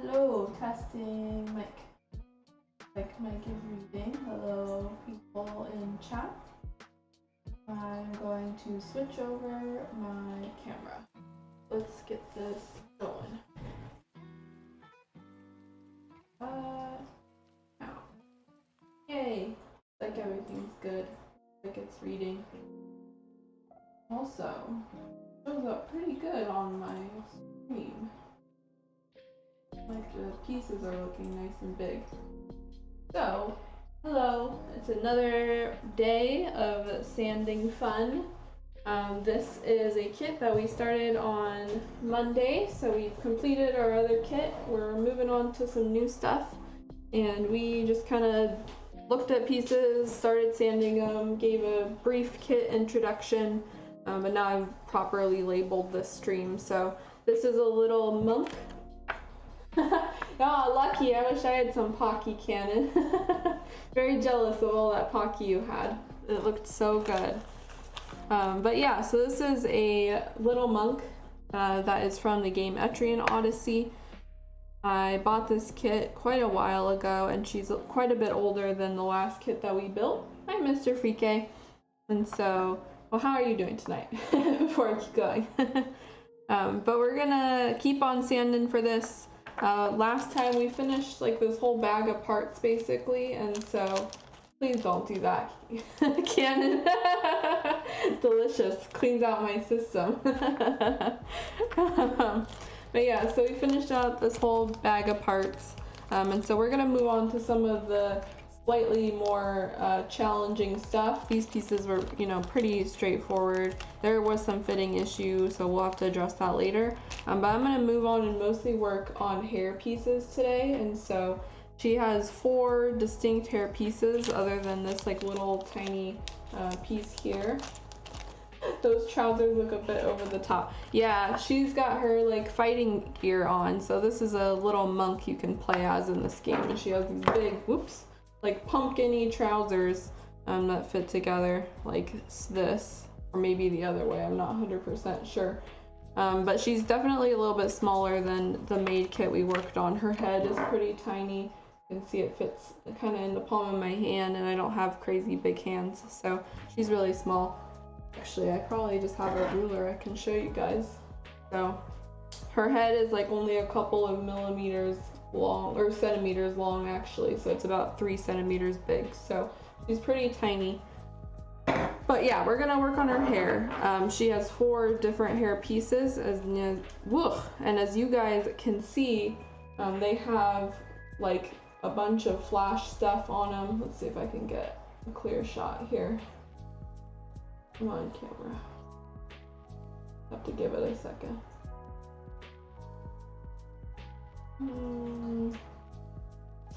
Hello, testing mic. Mic is reading. Hello, people in chat. I'm going to switch over my camera. Let's get this going. Now. Yay! Like everything's good. Like it's reading. Also, shows up pretty good on my screen. Like the pieces are looking nice and big. So, hello, it's another day of sanding fun. This is a kit that we started on Monday, so we've completed our other kit. We're moving on to some new stuff, and we just kind of looked at pieces, started sanding them, gave a brief kit introduction, but now I've properly labeled this stream. So this is a little monk. Oh, lucky. I wish I had some Pocky cannon. Very jealous of all that Pocky you had. It looked so good. But yeah, so this is a little monk that is from the game Etrian Odyssey. I bought this kit quite a while ago, and she's quite a bit older than the last kit that we built. Hi, Mr. Frike. And so, well, how are you doing tonight? Before I keep going. But we're gonna keep on sanding for this. Last time we finished like this whole bag of parts basically, and so please don't do that. Cannon. Delicious. Cleans out my system. But yeah, so we finished out this whole bag of parts, and so we're gonna move on to some of the slightly more challenging stuff. These pieces were, pretty straightforward. There was some fitting issue, so we'll have to address that later. But I'm gonna move on and mostly work on hair pieces today. And so she has 4 distinct hair pieces other than this like little tiny piece here. Those trousers look a bit over the top. Yeah, she's got her like fighting gear on. So this is a little monk you can play as in this game, and she has these big, like pumpkin-y trousers that fit together like this, or maybe the other way, I'm not 100% sure. But she's definitely a little bit smaller than the maid kit we worked on. Her head is pretty tiny. You can see it fits kind of in the palm of my hand, and I don't have crazy big hands, so she's really small. Actually, I probably just have a ruler I can show you guys. So her head is like only a couple of millimeters long, or centimeters long actually, so it's about 3 centimeters big, so she's pretty tiny. But yeah, we're gonna work on her hair. She has 4 different hair pieces, and as you guys can see, they have like a bunch of flash stuff on them. Let's see if I can get a clear shot here. Come on, camera. Have to give it a second.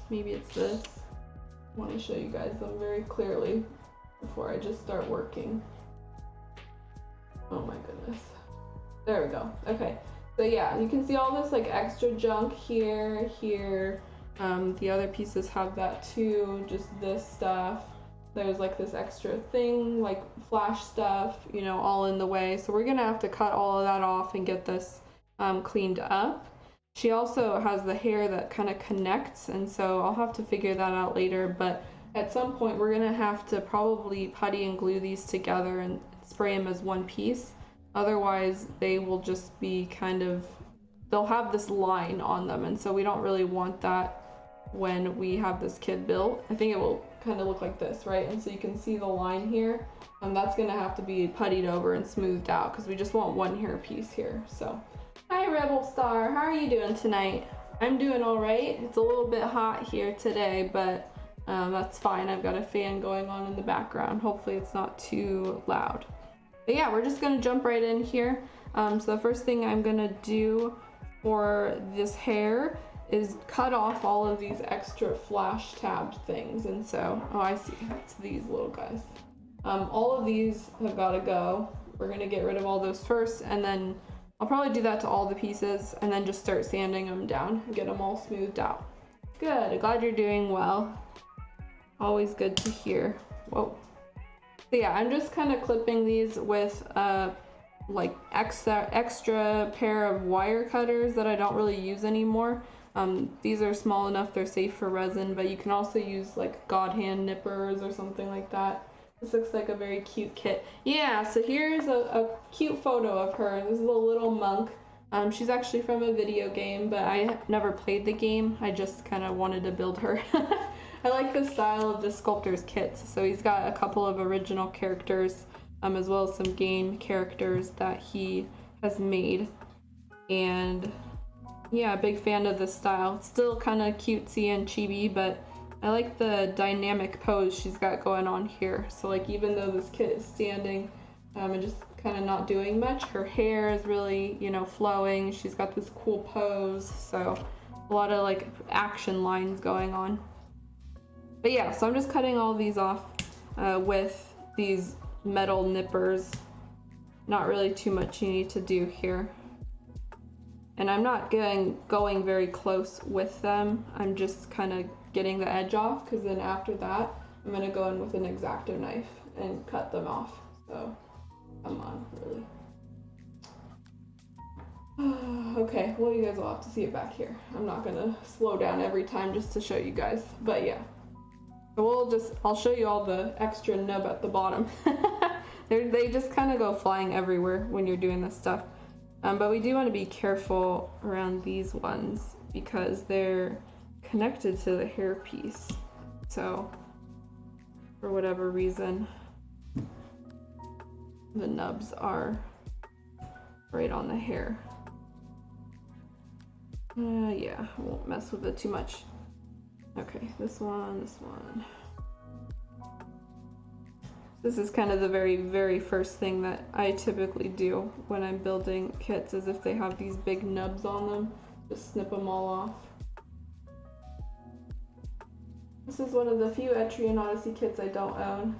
Maybe it's this. I want to show you guys them very clearly before I just start working. Oh my goodness. There we go. Okay. So yeah, you can see all this like extra junk here. The other pieces have that too, just this stuff. There's like this extra thing, like flash stuff, all in the way. So we're gonna have to cut all of that off and get this cleaned up. She also has the hair that kind of connects, and so I'll have to figure that out later, but at some point we're gonna have to probably putty and glue these together and spray them as one piece. Otherwise they will just be they'll have this line on them, and so we don't really want that when we have this kit built. I think it will kind of look like this, right? And so you can see the line here, and that's gonna have to be puttied over and smoothed out because we just want one hair piece here. So hi Rebel Star, how are you doing tonight? I'm doing all right. It's a little bit hot here today, but that's fine. I've got a fan going on in the background. Hopefully it's not too loud. But yeah, we're just gonna jump right in here. So the first thing I'm gonna do for this hair is cut off all of these extra flash tabbed things. And so, oh, I see, it's these little guys. All of these have got to go. We're gonna get rid of all those first, and then I'll probably do that to all the pieces, and then just start sanding them down and get them all smoothed out. Good, I'm glad you're doing well. Always good to hear. Whoa. So yeah, I'm just kind of clipping these with like extra pair of wire cutters that I don't really use anymore. These are small enough they're safe for resin, but you can also use like god hand nippers or something like that. This looks like a very cute kit. Yeah, so here's a cute photo of her. This is a little monk. She's actually from a video game, but I never played the game. I just kind of wanted to build her. I like the style of the sculptor's kits. So he's got a couple of original characters, as well as some game characters that he has made. And yeah, big fan of this style. It's still kind of cutesy and chibi, but I like the dynamic pose she's got going on here. So like even though this kit is standing and just kind of not doing much, her hair is really, you know, flowing. She's got this cool pose. So a lot of like action lines going on. But yeah, so I'm just cutting all these off with these metal nippers. Not really too much you need to do here. And I'm not going very close with them. I'm just kind of getting the edge off, because then after that, I'm gonna go in with an X-Acto knife and cut them off. So, come on, really. Okay, well you guys will have to see it back here. I'm not gonna slow down every time just to show you guys, but yeah. So I'll show you all the extra nub at the bottom. They just kind of go flying everywhere when you're doing this stuff. But we do want to be careful around these ones because they're connected to the hairpiece. So, for whatever reason, the nubs are right on the hair. Yeah, I won't mess with it too much. Okay, this one. This is kind of the very, very first thing that I typically do when I'm building kits, is if they have these big nubs on them, just snip them all off. This is one of the few Etrian Odyssey kits I don't own.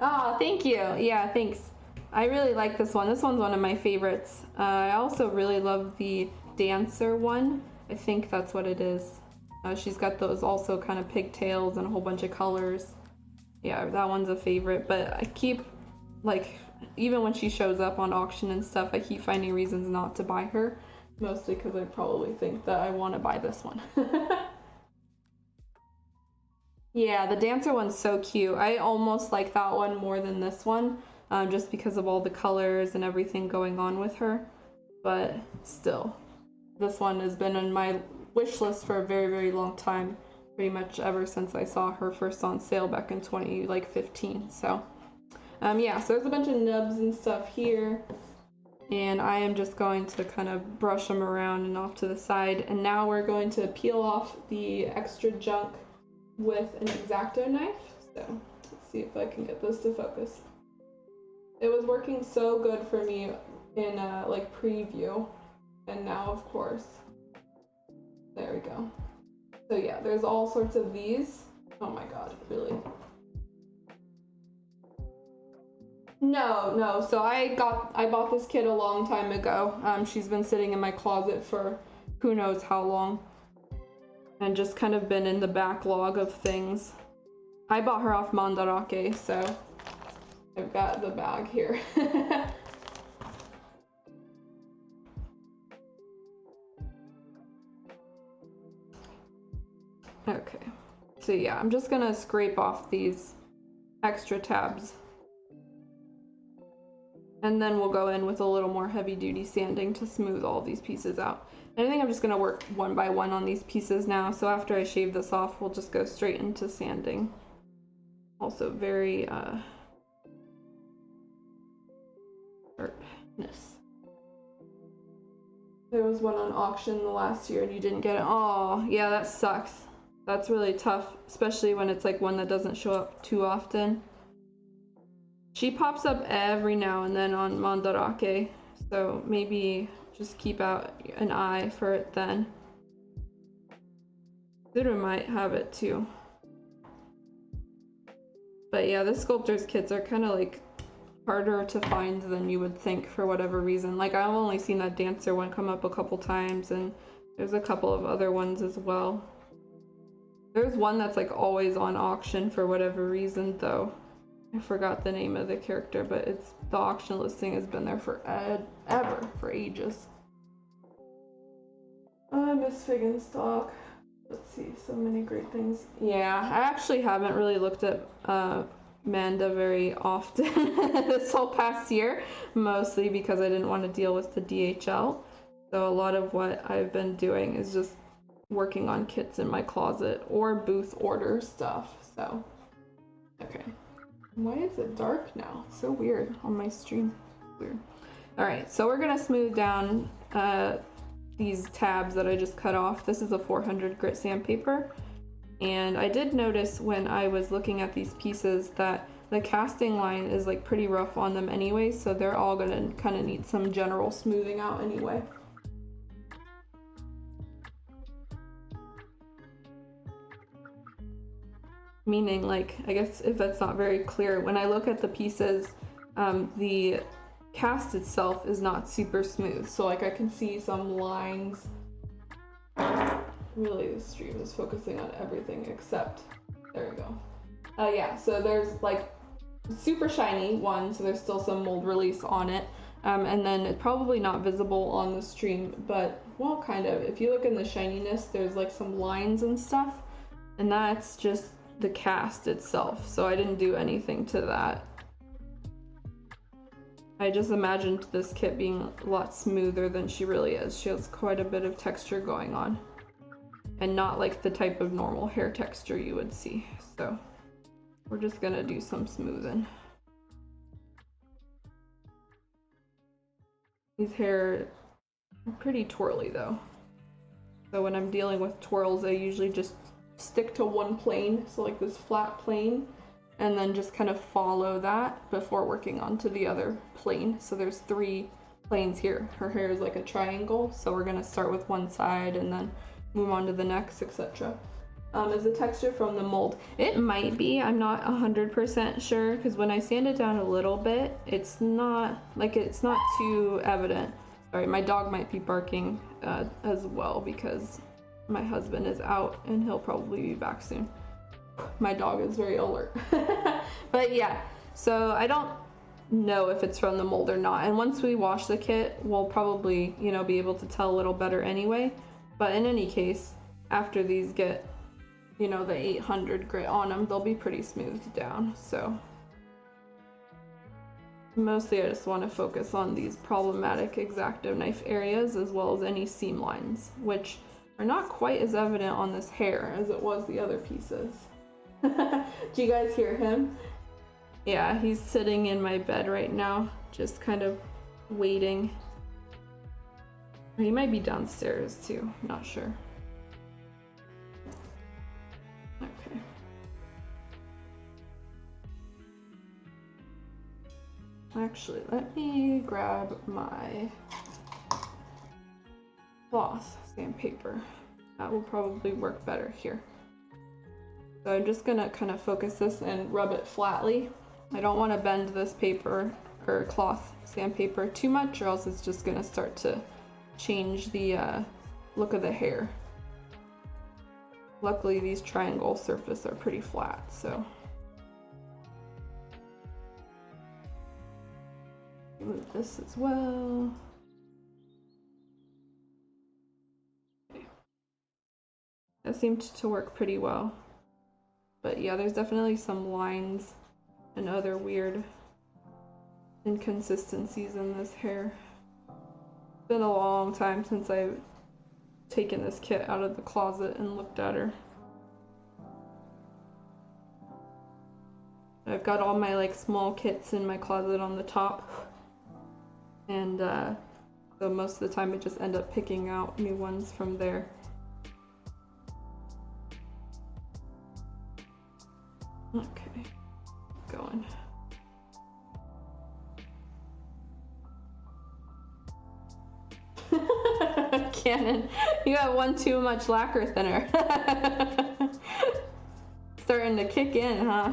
Oh, thank you. Yeah, thanks. I really like this one. This one's one of my favorites. I also really love the dancer one. I think that's what it is. She's got those also kind of pigtails and a whole bunch of colors. Yeah, that one's a favorite, but I keep, like, even when she shows up on auction and stuff, I keep finding reasons not to buy her, mostly because I probably think that I want to buy this one. Yeah, the dancer one's so cute. I almost like that one more than this one, just because of all the colors and everything going on with her, but still, this one has been on my wish list for a very, very long time. Pretty much ever since I saw her first on sale back in 2015. So yeah, so there's a bunch of nubs and stuff here, and I am just going to kind of brush them around and off to the side. And now we're going to peel off the extra junk with an X-Acto knife. So let's see if I can get this to focus. It was working so good for me in like preview, and now of course, there we go. So yeah, there's all sorts of these. Oh my god, really? No. So I bought this kit a long time ago. She's been sitting in my closet for who knows how long, and just kind of been in the backlog of things. I bought her off Mandarake, so I've got the bag here. Okay, so yeah, I'm just gonna scrape off these extra tabs, and then we'll go in with a little more heavy-duty sanding to smooth all these pieces out. And I think I'm just gonna work one by one on these pieces now, so after I shave this off, we'll just go straight into sanding. Also very sharpness. There was one on auction the last year and you didn't get it. Oh, yeah, that sucks. That's really tough, especially when it's like one that doesn't show up too often. She pops up every now and then on Mandarake, so maybe just keep out an eye for it then. Zuru might have it too. But yeah, the sculptor's kits are kind of like harder to find than you would think for whatever reason. Like I've only seen that dancer one come up a couple times, and there's a couple of other ones as well. There's one that's like always on auction for whatever reason though. I forgot the name of the character, but it's the auction listing has been there for ever, for ages. miss fig and stock. Let's see, so many great things. Yeah, I actually haven't really looked at Manda very often this whole past year, mostly because I didn't want to deal with the DHL. So a lot of what I've been doing is just working on kits in my closet or booth order stuff. So, okay. Why is it dark now? It's so weird on my stream. Weird. All right, so we're gonna smooth down these tabs that I just cut off. This is a 400 grit sandpaper, and I did notice when I was looking at these pieces that the casting line is like pretty rough on them anyway, so they're all gonna kind of need some general smoothing out anyway. Meaning, like, I guess if that's not very clear, when I look at the pieces, the cast itself is not super smooth, so like I can see some lines. Really, this stream is focusing on everything except, there we go. Yeah, so there's like super shiny one, so there's still some mold release on it, and then it's probably not visible on the stream, but well, kind of. If you look in the shininess, there's like some lines and stuff, and that's just the cast itself, so I didn't do anything to that. I just imagined this kit being a lot smoother than she really is. She has quite a bit of texture going on, and not like the type of normal hair texture you would see. So we're just gonna do some smoothing. These hair are pretty twirly though. So when I'm dealing with twirls, I usually just stick to one plane, so like this flat plane, and then just kind of follow that before working onto the other plane. So there's 3 planes here. Her hair is like a triangle, so we're gonna start with one side and then move on to the next, etc. Is the texture from the mold? It might be, I'm not 100% sure, because when I sand it down a little bit, it's not too evident. Sorry, my dog might be barking as well because my husband is out and he'll probably be back soon. My dog is very alert. But yeah, so I don't know if it's from the mold or not, and once we wash the kit we'll probably, you know, be able to tell a little better anyway. But in any case, after these get, you know, the 800 grit on them, they'll be pretty smoothed down. So mostly I just want to focus on these problematic X-Acto knife areas, as well as any seam lines, which are not quite as evident on this hair as it was the other pieces. Do you guys hear him? Yeah, he's sitting in my bed right now, just kind of waiting. Or he might be downstairs too, not sure. Okay. Actually, let me grab my cloth sandpaper. That will probably work better here. So I'm just gonna kind of focus this and rub it flatly. I don't want to bend this paper or cloth sandpaper too much, or else it's just gonna start to change the look of the hair. Luckily these triangle surfaces are pretty flat, so move this as well. Okay. That seemed to work pretty well. But yeah, there's definitely some lines and other weird inconsistencies in this hair. It's been a long time since I've taken this kit out of the closet and looked at her. I've got all my like small kits in my closet on the top, and so most of the time I just end up picking out new ones from there. Okay, going. Cannon, you got one too much lacquer thinner. Starting to kick in, huh?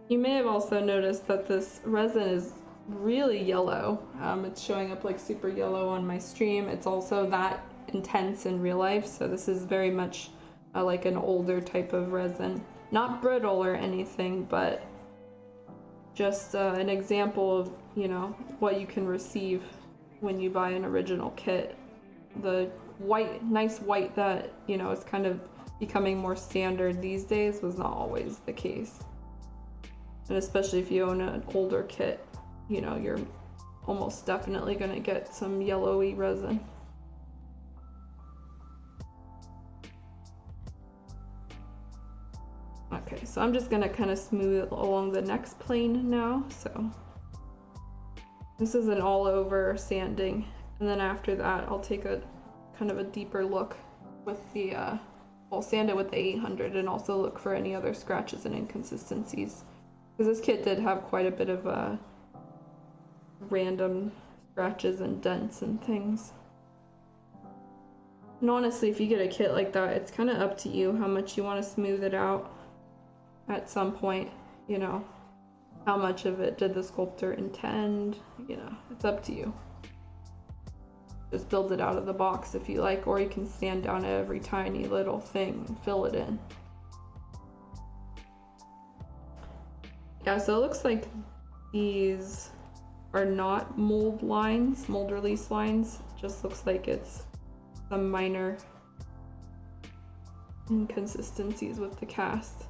You may have also noticed that this resin is really yellow. It's showing up like super yellow on my stream. It's also that intense in real life, so this is very much like an older type of resin. Not brittle or anything, but just an example of, you know, what you can receive when you buy an original kit. The white, nice white that, you know, is kind of becoming more standard these days was not always the case. And especially if you own an older kit, you know, you're almost definitely going to get some yellowy resin. Okay, so I'm just going to kind of smooth it along the next plane now. So this is an all over sanding, and then after that I'll take a kind of a deeper look with the I'll sand it with the 800 and also look for any other scratches and inconsistencies, because this kit did have quite a bit of random scratches and dents and things. And honestly, if you get a kit like that, it's kind of up to you how much you want to smooth it out at some point, you know. How much of it did the sculptor intend? You know, it's up to you. Just build it out of the box if you like, or you can sand down every tiny little thing and fill it in. Yeah, so it looks like these are not mold lines, mold release lines. It just looks like it's some minor inconsistencies with the cast.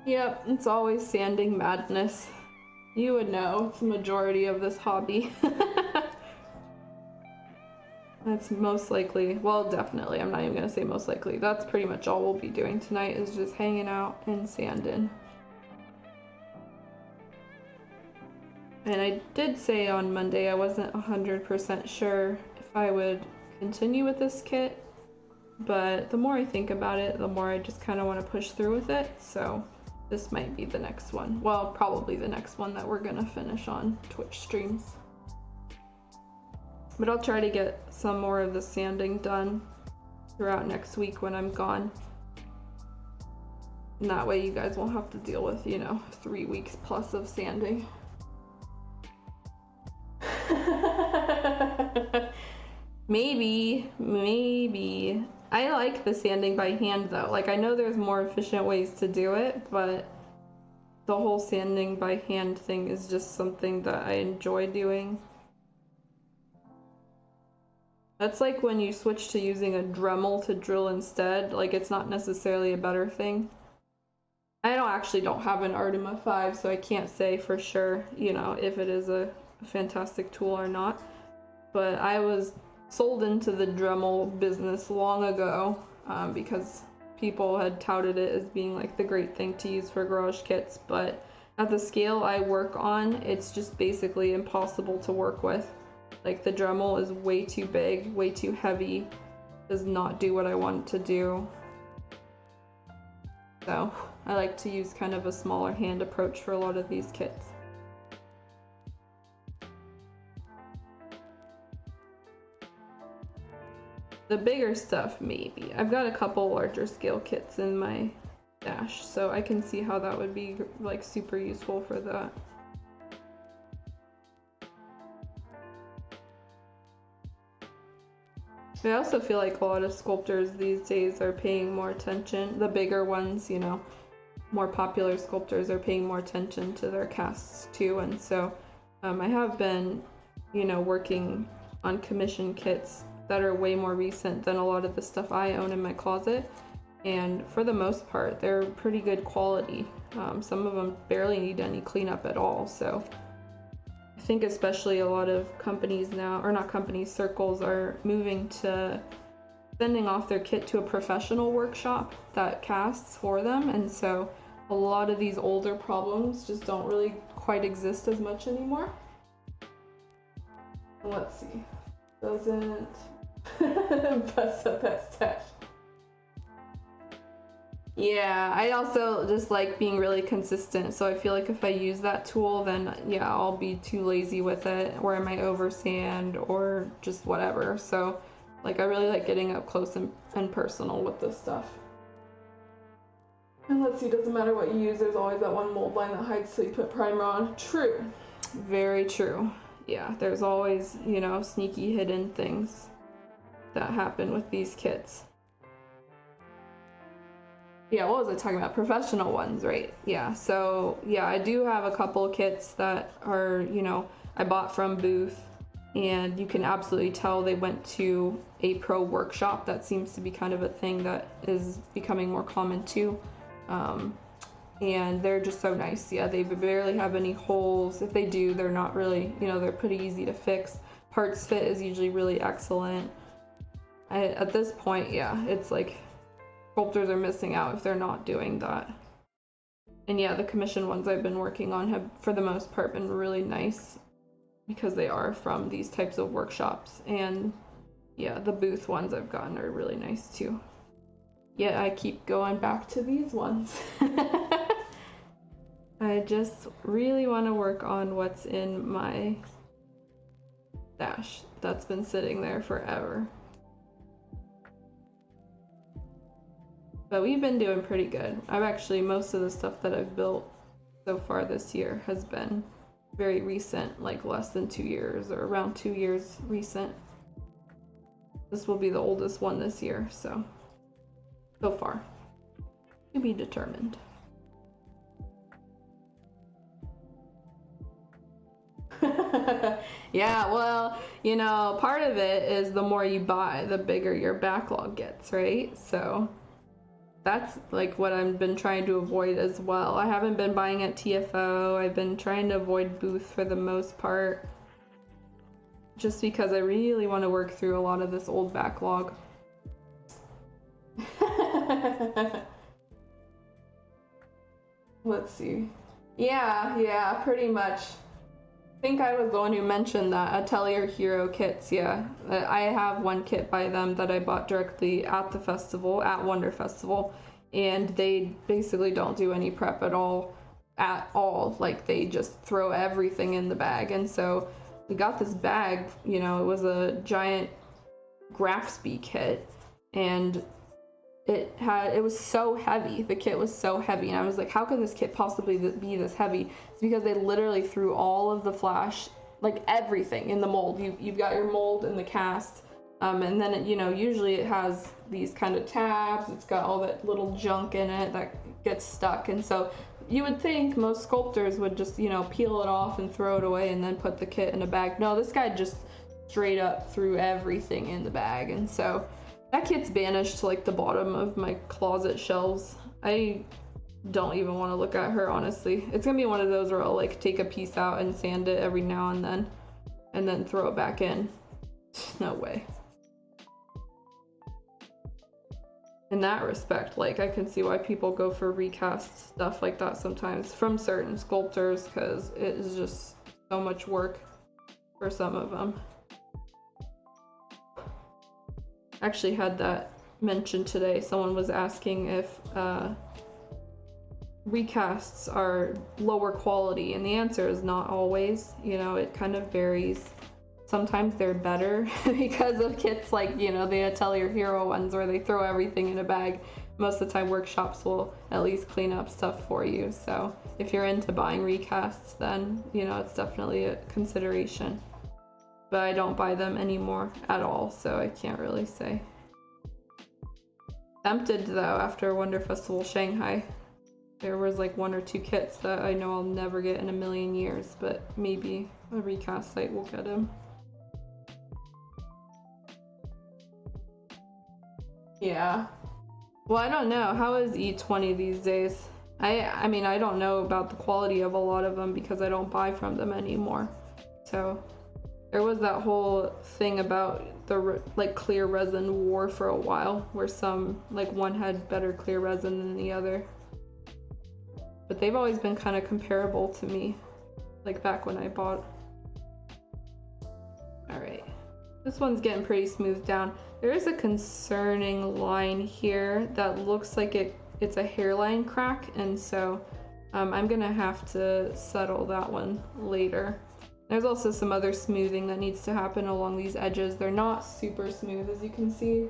Yep, it's always sanding madness. You would know, it's the majority of this hobby. That's most likely, well, definitely, I'm not even gonna say most likely. That's pretty much all we'll be doing tonight, is just hanging out and sanding. And I did say on Monday I wasn't 100% sure if I would continue with this kit, but the more I think about it, the more I just kind of want to push through with it, so this might be the next one. Well, probably the next one that we're gonna finish on Twitch streams. But I'll try to get some more of the sanding done throughout next week when I'm gone. And that way you guys won't have to deal with, you know, 3 weeks plus of sanding. Maybe. I like the sanding by hand though. Like, I know there's more efficient ways to do it, but the whole sanding by hand thing is just something that I enjoy doing. That's like when you switch to using a Dremel to drill instead. Like, it's not necessarily a better thing. I don't have an Artima 5, so I can't say for sure, you know, if it is a fantastic tool or not. But I was sold into the Dremel business long ago because people had touted it as being like the great thing to use for garage kits, but at the scale I work on, it's just basically impossible to work with. Like, the Dremel is way too big, way too heavy, does not do what I want it to do. So I like to use kind of a smaller hand approach for a lot of these kits. The bigger stuff, maybe. I've got a couple larger scale kits in my stash, so I can see how that would be like super useful for that. I also feel like a lot of sculptors these days are paying more attention. The bigger ones, you know, more popular sculptors are paying more attention to their casts too, and so I have been, you know, working on commission kits that are way more recent than a lot of the stuff I own in my closet, and for the most part they're pretty good quality. Some of them barely need any cleanup at all, so I think especially a lot of companies now, or not companies, circles are moving to sending off their kit to a professional workshop that casts for them, and so a lot of these older problems just don't really quite exist as much anymore. Let's see. Doesn't bust up that stash. Yeah, I also just like being really consistent, so I feel like if I use that tool, then yeah, I'll be too lazy with it, or I might over sand or just whatever. So like, I really like getting up close and personal with this stuff. And let's see, doesn't matter what you use, there's always that one mold line that hides till you put primer on. True. Very true. Yeah, there's always, you know, sneaky hidden things that happen with these kits. Yeah, what was I talking about? Professional ones, right? Yeah, so yeah, I do have a couple kits that are, you know, I bought from Booth, and you can absolutely tell they went to a pro workshop. That seems to be kind of a thing that is becoming more common too. And they're just so nice. Yeah, they barely have any holes. If they do, they're not really, you know, they're pretty easy to fix. Parts fit is usually really excellent. At this point, yeah, it's like sculptors are missing out if they're not doing that. And yeah, the commission ones I've been working on have, for the most part, been really nice because they are from these types of workshops. And yeah, the Booth ones I've gotten are really nice too. Yet I keep going back to these ones. I just really want to work on what's in my stash that's been sitting there forever. But we've been doing pretty good. I've actually, most of the stuff that I've built so far this year has been very recent, like less than 2 years or around 2 years recent. This will be the oldest one this year, so far. To be determined. Yeah, well, you know, part of it is the more you buy, the bigger your backlog gets, right? So that's like what I've been trying to avoid as well. I haven't been buying at TFO. I've been trying to avoid Booth for the most part, just because I really want to work through a lot of this old backlog. Let's see. Yeah, pretty much. I think I was the one who mentioned that Atelier Hero kits. Yeah, I have one kit by them that I bought directly at the festival, at Wonder Festival, and they basically don't do any prep at all. Like, they just throw everything in the bag. And so we got this bag, you know, it was a giant Grafsby kit, and it was so heavy. The kit was so heavy, and I was like, how could this kit possibly be this heavy? It's because they literally threw all of the flash, like everything, in the mold. You've got your mold and the cast, and then you know, usually it has these kind of tabs. It's got all that little junk in it that gets stuck, and so you would think most sculptors would just, you know, peel it off and throw it away and then put the kit in a bag. No, this guy just straight up threw everything in the bag, and so that kit's banished to like the bottom of my closet shelves. I don't even want to look at her, honestly. It's gonna be one of those where I'll like take a piece out and sand it every now and then throw it back in. No way. In that respect, like, I can see why people go for recast stuff like that sometimes from certain sculptors, because it is just so much work for some of them. Actually had that mentioned today. Someone was asking if recasts are lower quality, and the answer is not always. You know, it kind of varies. Sometimes they're better because of kits like, you know, the Atelier Hero ones where they throw everything in a bag. Most of the time workshops will at least clean up stuff for you. So if you're into buying recasts, then, you know, it's definitely a consideration. But I don't buy them anymore at all, so I can't really say. Tempted though, after Wonder Festival Shanghai. There was like 1 or 2 kits that I know I'll never get in a million years, but maybe a recast site will get them. Yeah. Well, I don't know. How is E20 these days? I mean, I don't know about the quality of a lot of them because I don't buy from them anymore. So there was that whole thing about the like clear resin war for a while, where some, like, one had better clear resin than the other. But they've always been kind of comparable to me, like back when I bought. Alright, this one's getting pretty smoothed down. There is a concerning line here that looks like it's a hairline crack, and so I'm gonna have to settle that one later. There's also some other smoothing that needs to happen along these edges. They're not super smooth, as you can see.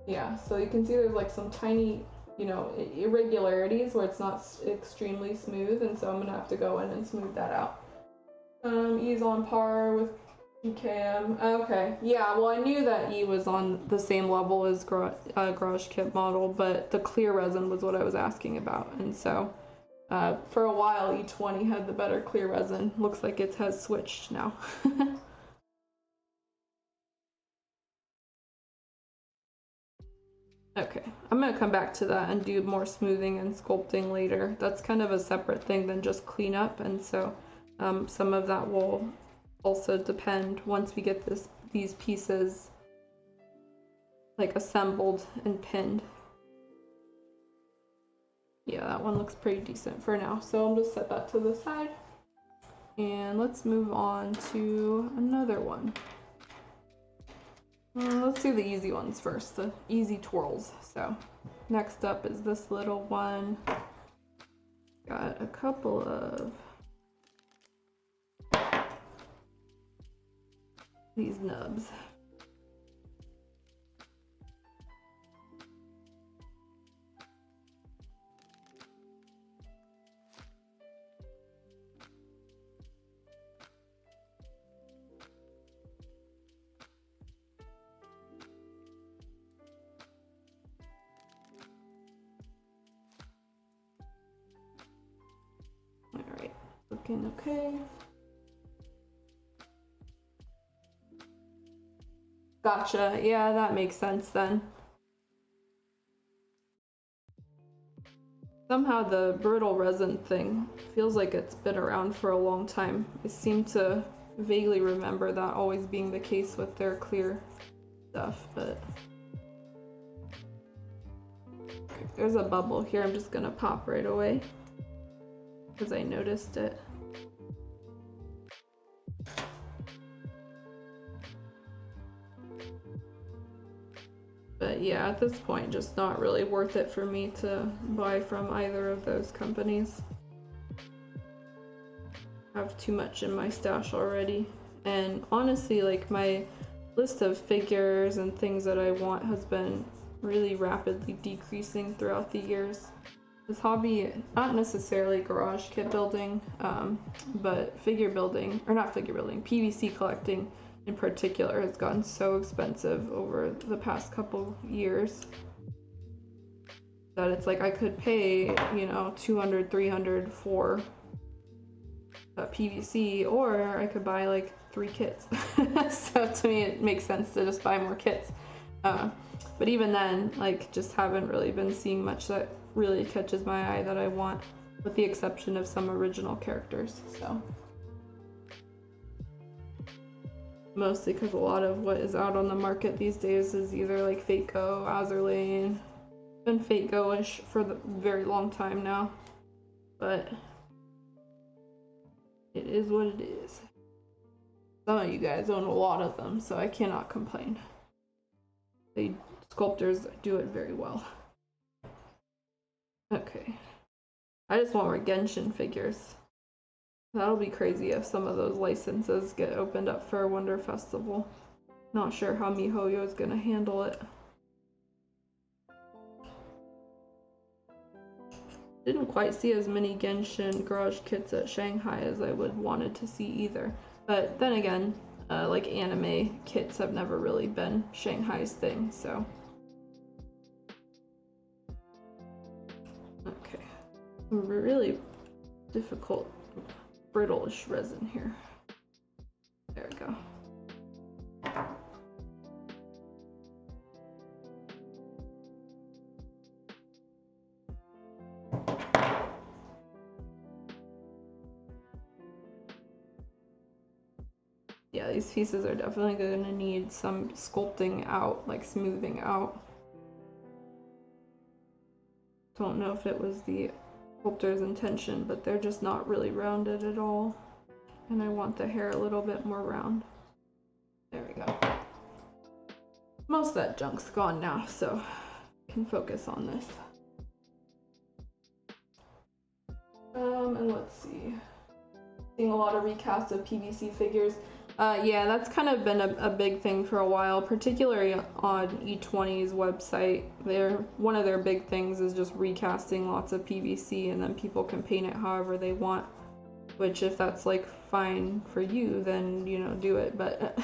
Yeah, so you can see there's like some tiny, you know, irregularities where it's not extremely smooth, and so I'm gonna have to go in and smooth that out. Ease on par with GKM. Okay. Yeah, well, I knew that E was on the same level as Garage Kit Model, but the clear resin was what I was asking about. And so for a while, E20 had the better clear resin. Looks like it has switched now. Okay, I'm gonna come back to that and do more smoothing and sculpting later. That's kind of a separate thing than just cleanup, and so some of that will also depend once we get these pieces like assembled and pinned. Yeah, that one looks pretty decent for now, so I'll just set that to the side. And let's move on to another one. Let's do the easy ones first, the easy twirls. So next up is this little one. Got a couple of these nubs. Alright, looking okay. Gotcha, yeah, that makes sense then. Somehow the brittle resin thing feels like it's been around for a long time. I seem to vaguely remember that always being the case with their clear stuff, but... Okay, there's a bubble here, I'm just gonna pop right away because I noticed it. But yeah, at this point, just not really worth it for me to buy from either of those companies. I have too much in my stash already. And honestly, like my list of figures and things that I want has been really rapidly decreasing throughout the years. This hobby, not necessarily garage kit building, but figure building, or not figure building, PVC collecting in particular has gotten so expensive over the past couple years that it's like I could pay, you know, $200, $300 for PVC, or I could buy like 3 kits. So to me it makes sense to just buy more kits. But even then, like, just haven't really been seeing much that really catches my eye that I want, with the exception of some original characters. So mostly because a lot of what is out on the market these days is either like Fate Go, Azurlane, been Fate Go-ish for the very long time now, but it is what it is. Some of you guys own a lot of them, so I cannot complain. The sculptors do it very well. Okay, I just want more Genshin figures. That'll be crazy if some of those licenses get opened up for a Wonder Festival. Not sure how MiHoYo is gonna handle it. Didn't quite see as many Genshin garage kits at Shanghai as I would wanted to see either. But then again, like anime kits have never really been Shanghai's thing, so. Okay, really difficult brittle-ish resin here. There we go. Yeah, these pieces are definitely going to need some sculpting out, like smoothing out. Don't know if it was the sculptor's intention, but they're just not really rounded at all. And I want the hair a little bit more round. There we go. Most of that junk's gone now, so I can focus on this. And let's see. Seeing a lot of recasts of PVC figures. Yeah, that's kind of been a big thing for a while, particularly on E20's website. One of their big things is just recasting lots of PVC, and then people can paint it however they want. which if that's like fine for you, then you know, do it. But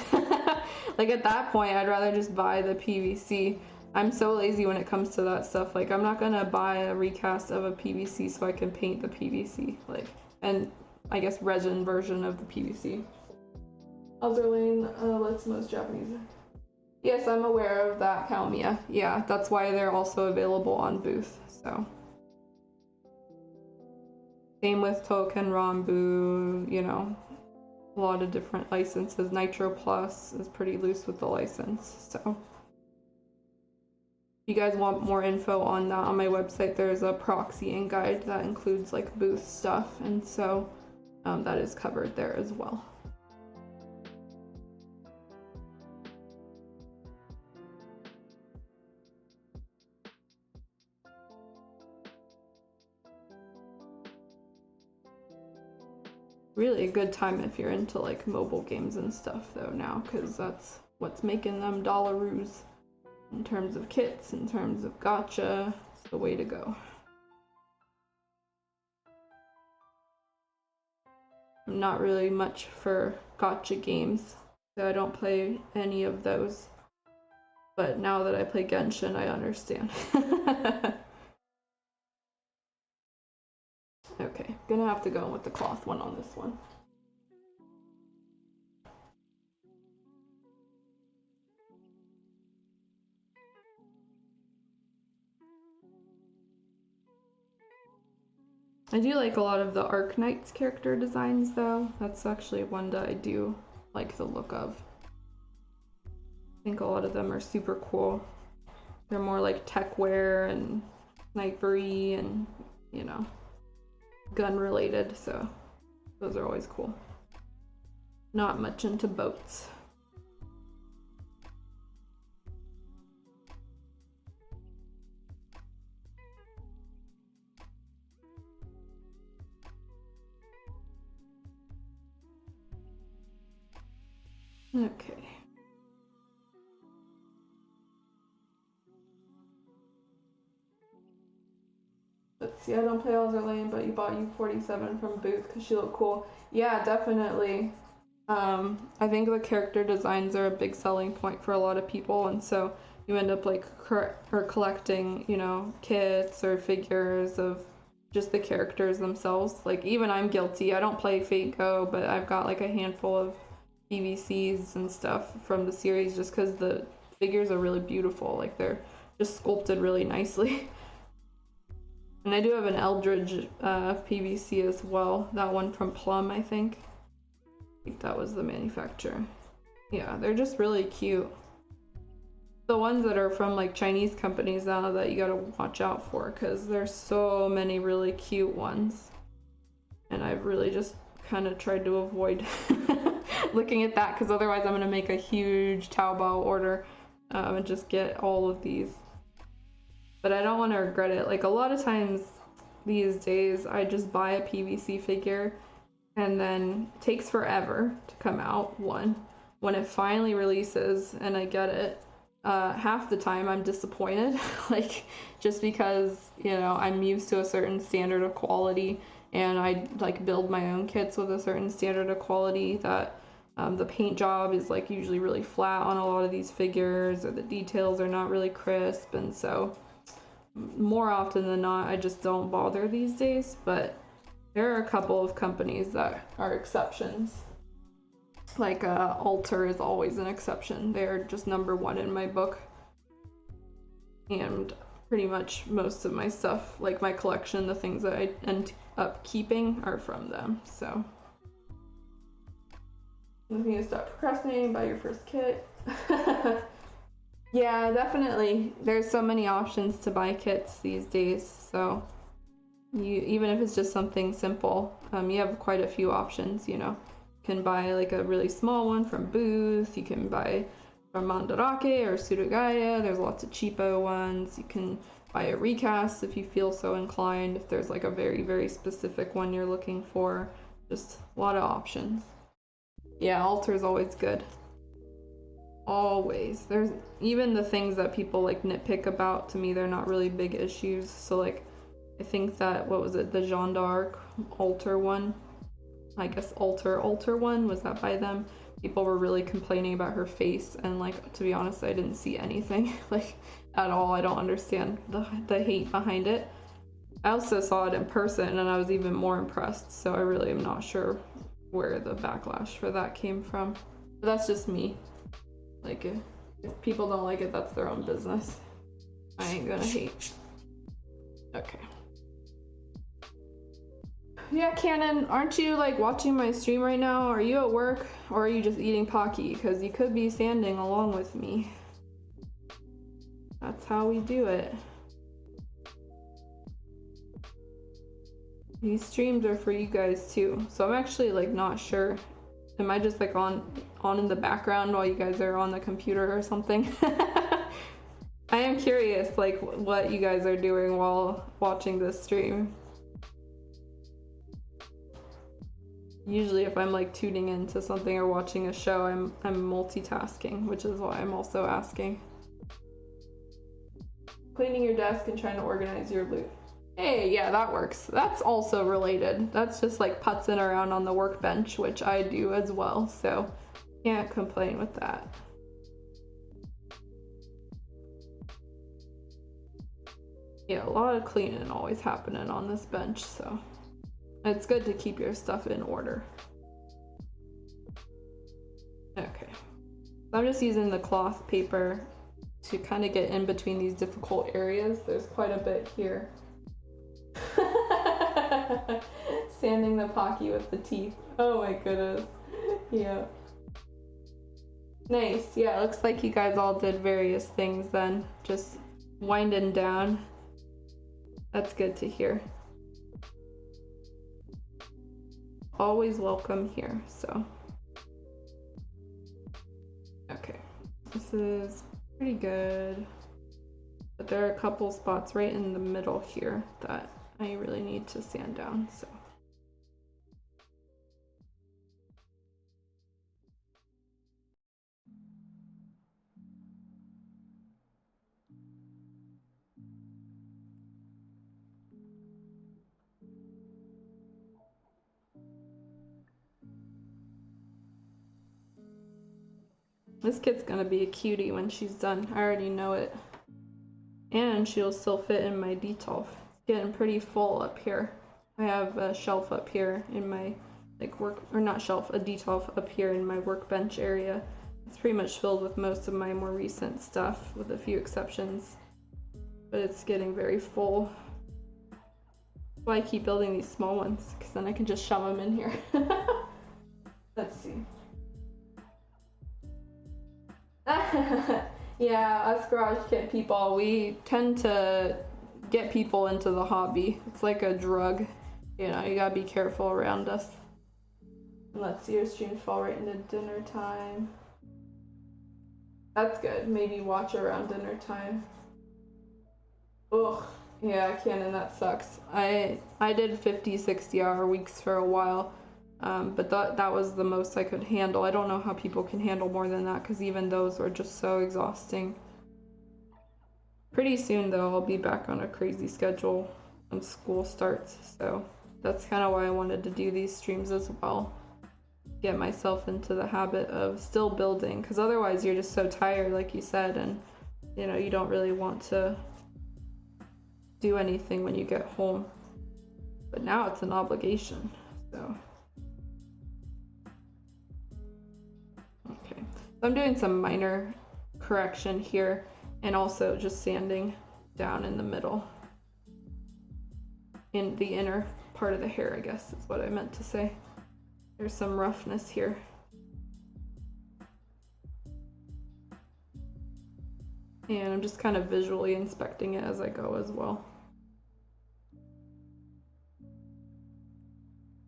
like at that point, I'd rather just buy the PVC. I'm so lazy when it comes to that stuff. Like I'm not gonna buy a recast of a PVC so I can paint the PVC, like, and I guess resin version of the PVC. Otherlane lets most Japanese. Yes, I'm aware of that, Kalmia. Yeah, that's why they're also available on Booth. So same with Token Rambu, you know, a lot of different licenses. Nitro Plus is pretty loose with the license. So if you guys want more info on that, on my website there's a proxying guide that includes like Booth stuff, and so that is covered there as well. Really a good time if you're into like mobile games and stuff though now, because that's what's making them dollaroos in terms of kits, in terms of gacha. It's the way to go. I'm not really much for gacha games, so I don't play any of those, but now that I play Genshin I understand. Okay, gonna have to go with the cloth one on this one. I do like a lot of the Arknight's character designs though. That's actually one that I do like the look of. I think a lot of them are super cool. They're more like tech wear and snipery and, you know, gun related, so those are always cool. Not much into boats. Okay. Let's see, I don't play Lane, but you bought U47 from Booth because she looked cool. Yeah, definitely. I think the character designs are a big selling point for a lot of people, and so you end up like collecting, you know, kits or figures of just the characters themselves. Like even I'm guilty. I don't play Fate Go, but I've got like a handful of PVCs and stuff from the series just because the figures are really beautiful. Like they're just sculpted really nicely. And I do have an Eldridge PVC as well. That one from Plum, I think. I think that was the manufacturer. Yeah, they're just really cute. The ones that are from like Chinese companies now that you gotta watch out for, because there's so many really cute ones. And I've really just kind of tried to avoid looking at that, because otherwise I'm gonna make a huge Taobao order and just get all of these. But I don't want to regret it. Like a lot of times these days I just buy a PVC figure and then it takes forever to come out. One, when it finally releases and I get it, half the time I'm disappointed. Like just because, you know, I'm used to a certain standard of quality and I like build my own kits with a certain standard of quality that the paint job is like usually really flat on a lot of these figures, or the details are not really crisp, and so more often than not I just don't bother these days. But there are a couple of companies that are exceptions. Like Alter is always an exception. They're just #1 in my book, and pretty much most of my stuff, like my collection, the things that I end up keeping are from them. So you need to stop procrastinating, buy your first kit. Yeah, definitely. There's so many options to buy kits these days, so you, even if it's just something simple, you have quite a few options, you know. You can buy like a really small one from Booth, you can buy from Mandarake or Surugaya, there's lots of cheapo ones. You can buy a recast if you feel so inclined, if there's like a very, very specific one you're looking for. Just a lot of options. Yeah, Alter is always good. Always. There's even the things that people like nitpick about, to me they're not really big issues. So like I think that, what was it, the Jeanne d'Arc Alter one, I guess altar one, was that by them? People were really complaining about her face, and like, to be honest, I didn't see anything like at all. I don't understand the hate behind it. I also saw it in person and I was even more impressed, so I really am not sure where the backlash for that came from. But that's just me. Like, if people don't like it, that's their own business. I ain't gonna hate. Okay. Yeah, Cannon, aren't you like watching my stream right now? Are you at work or are you just eating Pocky? Because you could be sanding along with me. That's how we do it. These streams are for you guys too. So I'm actually like not sure. Am I just like on in the background while you guys are on the computer or something? I am curious like what you guys are doing while watching this stream. Usually if I'm like tuning into something or watching a show, I'm multitasking, which is why I'm also asking. Cleaning your desk and trying to organize your loot. Hey, yeah, that works. That's also related. That's just like putzing around on the workbench, which I do as well, so can't complain with that. Yeah, a lot of cleaning always happening on this bench, so it's good to keep your stuff in order. Okay, so I'm just using the cloth paper to kind of get in between these difficult areas. There's quite a bit here. Sanding the Pocky with the teeth. Oh my goodness. Yeah. Nice. Yeah, it looks like you guys all did various things then. Just winding down. That's good to hear. Always welcome here, so. Okay. This is pretty good. But there are a couple spots right in the middle here that I really need to sand down, so. This kid's gonna be a cutie when she's done. I already know it. And she'll still fit in my detolf. It's getting pretty full up here. I have a shelf up here in my like work, or not shelf, a detolf up here in my workbench area. It's pretty much filled with most of my more recent stuff, with a few exceptions. But it's getting very full. That's why I keep building these small ones, because then I can just shove them in here. Let's see. Yeah, us garage kit people, we tend to get people into the hobby. It's like a drug. You know, you gotta be careful around us. Let's see, your streams fall right into dinner time. That's good. Maybe watch around dinner time. Ugh, yeah, Cannon, that sucks. I did 50, 60-hour weeks for a while. But that was the most I could handle. I don't know how people can handle more than that, because even those were just so exhausting. Pretty soon though, I'll be back on a crazy schedule when school starts, so that's kind of why I wanted to do these streams as well. Get myself into the habit of still building, because otherwise you're just so tired, like you said, and you know, you don't really want to do anything when you get home. But now it's an obligation, so. Okay, so I'm doing some minor correction here, and also just sanding down in the middle. In the inner part of the hair, I guess is what I meant to say. There's some roughness here. And I'm just kind of visually inspecting it as I go as well.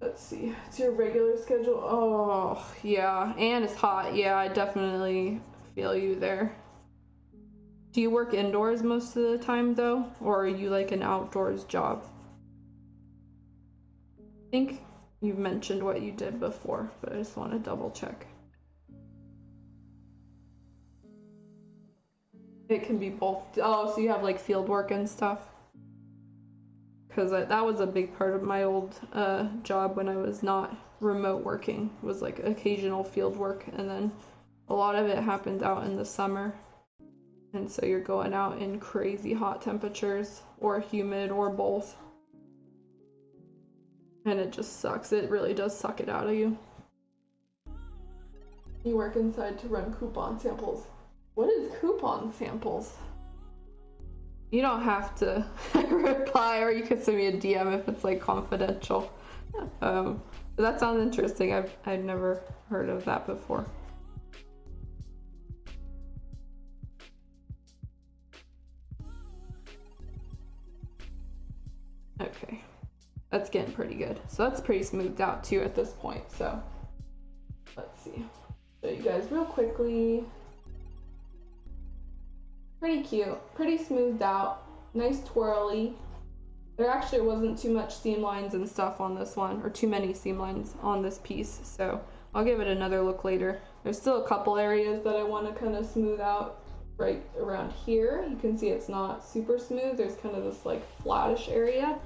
Let's see, it's your regular schedule. Oh, yeah, and it's hot. Yeah, I definitely feel you there. Do you work indoors most of the time though, or are you like an outdoors job? I think you've mentioned what you did before, but I just want to double check. It can be both. Oh, so you have like field work and stuff? because that was a big part of my old job when I was not remote working, was like occasional field work, and then a lot of it happened out in the summer, and so you're going out in crazy hot temperatures or humid or both, and it just sucks. It really does suck it out of you. You work inside to run coupon samples. What is coupon samples? You don't have to reply, or you could send me a DM if it's like confidential. That sounds interesting. I've never heard of that before. Okay, that's getting pretty good. So that's pretty smoothed out too at this point. So let's see. Show you guys real quickly. Pretty cute, pretty smoothed out, nice twirly. There actually wasn't too much seam lines and stuff on this one, or too many seam lines on this piece, so I'll give it another look later. There's still a couple areas that I want to kind of smooth out right around here. You can see it's not super smooth. There's kind of this like flattish area.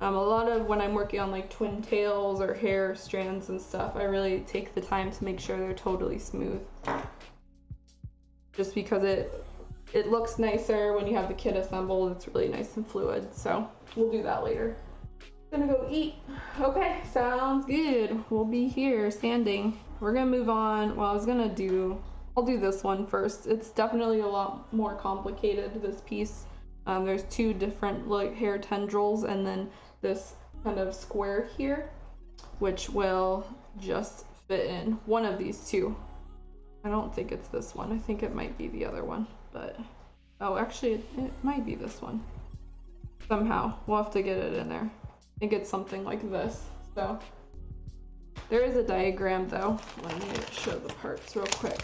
A lot of when I'm working on like twin tails or hair strands and stuff, I really take the time to make sure they're totally smooth. Just because it looks nicer when you have the kit assembled. It's really nice and fluid, so we'll do that later. Gonna go eat. Okay, sounds good. We'll be here sanding. We're gonna move on. Well, I'll do this one first. It's definitely a lot more complicated, this piece. There's two different like hair tendrils and then this kind of square here, which will just fit in one of these two. I don't think it's this one. I think it might be the other one, but oh, actually it might be this one. Somehow we'll have to get it in there. I think it's something like this. So there is a diagram though. Let me show the parts real quick.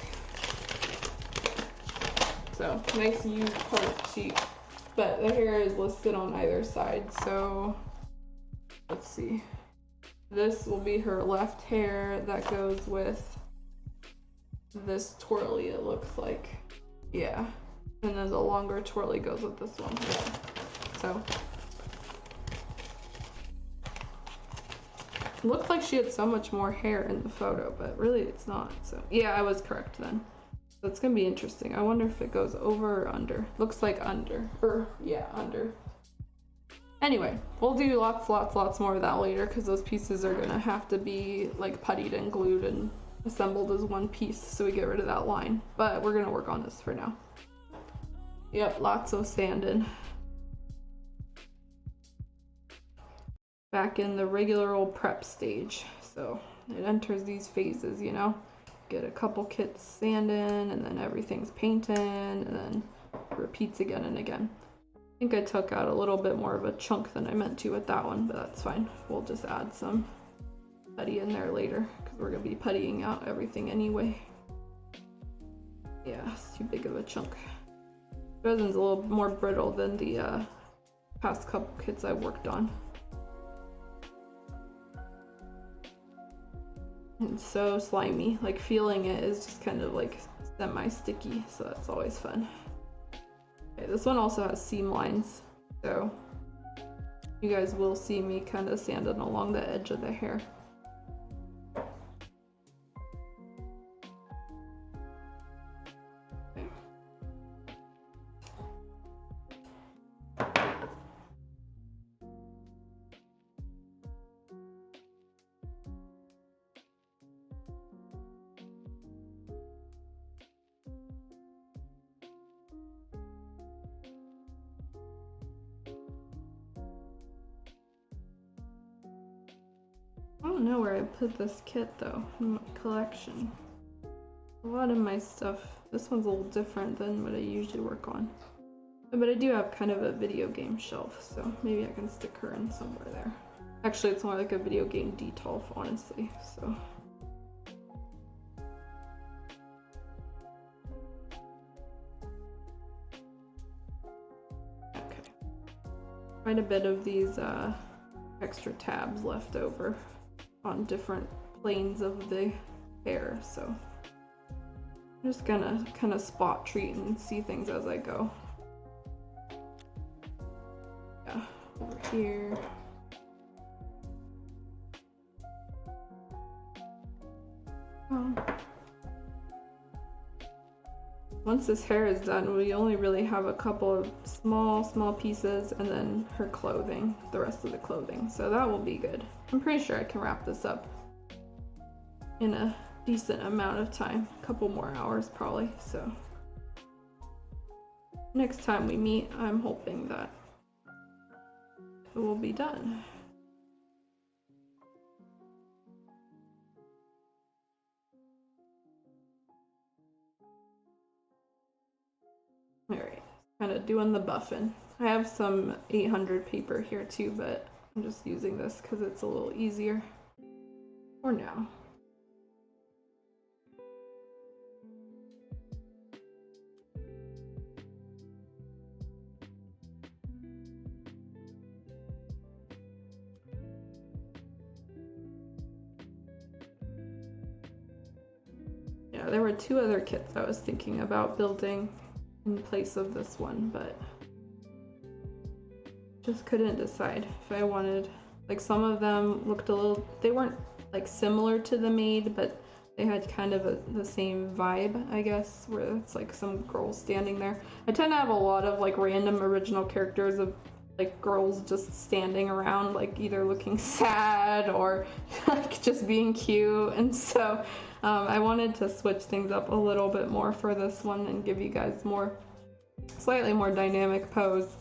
So nice used part sheet, but the hair is listed on either side. So let's see. This will be her left hair that goes with this twirly, it looks like. Yeah. And then the longer twirly goes with this one. Yeah. So it looks like she had so much more hair in the photo, but really it's not. So yeah, I was correct then. So it's gonna be interesting. I wonder if it goes over or under. Looks like under. Or yeah, under. Anyway, we'll do lots more of that later, because those pieces are gonna have to be like puttied and glued and assembled as one piece, so we get rid of that line. But we're gonna work on this for now. Yep, lots of sanding. Back in the regular old prep stage. So it enters these phases, you know. Get a couple kits sanding, and then everything's painting, and then repeats again and again. I think I took out a little bit more of a chunk than I meant to with that one, but that's fine. We'll just add some putty in there later, because we're gonna be puttying out everything anyway. Yeah, it's too big of a chunk. Resin's a little more brittle than the past couple kits I've worked on. It's so slimy, like feeling it is just kind of like semi-sticky, so that's always fun. Okay, this one also has seam lines, so you guys will see me kind of sanding along the edge of the hair. I don't know where I put this kit though in my collection. A lot of my stuff, this one's a little different than what I usually work on. But I do have kind of a video game shelf, so maybe I can stick her in somewhere there. Actually, it's more like a video game detolf, honestly, so. Okay. Quite a bit of these extra tabs left over on different planes of the hair, so I'm just gonna kind of spot treat and see things as I go. Yeah, over here. Once this hair is done, we only really have a couple of small pieces and then her clothing, the rest of the clothing. So that will be good. I'm pretty sure I can wrap this up in a decent amount of time, a couple more hours probably. So next time we meet, I'm hoping that it will be done. Alright, kind of doing the buffing. I have some 800 paper here too, but I'm just using this because it's a little easier for now. Yeah, there were 2 other kits I was thinking about building in place of this one, but just couldn't decide if I wanted, like, some of them looked a little, they weren't like similar to the maid, but they had kind of the same vibe, I guess, where it's like some girls standing there. I tend to have a lot of like random original characters of like girls just standing around, like either looking sad or like just being cute, and so I wanted to switch things up a little bit more for this one and give you guys more, slightly more dynamic pose.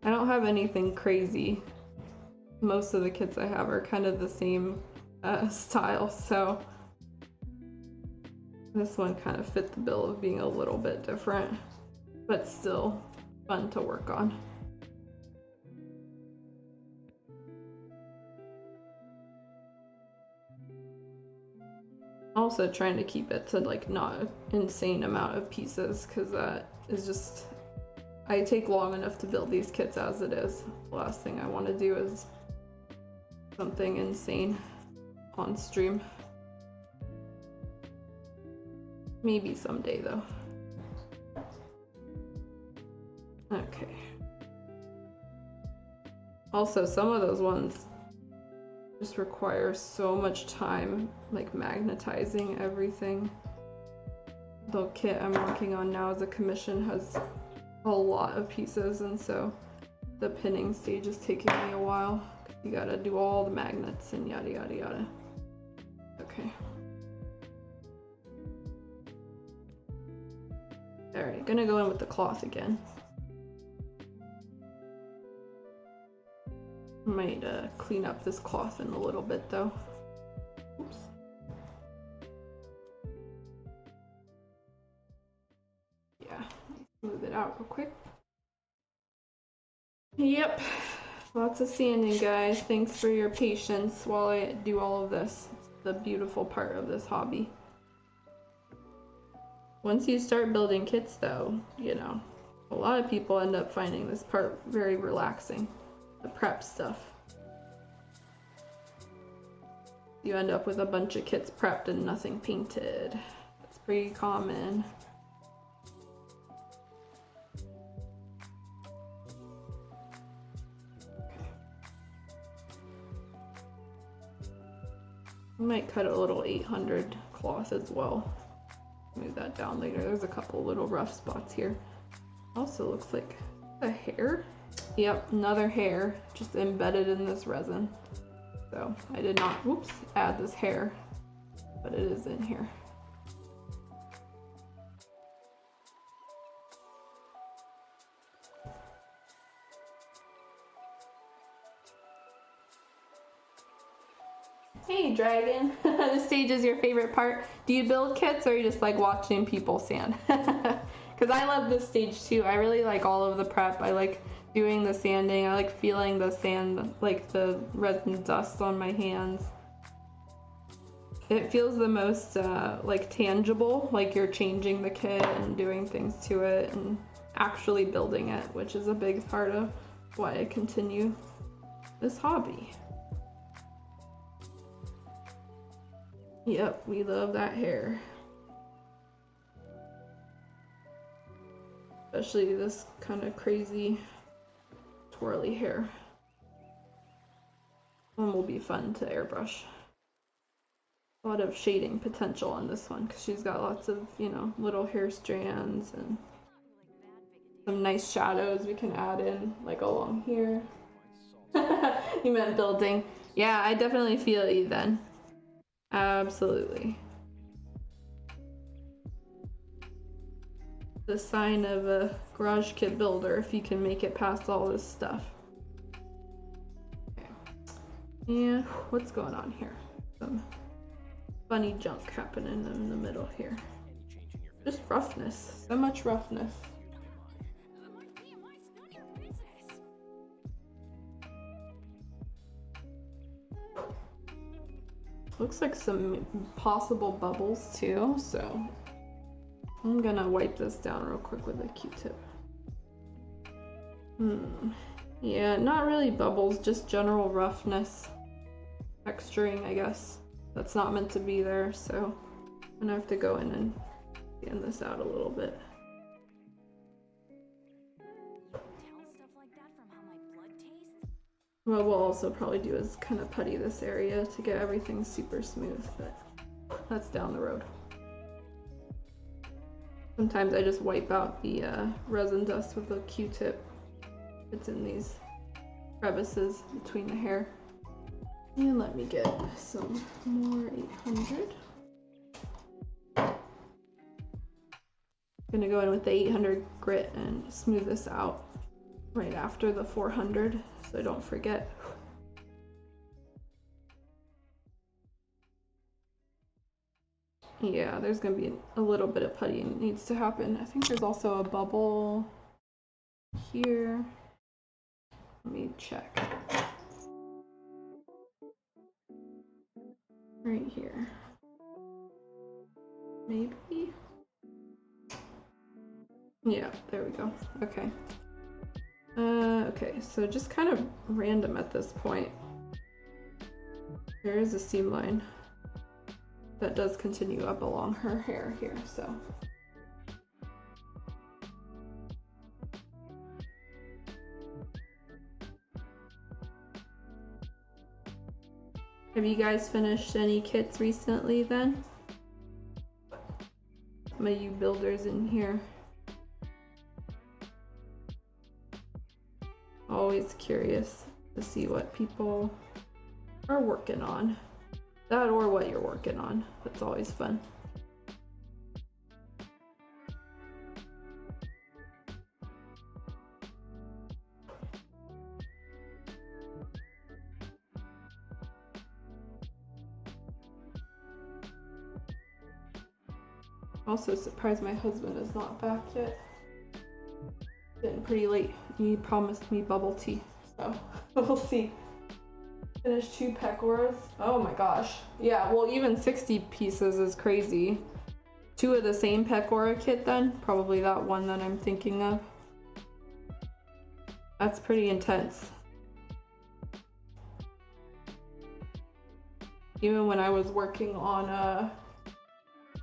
I don't have anything crazy. Most of the kits I have are kind of the same style, so this one kind of fit the bill of being a little bit different, but still fun to work on. Also trying to keep it to like not an insane amount of pieces, because that is just, I take long enough to build these kits as it is. The last thing I want to do is something insane on stream. Maybe someday though. Okay. Also, some of those ones just require so much time, like magnetizing everything. The kit I'm working on now as a commission has a lot of pieces, and so the pinning stage is taking me a while. You gotta do all the magnets and yada yada yada. Okay. Alright, gonna go in with the cloth again. Might clean up this cloth in a little bit though. Oops. Yeah, smooth it out real quick. Yep, lots of sanding, guys. Thanks for your patience while I do all of this. It's the beautiful part of this hobby. Once you start building kits though, you know, a lot of people end up finding this part very relaxing. The prep stuff. You end up with a bunch of kits prepped and nothing painted. That's pretty common. I might cut a little 800 cloth as well. Move that down later. There's a couple little rough spots here. Also looks like a hair. Yep, another hair just embedded in this resin. So I did not, whoops, add this hair, but it is in here. Hey Dragon, this stage is your favorite part. Do you build kits or are you just like watching people sand? Because I love this stage too. I really like all of the prep. I like doing the sanding. I like feeling the sand, like the resin dust on my hands. It feels the most like tangible, like you're changing the kit and doing things to it and actually building it, which is a big part of why I continue this hobby. Yep, we love that hair. Especially this kind of crazy twirly hair. one will be fun to airbrush. A lot of shading potential on this one because she's got lots of, you know, little hair strands and some nice shadows we can add in, like along here. You meant building. Yeah, I definitely feel you then. Absolutely. The sign of a garage kit builder if you can make it past all this stuff. Okay. Yeah, what's going on here? Some funny junk happening in the middle here. Just roughness. So much roughness. Looks like some possible bubbles too, so I'm gonna wipe this down real quick with a Q-tip. Yeah, not really bubbles, just general roughness. Texturing, I guess. That's not meant to be there, so I'm gonna have to go in and sand this out a little bit. What we'll also probably do is kind of putty this area to get everything super smooth, but that's down the road. Sometimes I just wipe out the resin dust with a Q-tip. It's in these crevices between the hair. And let me get some more 800. Gonna go in with the 800 grit and smooth this out right after the 400 so I don't forget. Yeah, there's gonna be a little bit of puttying needs to happen. I think there's also a bubble here. Let me check. Right here. Maybe? Yeah, there we go. Okay. Okay, so just kind of random at this point. There is a seam line that does continue up along her hair here, so. Have you guys finished any kits recently then? Some of you builders in here. Always curious to see what people are working on. That or what you're working on. That's always fun. Also surprised my husband is not back yet. Getting pretty late. He promised me bubble tea, so we'll see. Finished 2 pecoras. Oh my gosh. Yeah, well, even 60 pieces is crazy. 2 of the same pecora kit then? Probably that one that I'm thinking of. That's pretty intense. Even when I was working on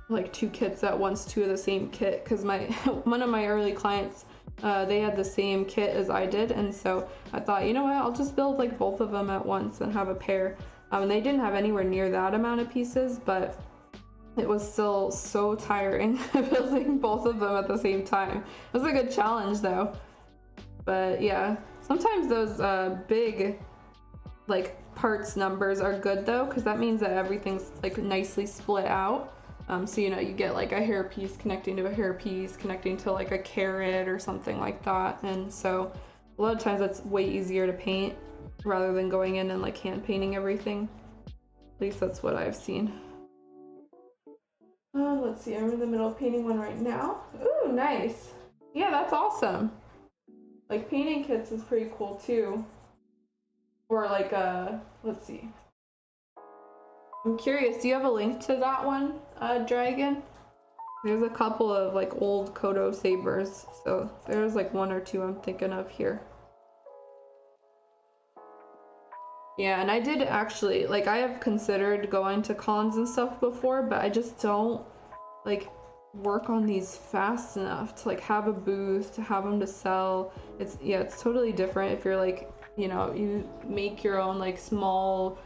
like 2 kits at once, 2 of the same kit, because my one of my early clients, they had the same kit as I did, and so I thought, you know what, I'll just build like both of them at once and have a pair. And they didn't have anywhere near that amount of pieces, but it was still so tiring building both of them at the same time. It was a good challenge though. But yeah, sometimes those big like parts numbers are good though, because that means that everything's like nicely split out. So you know, you get like a hair piece connecting to a hair piece connecting to like a carrot or something like that, and so a lot of times that's way easier to paint rather than going in and like hand painting everything. At least that's what I've seen. Let's see, I'm in the middle of painting one right now. Ooh, nice. Yeah, that's awesome. Like painting kits is pretty cool too. Or like let's see. I'm curious, do you have a link to that one, Dragon? There's a couple of like old Kodo sabers, so there's like 1 or 2 I'm thinking of here. Yeah, and I did actually, like, I have considered going to cons and stuff before, but I just don't like work on these fast enough to like have a booth, to have them to sell. It's, yeah, it's totally different if you're like, you know, you make your own like small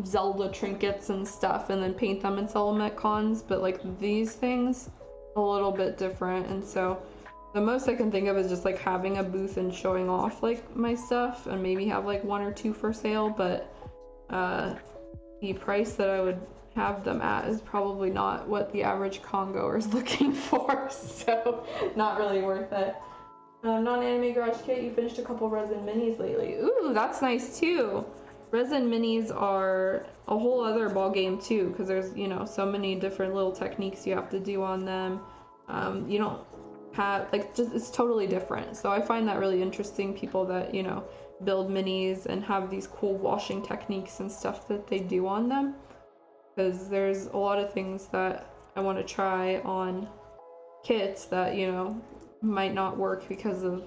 Zelda trinkets and stuff and then paint them and sell them at cons, but like these things a little bit different. And so the most I can think of is just like having a booth and showing off like my stuff and maybe have like 1 or 2 for sale, but the price that I would have them at is probably not what the average Congoer is looking for, so not really worth it. Non-anime garage kit, you finished a couple resin minis lately. Ooh, that's nice too. Resin minis are a whole other ball game too, because there's, you know, so many different little techniques you have to do on them. You don't have, like, just, it's totally different. So I find that really interesting, people that, you know, build minis and have these cool washing techniques and stuff that they do on them. Because there's a lot of things that I want to try on kits that, you know, might not work because of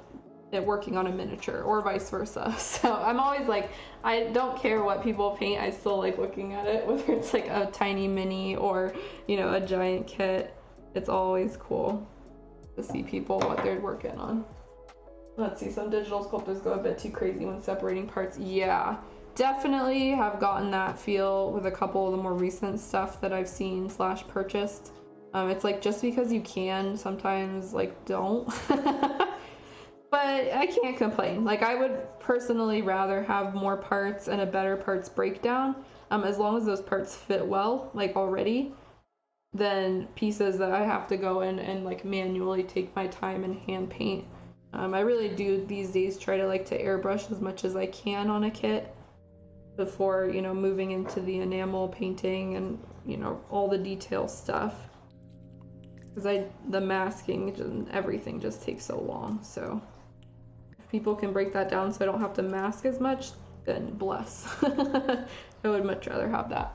it working on a miniature or vice versa. So I'm always like, I don't care what people paint, I still like looking at it, whether it's like a tiny mini or, you know, a giant kit. It's always cool to see people what they're working on. Let's see, some digital sculptors go a bit too crazy when separating parts. Yeah, definitely have gotten that feel with a couple of the more recent stuff that I've seen / purchased. It's like, just because you can, sometimes like don't. But I can't complain. Like, I would personally rather have more parts and a better parts breakdown, as long as those parts fit well, like already, than pieces that I have to go in and like manually take my time and hand paint. I really do these days try to like to airbrush as much as I can on a kit before, you know, moving into the enamel painting and, you know, all the detail stuff. Because the masking and everything just takes so long. So if people can break that down so I don't have to mask as much, then bless. I would much rather have that.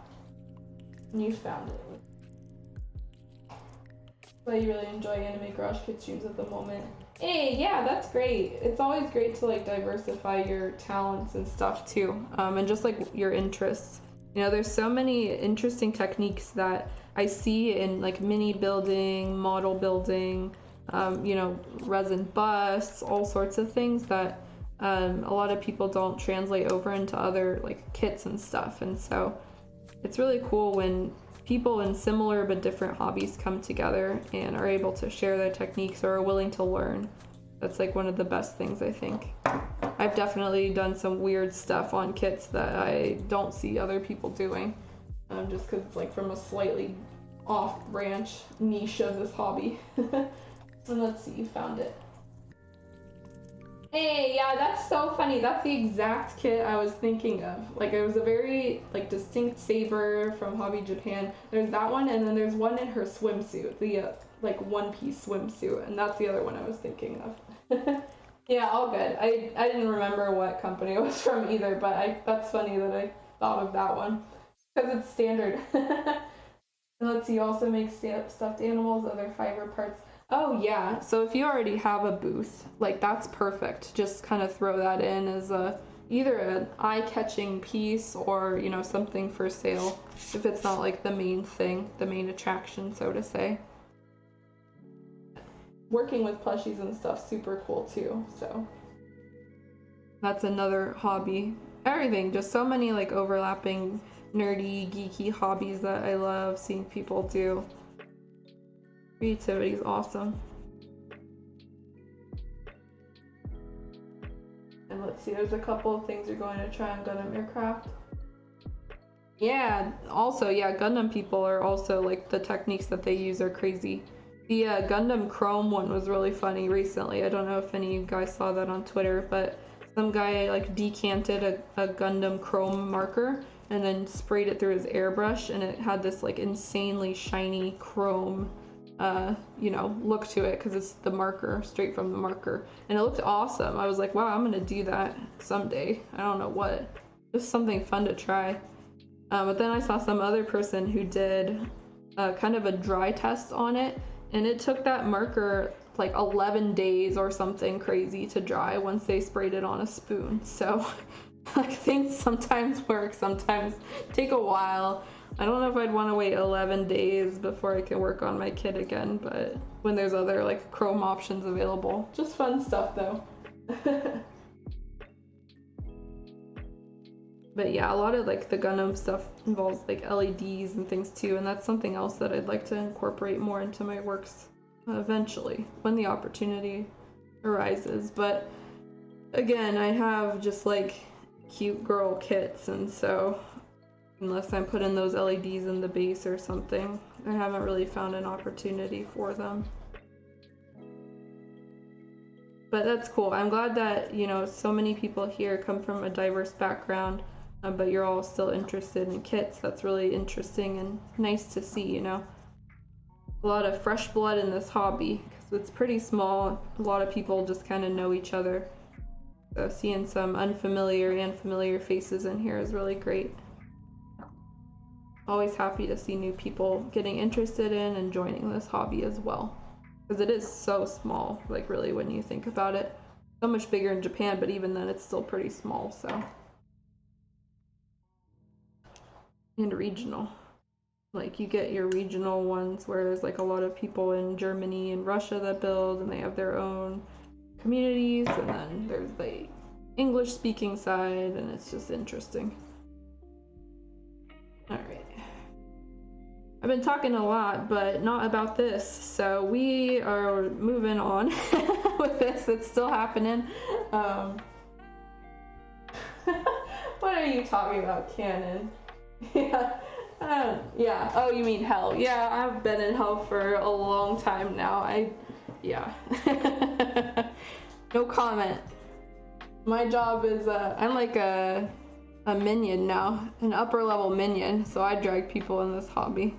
You found it. So you really enjoy anime garage kit streams at the moment. Hey, yeah, that's great. It's always great to like diversify your talents and stuff too, and just like your interests. You know, there's so many interesting techniques that I see in like mini building, model building, you know, resin busts, all sorts of things that a lot of people don't translate over into other like kits and stuff. And so it's really cool when people in similar but different hobbies come together and are able to share their techniques or are willing to learn. That's like one of the best things, I think. I've definitely done some weird stuff on kits that I don't see other people doing, just because it's like from a slightly off branch niche of this hobby. So let's see, you found it. Hey, yeah, that's so funny. That's the exact kit I was thinking of. Like, it was a very like distinct Saber from Hobby Japan. There's that one, and then there's one in her swimsuit, the like one-piece swimsuit, and that's the other one I was thinking of. Yeah, all good. I didn't remember what company it was from either, but that's funny that I thought of that one because it's standard. And let's see, you also make stuffed animals, other fiber parts. Oh yeah, so if you already have a booth, like that's perfect. Just kind of throw that in as either an eye-catching piece or, you know, something for sale if it's not like the main thing, the main attraction, so to say. Working with plushies and stuff, super cool too, so that's another hobby. Everything, just so many like overlapping nerdy, geeky hobbies that I love seeing people do. Creativity is awesome. And let's see, there's a couple of things you're going to try on Gundam Aircraft. Yeah, also, yeah, Gundam people are also like, the techniques that they use are crazy. The Gundam Chrome one was really funny recently. I don't know if any of you guys saw that on Twitter, but some guy like decanted a Gundam Chrome marker and then sprayed it through his airbrush, and it had this like insanely shiny chrome you know, look to it because it's the marker, straight from the marker, and it looked awesome. I was like, wow, I'm gonna do that someday. I don't know what, just something fun to try. But then I saw some other person who did kind of a dry test on it, and it took that marker like 11 days or something crazy to dry once they sprayed it on a spoon. So like, things sometimes work, sometimes take a while. I don't know if I'd want to wait 11 days before I can work on my kit again, but when there's other like chrome options available. Just fun stuff though. But yeah, a lot of like the Gundam stuff involves like LEDs and things too, and that's something else that I'd like to incorporate more into my works eventually when the opportunity arises. But again, I have just like cute girl kits, and so unless I'm putting those LEDs in the base or something, I haven't really found an opportunity for them. But that's cool. I'm glad that, you know, so many people here come from a diverse background, but you're all still interested in kits. That's really interesting and nice to see, you know. A lot of fresh blood in this hobby, because it's pretty small. A lot of people just kind of know each other. So seeing some unfamiliar and familiar faces in here is really great. Always happy to see new people getting interested in and joining this hobby as well. Because it is so small, like really when you think about it. So much bigger in Japan, but even then it's still pretty small, so. And regional. Like you get your regional ones where there's like a lot of people in Germany and Russia that build, and they have their own communities, and then there's the English speaking side, and it's just interesting. All right. I've been talking a lot, but not about this, so we are moving on with this. It's still happening. What are you talking about, Canon? Yeah. Yeah. Oh, you mean hell? Yeah, I've been in hell for a long time now. Yeah. No comment. My job is I'm like a minion now, an upper level minion, so I drag people in this hobby.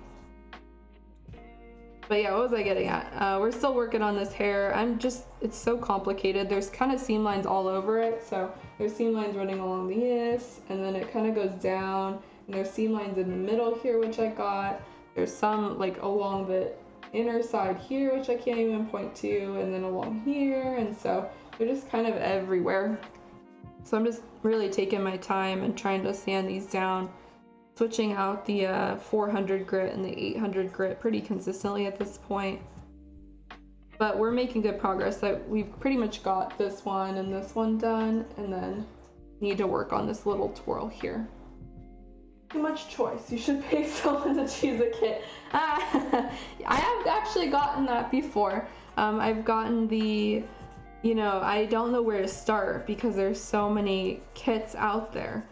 But yeah, what was I getting at? We're still working on this hair. It's so complicated. There's kind of seam lines all over it. So there's seam lines running along this, and then it kind of goes down, and there's seam lines in the middle here, which I got. There's some like along the inner side here, which I can't even point to, and then along here, and so they're just kind of everywhere. So I'm just really taking my time and trying to sand these down, switching out the 400 grit and the 800 grit pretty consistently at this point. But we're making good progress. We've pretty much got this one and this one done, and then need to work on this little twirl here. Too much choice. You should pay someone to choose a kit. I have actually gotten that before. I've gotten the, you know, I don't know where to start because there's so many kits out there.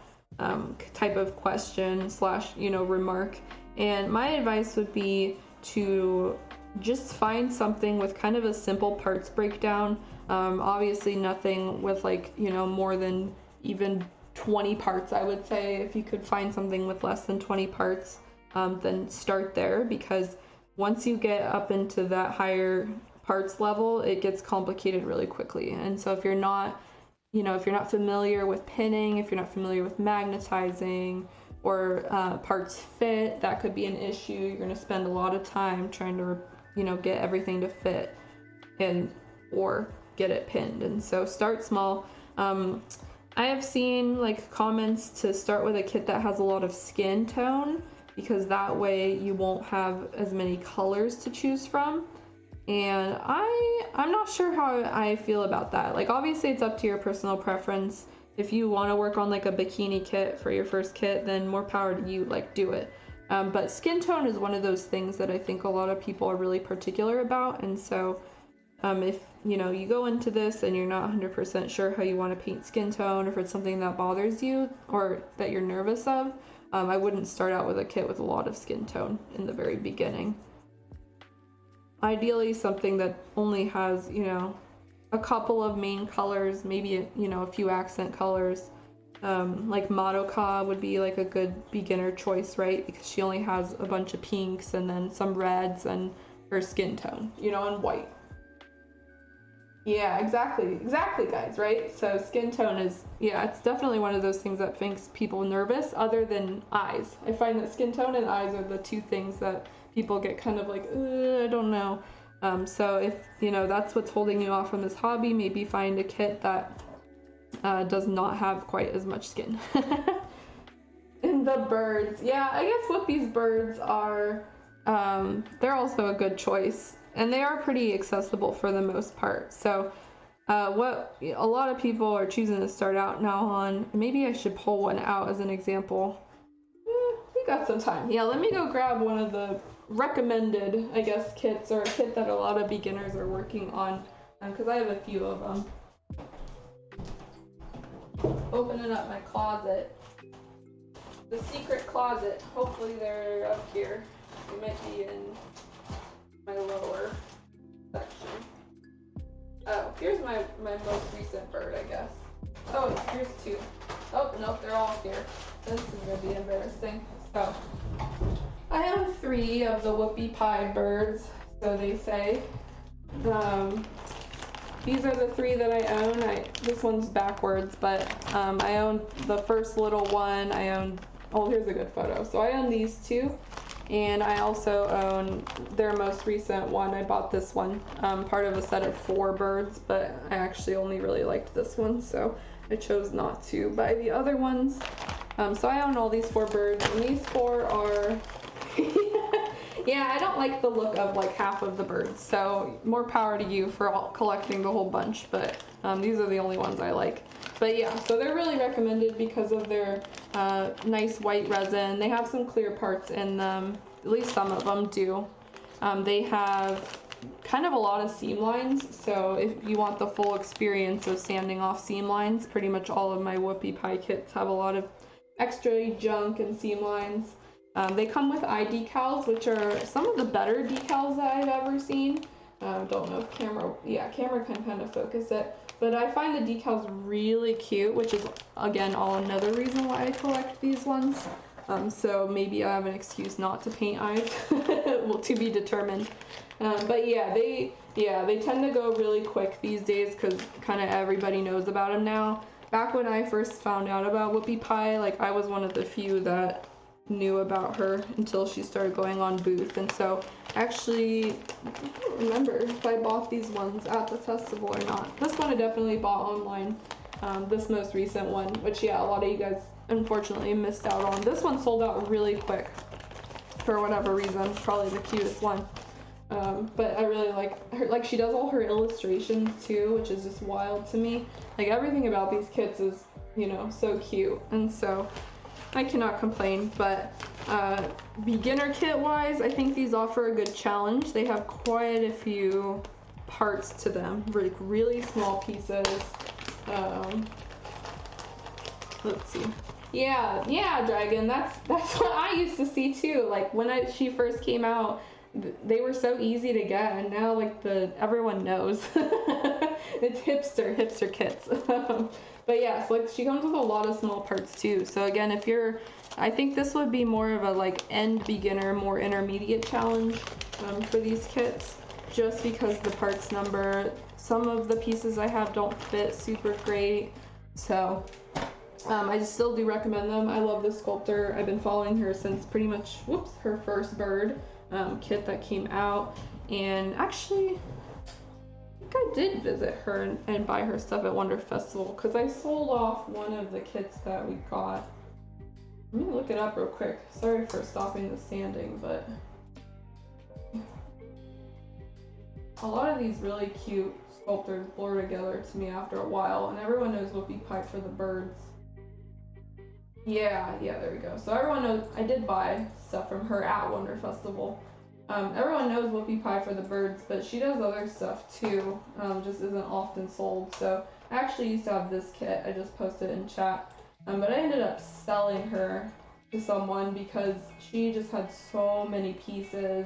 Type of question / you know, remark, and my advice would be to just find something with kind of a simple parts breakdown. Obviously nothing with like, you know, more than even 20 parts. I would say if you could find something with less than 20 parts, then start there, because once you get up into that higher parts level, it gets complicated really quickly. And so if you're not, you know, if you're not familiar with pinning, if you're not familiar with magnetizing, or parts fit, that could be an issue. You're going to spend a lot of time trying to, you know, get everything to fit or get it pinned. And so start small. I have seen like comments to start with a kit that has a lot of skin tone, because that way you won't have as many colors to choose from. And I'm not sure how I feel about that. Like, obviously it's up to your personal preference. If you want to work on like a bikini kit for your first kit, then more power to you, like do it. But skin tone is one of those things that I think a lot of people are really particular about. And so if, you know, you go into this and you're not 100% sure how you want to paint skin tone, or if it's something that bothers you or that you're nervous of, I wouldn't start out with a kit with a lot of skin tone in the very beginning. Ideally something that only has, you know, a couple of main colors, maybe, you know, a few accent colors. Like Madoka would be like a good beginner choice, right? Because she only has a bunch of pinks and then some reds and her skin tone, you know, and white. Yeah, exactly guys, right? So skin tone is, yeah, it's definitely one of those things that makes people nervous, other than eyes. I find that skin tone and eyes are the two things that people get kind of like, I don't know. So if, you know, that's what's holding you off from this hobby, maybe find a kit that does not have quite as much skin. And the birds, yeah, I guess what these birds are, they're also a good choice, and they are pretty accessible for the most part. So what a lot of people are choosing to start out now on, maybe I should pull one out as an example. We got some time. Yeah, let me go grab one of the recommended, I guess, kits, or a kit that a lot of beginners are working on, because I have a few of them. Opening up my closet. The secret closet. Hopefully they're up here. They might be in my lower section. Oh, here's my most recent bird, I guess. Oh, here's two. Oh, nope, they're all here. This is gonna be embarrassing. So, I own 3 of the whoopie pie birds, so they say. These are the 3 that I own. This one's backwards, but I own the first little one. I own, oh, here's a good photo. So I own these 2, and I also own their most recent one. I bought this one, part of a set of 4 birds, but I actually only really liked this one, so I chose not to buy the other ones. So I own all these 4 birds, and these 4 are yeah, I don't like the look of like half of the birds, so more power to you for collecting the whole bunch, but these are the only ones I like. But yeah, so they're really recommended because of their nice white resin. They have some clear parts in them, at least some of them do. They have kind of a lot of seam lines, so if you want the full experience of sanding off seam lines, pretty much all of my whoopie pie kits have a lot of extra junk and seam lines. They come with eye decals, which are some of the better decals that I've ever seen. Don't know if camera can kind of focus it, but I find the decals really cute, which is again another reason why I collect these ones. So maybe I have an excuse not to paint eyes. Well, to be determined. But yeah, they tend to go really quick these days because kind of everybody knows about them now. Back when I first found out about whoopie pie, like I was one of the few that knew about her until she started going on booth, and so actually I don't remember if I bought these ones at the festival or not. This one I definitely bought online, this most recent one, which yeah, a lot of you guys unfortunately missed out on. This one sold out really quick for whatever reason, probably the cutest one. But I really like her, like she does all her illustrations too, which is just wild to me. Like everything about these kits is, you know, so cute, and so I cannot complain. But beginner kit wise, I think these offer a good challenge. They have quite a few parts to them, like really small pieces. Let's see. Yeah, Dragon. That's what I used to see too. Like when she first came out, they were so easy to get, and now like everyone knows. It's hipster kits. But yeah, so like she comes with a lot of small parts too. So again, I think this would be more of a like end beginner, more intermediate challenge for these kits, just because the parts number, some of the pieces I have don't fit super great. So I still do recommend them. I love this sculptor. I've been following her since pretty much, her first bird kit that came out, and actually I think I did visit her and buy her stuff at Wonder Festival, because I sold off one of the kits that we got. Let me look it up real quick. Sorry for stopping the sanding, but a lot of these really cute sculptors blur together to me after a while, and everyone knows whoopie pie for the birds. Yeah, there we go. So everyone knows I did buy stuff from her at Wonder Festival. Everyone knows whoopie pie for the birds, but she does other stuff too, just isn't often sold. So I actually used to have this kit. I just posted it in chat, but I ended up selling her to someone because she just had so many pieces,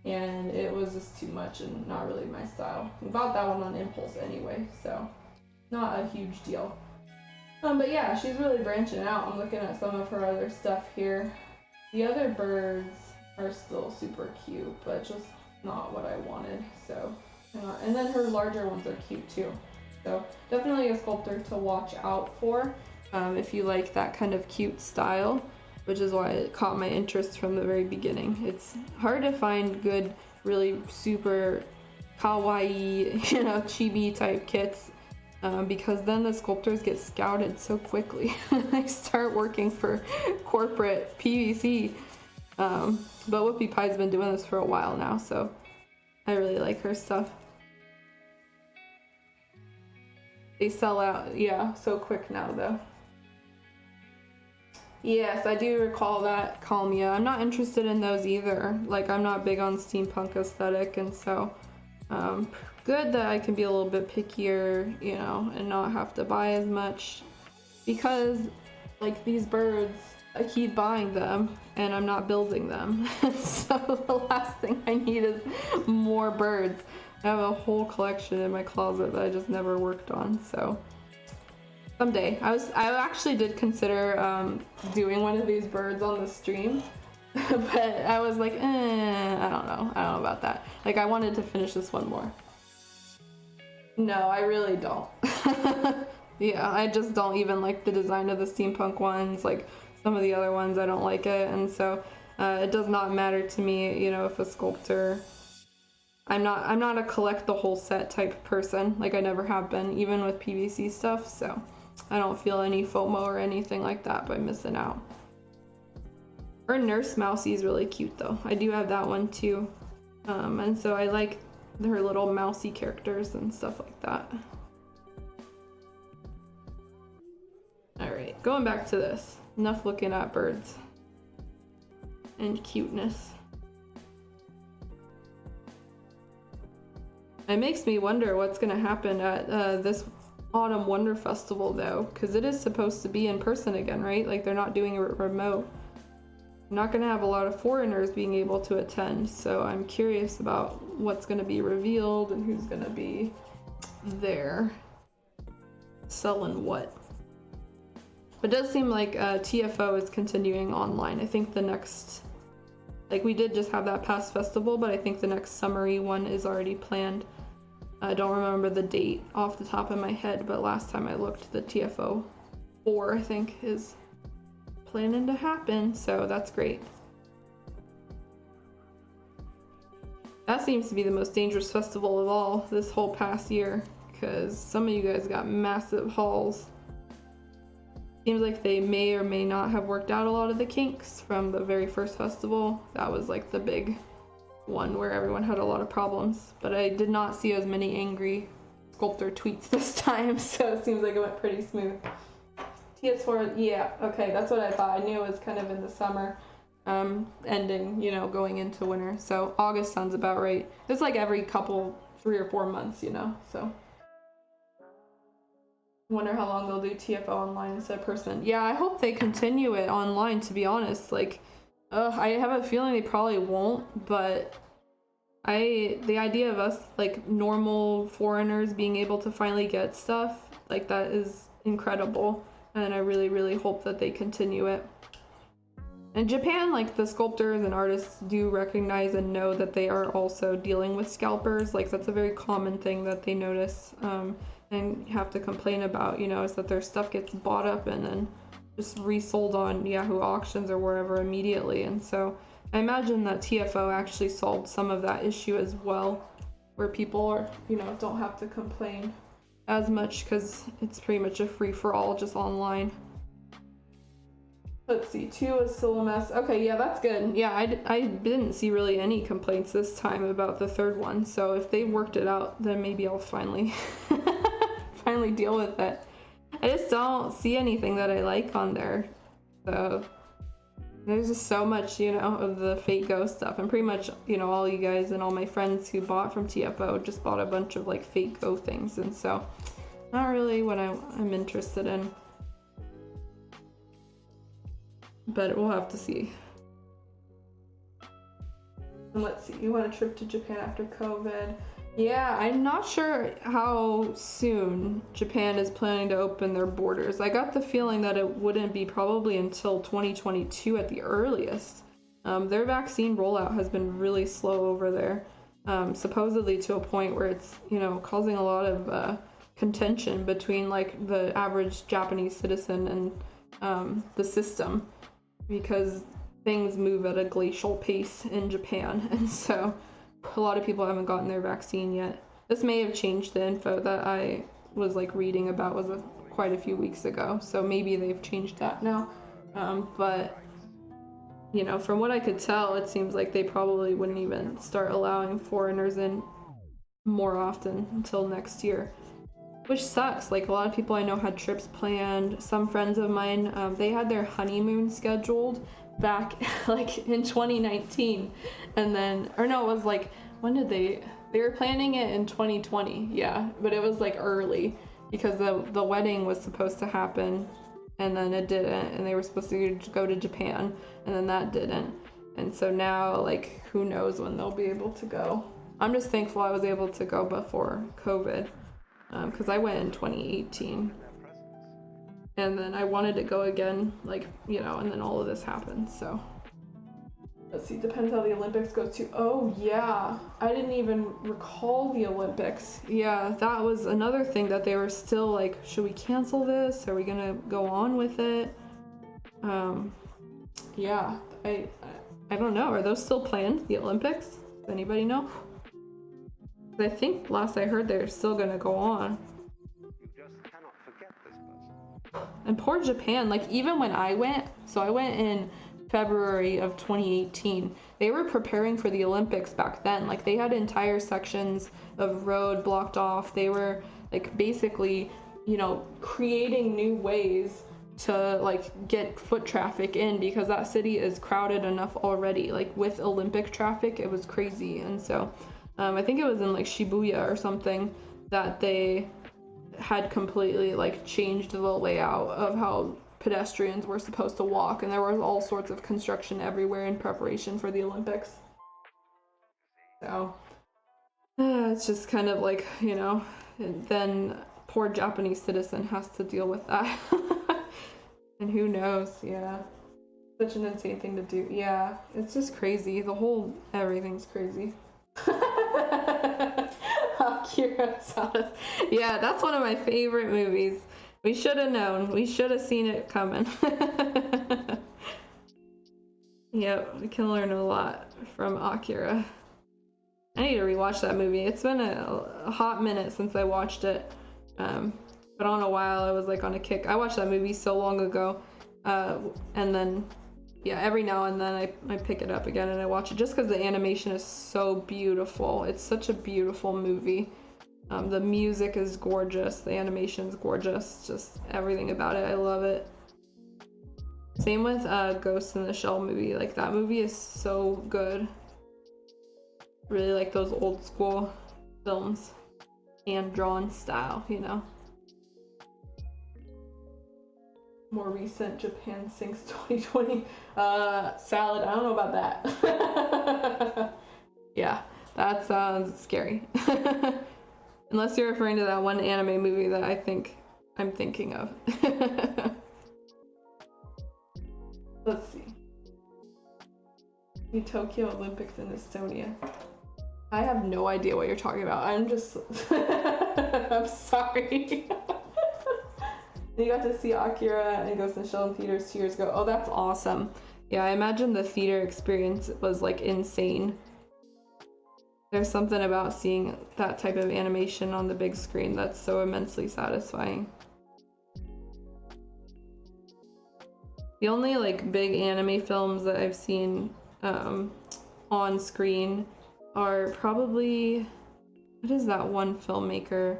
and it was just too much and not really my style. I bought that one on impulse anyway, so not a huge deal. But yeah, she's really branching out. I'm looking at some of her other stuff here. The other birds are still super cute, but just not what I wanted. So, and then her larger ones are cute too. So definitely a sculptor to watch out for if you like that kind of cute style, which is why it caught my interest from the very beginning. It's hard to find good, really super kawaii, chibi type kits. Because then the sculptors get scouted so quickly. They start working for corporate PVC. But Whoopie Pie's been doing this for a while now, so I really like her stuff. They sell out, yeah, so quick now though. Yes, I do recall that, Calmia. I'm not interested in those either. Like, I'm not big on steampunk aesthetic, and so good that I can be a little bit pickier, you know, and not have to buy as much, because like these birds, I keep buying them and I'm not building them. So the last thing I need is more birds. I have a whole collection in my closet that I just never worked on, so someday. I actually did consider doing one of these birds on the stream, but I was like, I don't know about that. Like, I wanted to finish this one more. No, I really don't. Yeah, I just don't even like the design of the steampunk ones. Like, some of the other ones, I don't like it, and so it does not matter to me, you know, if a sculptor. I'm not a collect the whole set type person. Like, I never have been, even with PVC stuff. So I don't feel any FOMO or anything like that by missing out. Her Nurse Mousy is really cute though. I do have that one too, and so I like her little mousy characters and stuff like that. Alright, going back to this. Enough looking at birds and cuteness. It makes me wonder what's going to happen at this Autumn Wonder Festival though, because it is supposed to be in person again, right? Like, they're not doing it remote. I'm not going to have a lot of foreigners being able to attend, so I'm curious about what's going to be revealed and who's going to be there selling what. It does seem like TFO is continuing online. I think the next, like, we did just have that past festival, but I think the next summery one is already planned. I don't remember the date off the top of my head, but last time I looked, the TFO 4, I think, is planning to happen, so that's great. That seems to be the most dangerous festival of all this whole past year, because some of you guys got massive hauls. Seems like they may or may not have worked out a lot of the kinks from the very first festival. That was like the big one where everyone had a lot of problems, but I did not see as many angry sculptor tweets this time, so it seems like it went pretty smooth. TS4, yeah, okay, that's what I thought. I knew it was kind of in the summer, ending, you know, going into winter, so August sounds about right. It's like every couple, 3 or 4 months, you know, so. Wonder how long they'll do TFO online instead of person. Yeah, I hope they continue it online, to be honest. Like, I have a feeling they probably won't, but the idea of us, like, normal foreigners being able to finally get stuff, like, that is incredible, and I really, really hope that they continue it. In Japan, like, the sculptors and artists do recognize and know that they are also dealing with scalpers. Like, that's a very common thing that they notice, and have to complain about, you know, is that their stuff gets bought up and then just resold on Yahoo auctions or wherever immediately. And so I imagine that TFO actually solved some of that issue as well, where people are, you know, don't have to complain as much because it's pretty much a free-for-all just online. Let's see, 2 is still a mess. Okay, yeah, that's good. Yeah, I didn't see really any complaints this time about the third one, so if they worked it out, then maybe I'll finally finally deal with it. I just don't see anything that I like on there, so there's just so much, you know, of the Fate Go stuff, and pretty much, you know, all you guys and all my friends who bought from TFO just bought a bunch of like Fate Go things, and so not really what I'm interested in, but we'll have to see. And let's see, you want a trip to Japan after COVID? Yeah, I'm not sure how soon Japan is planning to open their borders. I got the feeling that it wouldn't be probably until 2022 at the earliest. Their vaccine rollout has been really slow over there, supposedly to a point where it's, you know, causing a lot of contention between like the average Japanese citizen and the system, because things move at a glacial pace in Japan, and so a lot of people haven't gotten their vaccine yet. This may have changed. The info that I was like reading about was quite a few weeks ago, so maybe they've changed that now. But you know, from what I could tell, it seems like they probably wouldn't even start allowing foreigners in more often until next year. which sucks. Like a lot of people I know had trips planned. Some friends of mine, they had their honeymoon scheduled back like in 2019, and then, or no, it was like, when did they were planning it in 2020, yeah, but it was like early because the wedding was supposed to happen and then it didn't, and they were supposed to go to Japan and then that didn't, and so now like who knows when they'll be able to go. I'm just thankful I was able to go before COVID, because I went in 2018 and then I wanted to go again, like, you know, and then all of this happened. So let's see, depends how the Olympics goes too. Oh yeah, I didn't even recall the Olympics. Yeah, that was another thing that they were still like, should we cancel this? Are we gonna go on with it? Yeah, I don't know. Are those still planned, the Olympics? Does anybody know? I think last I heard they're still gonna go on. You just cannot forget this person. And poor Japan, like even when I went, so I went in February of 2018, they were preparing for the Olympics back then. Like they had entire sections of road blocked off. They were like basically, you know, creating new ways to like get foot traffic in, because that city is crowded enough already. Like with Olympic traffic, it was crazy. And so I think it was in like Shibuya or something that they had completely like changed the layout of how pedestrians were supposed to walk, and there was all sorts of construction everywhere in preparation for the Olympics. So it's just kind of like, you know, and then poor Japanese citizen has to deal with that. And who knows, yeah. Such an insane thing to do. Yeah, it's just crazy. The whole, everything's crazy. Akira Sadas. Yeah, that's one of my favorite movies. We should have known. We should have seen it coming. Yep, we can learn a lot from Akira. I need to rewatch that movie. It's been a hot minute since I watched it. But on a while I was like on a kick. I watched that movie so long ago. And then yeah, every now and then I pick it up again and I watch it just because the animation is so beautiful. It's such a beautiful movie. The music is gorgeous, the animation is gorgeous, just everything about it. I love it. Same with Ghost in the Shell movie. Like that movie is so good. Really like those old school films, hand drawn style, you know. More recent, Japan sinks 2020 salad. I don't know about that. Yeah, that sounds scary. Unless you're referring to that one anime movie that I think I'm thinking of. Let's see. The Tokyo Olympics in Estonia. I have no idea what you're talking about. I'm just I'm sorry. You got to see Akira and Ghost in the Shell in theaters 2 years ago. Oh, that's awesome. Yeah, I imagine the theater experience was like insane. There's something about seeing that type of animation on the big screen that's so immensely satisfying. The only like big anime films that I've seen on screen are probably, what is that one filmmaker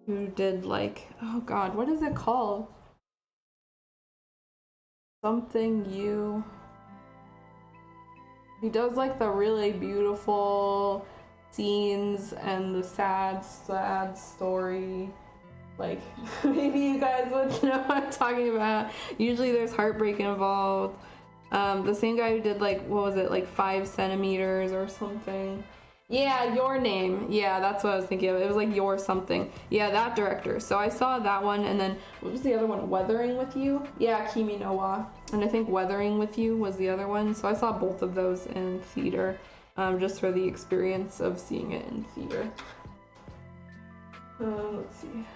who did like, oh god, what is it called? Something you. He does like the really beautiful scenes and the sad story. Like, maybe you guys would know what I'm talking about. Usually there's heartbreak involved. The same guy who did like, what was it, like 5 centimeters or something. Yeah, Your Name. Yeah, that's what I was thinking of. It was like Your something. Yeah, that director. So I saw that one, and then what was the other one? Weathering with You? Yeah, Kimi no Wa. And I think Weathering with You was the other one. So I saw both of those in theater, just for the experience of seeing it in theater. Let's see.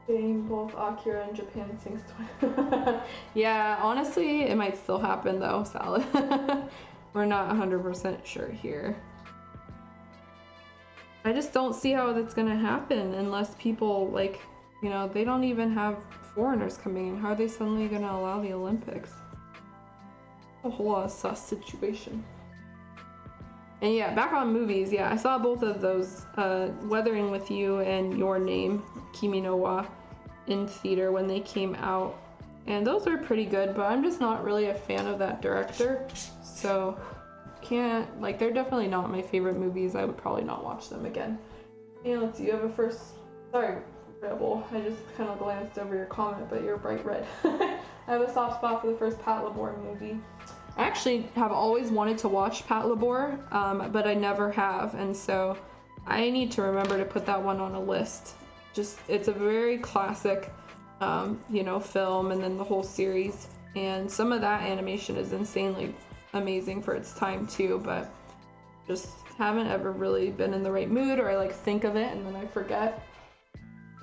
Seeing both Akira and Japan sinks 20. Yeah, honestly, it might still happen though, Salad. We're not 100% sure here. I just don't see how that's gonna happen unless people, like, you know, they don't even have foreigners coming in. How are they suddenly gonna allow the Olympics? A whole sus situation. And yeah, back on movies, yeah, I saw both of those, Weathering with You and Your Name, Kimi no Wa, in theater when they came out. And those were pretty good, but I'm just not really a fan of that director. So, they're definitely not my favorite movies. I would probably not watch them again. And let's see, you have a first, sorry, Rebel, I just kind of glanced over your comment, but you're bright red. I have a soft spot for the first Pat Labor movie. I actually have always wanted to watch Pat Labor, but I never have, and so I need to remember to put that one on a list. It's a very classic, film, and then the whole series, and some of that animation is insanely amazing for its time too, but just haven't ever really been in the right mood, or I think of it and then I forget.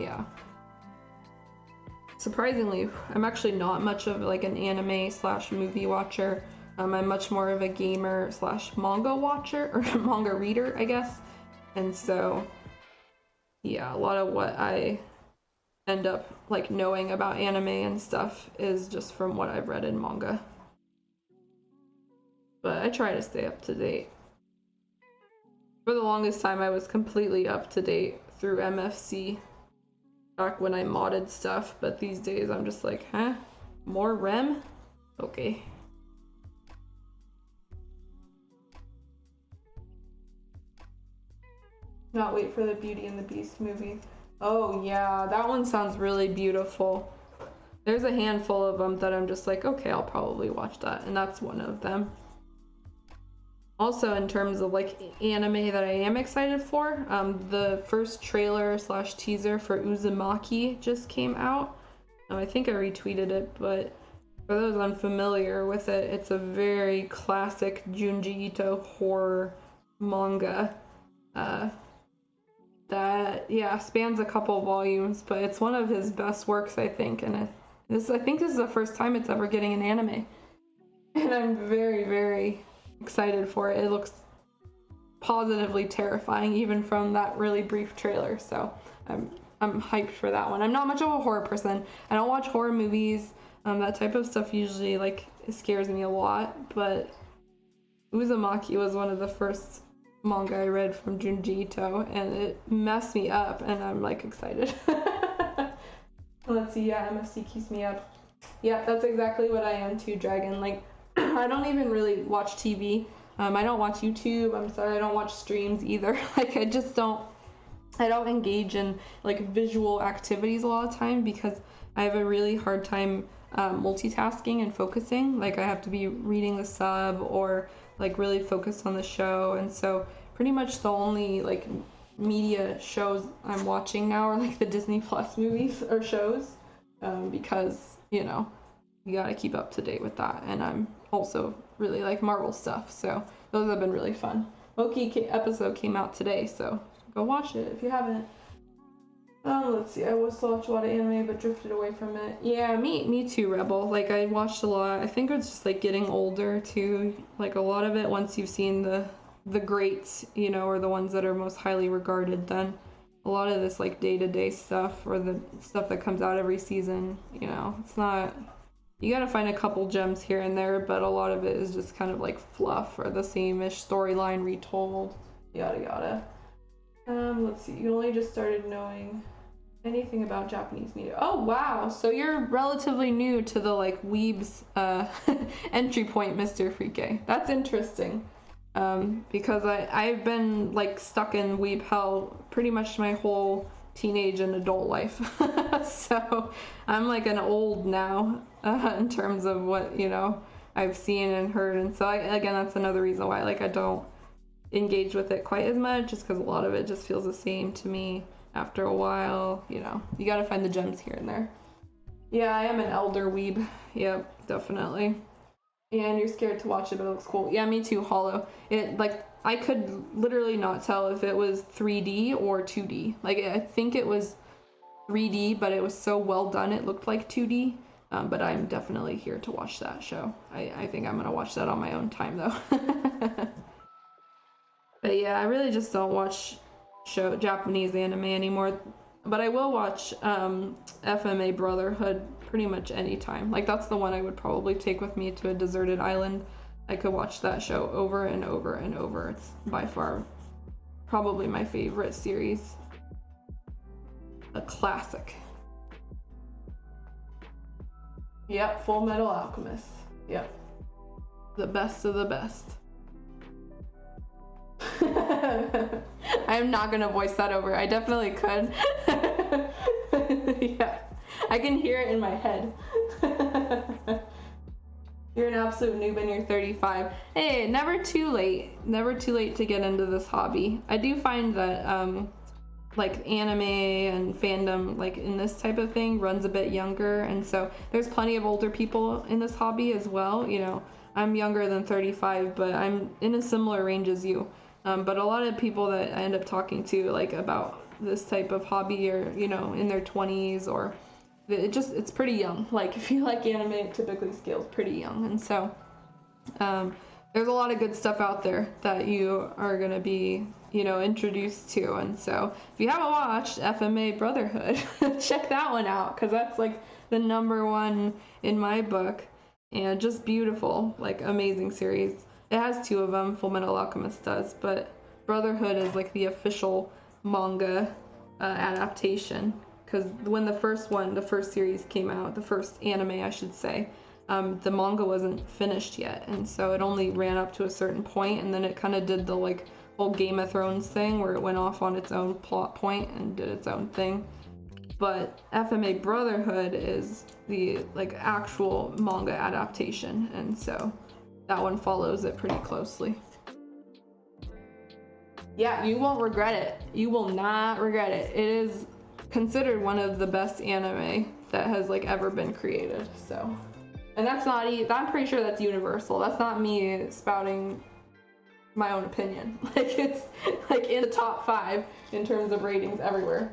Yeah. Surprisingly, I'm actually not much of an anime/movie watcher. I'm much more of a gamer/manga watcher, or manga reader, I guess. And so, yeah, a lot of what I end up knowing about anime and stuff is just from what I've read in manga. But I try to stay up to date. For the longest time, I was completely up to date through MFC, back when I modded stuff, but these days I'm just huh? More REM? Okay. Not wait for the Beauty and the Beast movie. Oh yeah, that one sounds really beautiful. There's a handful of them that I'm just okay, I'll probably watch that, and that's one of them. Also, in terms of anime that I am excited for, the first trailer/teaser for Uzumaki just came out. I think I retweeted it, but for those unfamiliar with it, it's a very classic Junji Ito horror manga that spans a couple volumes, but it's one of his best works, I think, and I think this is the first time it's ever getting an anime, and I'm very, very excited for it. It looks positively terrifying, even from that really brief trailer, so I'm hyped for that one. I'm not much of a horror person. I don't watch horror movies. That type of stuff usually it scares me a lot, but Uzumaki was one of the first manga I read from Junji Ito, and it messed me up, and I'm excited. Let's see, yeah, MFC keeps me up. Yeah, that's exactly what I am too, Dragon. I don't even really watch TV. I don't watch YouTube. I'm sorry, I don't watch streams either. I don't engage in visual activities a lot of time, because I have a really hard time multitasking and focusing. I have to be reading the sub or really focused on the show, and so pretty much the only media shows I'm watching now are the Disney Plus movies or shows, because you gotta keep up to date with that, and I'm also really like Marvel stuff, so those have been really fun. Loki episode came out today, so go watch it if you haven't. Let's see, I was watched a lot of anime but drifted away from it. Yeah, me too, Rebel. I watched a lot. I think it's just getting older too. A lot of it, once you've seen the greats, or the ones that are most highly regarded, then a lot of this day-to-day stuff, or the stuff that comes out every season, it's not, you gotta find a couple gems here and there, but a lot of it is just kind of fluff or the same-ish storyline retold, yada yada. Let's see, you only just started knowing anything about Japanese media. Oh wow, so you're relatively new to the weebs entry point, Mr. Frike. That's interesting. Because I've been stuck in weeb hell pretty much my whole teenage and adult life. So I'm an old now in terms of what I've seen and heard, and so again, that's another reason why I don't engage with it quite as much, just because a lot of it just feels the same to me after a while. You gotta find the gems here and there. Yeah, I am an elder weeb. Yep, definitely. And you're scared to watch it, but it looks cool. Yeah, me too, Hollow. It I could literally not tell if it was 3D or 2D. I think it was 3D, but it was so well done it looked like 2D. But I'm definitely here to watch that show. I think I'm gonna watch that on my own time though. But yeah, I really just don't watch Japanese anime anymore. But I will watch FMA Brotherhood pretty much anytime. That's the one I would probably take with me to a deserted island I could watch that show over and over and over. It's by far probably my favorite series. A classic. Yep, Full Metal Alchemist. Yep. The best of the best. I'm not gonna voice that over. I definitely could. Yeah, I can hear it in my head. You're an absolute noob and you're 35. Hey, never too late. Never too late to get into this hobby. I do find that like anime and fandom, like in this type of thing, runs a bit younger, and so there's plenty of older people in this hobby as well. You know, I'm younger than 35, but I'm in a similar range as you. But a lot of people that I end up talking to, like about this type of hobby, are, you know, in their 20s, or it's pretty young. Like if you like anime, it typically scales pretty young, and so there's a lot of good stuff out there that you are gonna be, you know, introduced to. And so if you haven't watched FMA Brotherhood, check that one out, because that's like the #1 in my book, and just beautiful, like amazing series. It has 2 of them, Full Metal Alchemist does, but Brotherhood is like the official manga adaptation, because when the first series came out, the first anime I should say, the manga wasn't finished yet, and so it only ran up to a certain point, and then it kind of did the like whole Game of Thrones thing where it went off on its own plot point and did its own thing. But FMA Brotherhood is the like actual manga adaptation, and so that one follows it pretty closely. Yeah, you won't regret it. You will not regret it. It is considered one of the best anime that has like ever been created. So, and that's not I'm pretty sure that's universal. That's not me spouting my own opinion. Like it's like in the top 5 in terms of ratings everywhere.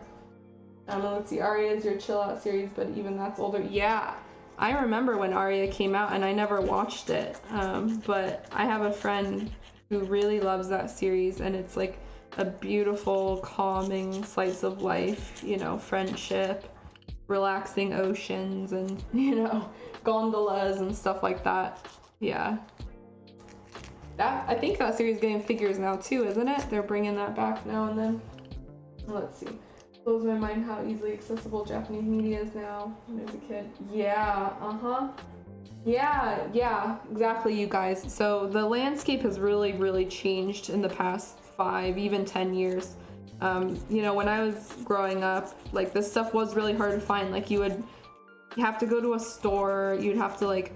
Let's see, Aria is your chill out series, but even that's older. Yeah, I remember when Aria came out, and I never watched it, but I have a friend who really loves that series, and it's like a beautiful, calming slice of life, you know, friendship, relaxing oceans, and, you know, gondolas and stuff like that. Yeah. I think that series is getting figures now too, isn't it? They're bringing that back now and then. Let's see. Blows my mind how easily accessible Japanese media is now when I was a kid. Yeah, Yeah, exactly, you guys. So the landscape has really, really changed in the past 5, even 10 years. You know, when I was growing up, like this stuff was really hard to find. Like you have to go to a store, you'd have to like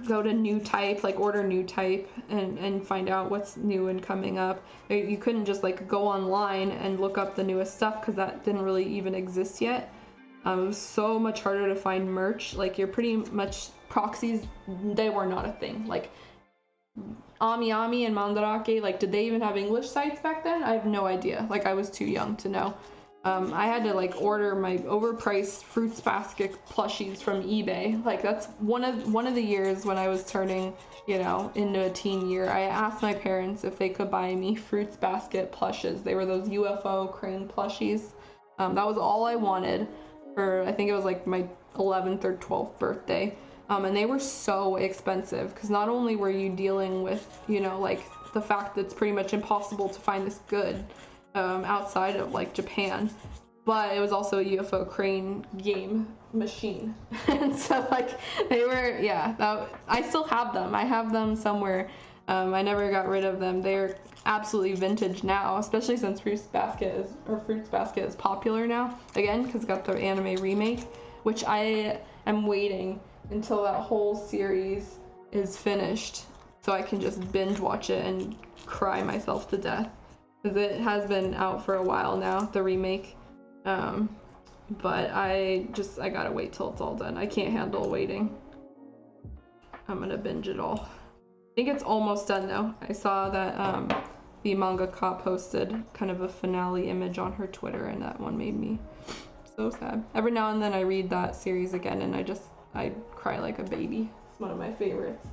go to New Type, like order New Type and find out what's new and coming up. You couldn't just like go online and look up the newest stuff, because that didn't really even exist yet. It was so much harder to find merch. Like you're pretty much proxies, they were not a thing. Like Ami and Mandarake, like did they even have English sites back then? I have no idea. Like I was too young to know. I had to like order my overpriced Fruits Basket plushies from eBay. Like that's one of the years when I was turning, you know, into a teen year. I asked my parents if they could buy me Fruits Basket plushes. They were those UFO crane plushies. That was all I wanted for, I think it was like my 11th or 12th birthday. And they were so expensive, because not only were you dealing with, you know, like the fact that it's pretty much impossible to find this good outside of like Japan, but it was also a UFO crane game machine. And so like they were, yeah, I still have them. I have them somewhere. I never got rid of them. They're absolutely vintage now, especially since Fruits Basket is popular now again, because it got the anime remake, which I am waiting until that whole series is finished so I can just binge watch it and cry myself to death, because it has been out for a while now, the remake. But I gotta wait till it's all done. I can't handle waiting. I'm gonna binge it all. I think it's almost done though. I saw that the mangaka posted kind of a finale image on her Twitter, and that one made me so sad. Every now and then I read that series again and I cry like a baby. It's one of my favorites.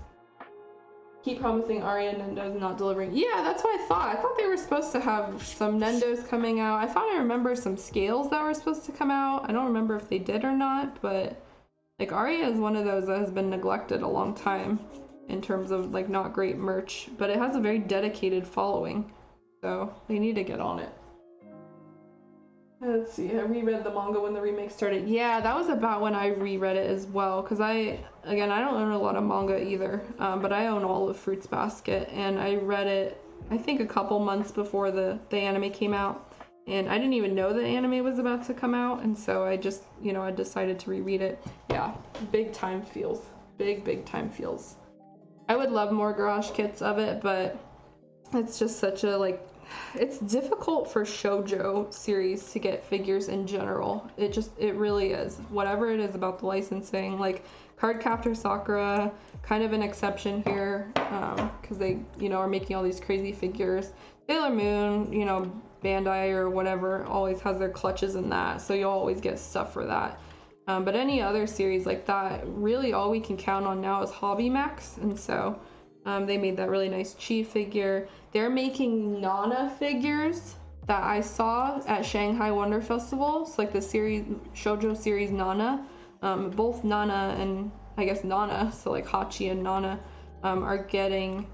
Keep promising Aria Nendo's not delivering. Yeah, that's what I thought. I thought they were supposed to have some Nendos coming out. I thought I remember some scales that were supposed to come out. I don't remember if they did or not, but like Aria is one of those that has been neglected a long time. in terms of like not great merch, but it has a very dedicated following, so they need to get on it. Let's see, I reread the manga when the remake started. Yeah, that was about when I reread it as well, because I don't own a lot of manga either, but I own all of Fruits Basket, and I read it, I think, a couple months before the anime came out, and I didn't even know the anime was about to come out, and so I just, I decided to reread it. Yeah, big time feels. Big time feels. I would love more garage kits of it, but it's just such a, like, it's difficult for shoujo series to get figures in general. It really is. Whatever it is about the licensing, like Cardcaptor Sakura, kind of an exception here, because they, are making all these crazy figures. Sailor Moon, Bandai or whatever always has their clutches in that, so you'll always get stuff for that. But any other series like that, really all we can count on now is Hobby Max, and so they made that really nice Chi figure. They're making Nana figures that I saw at Shanghai Wonder Festival. It's like the series, shoujo series Nana. Both Nana and I guess Nana, so like Hachi and Nana, are getting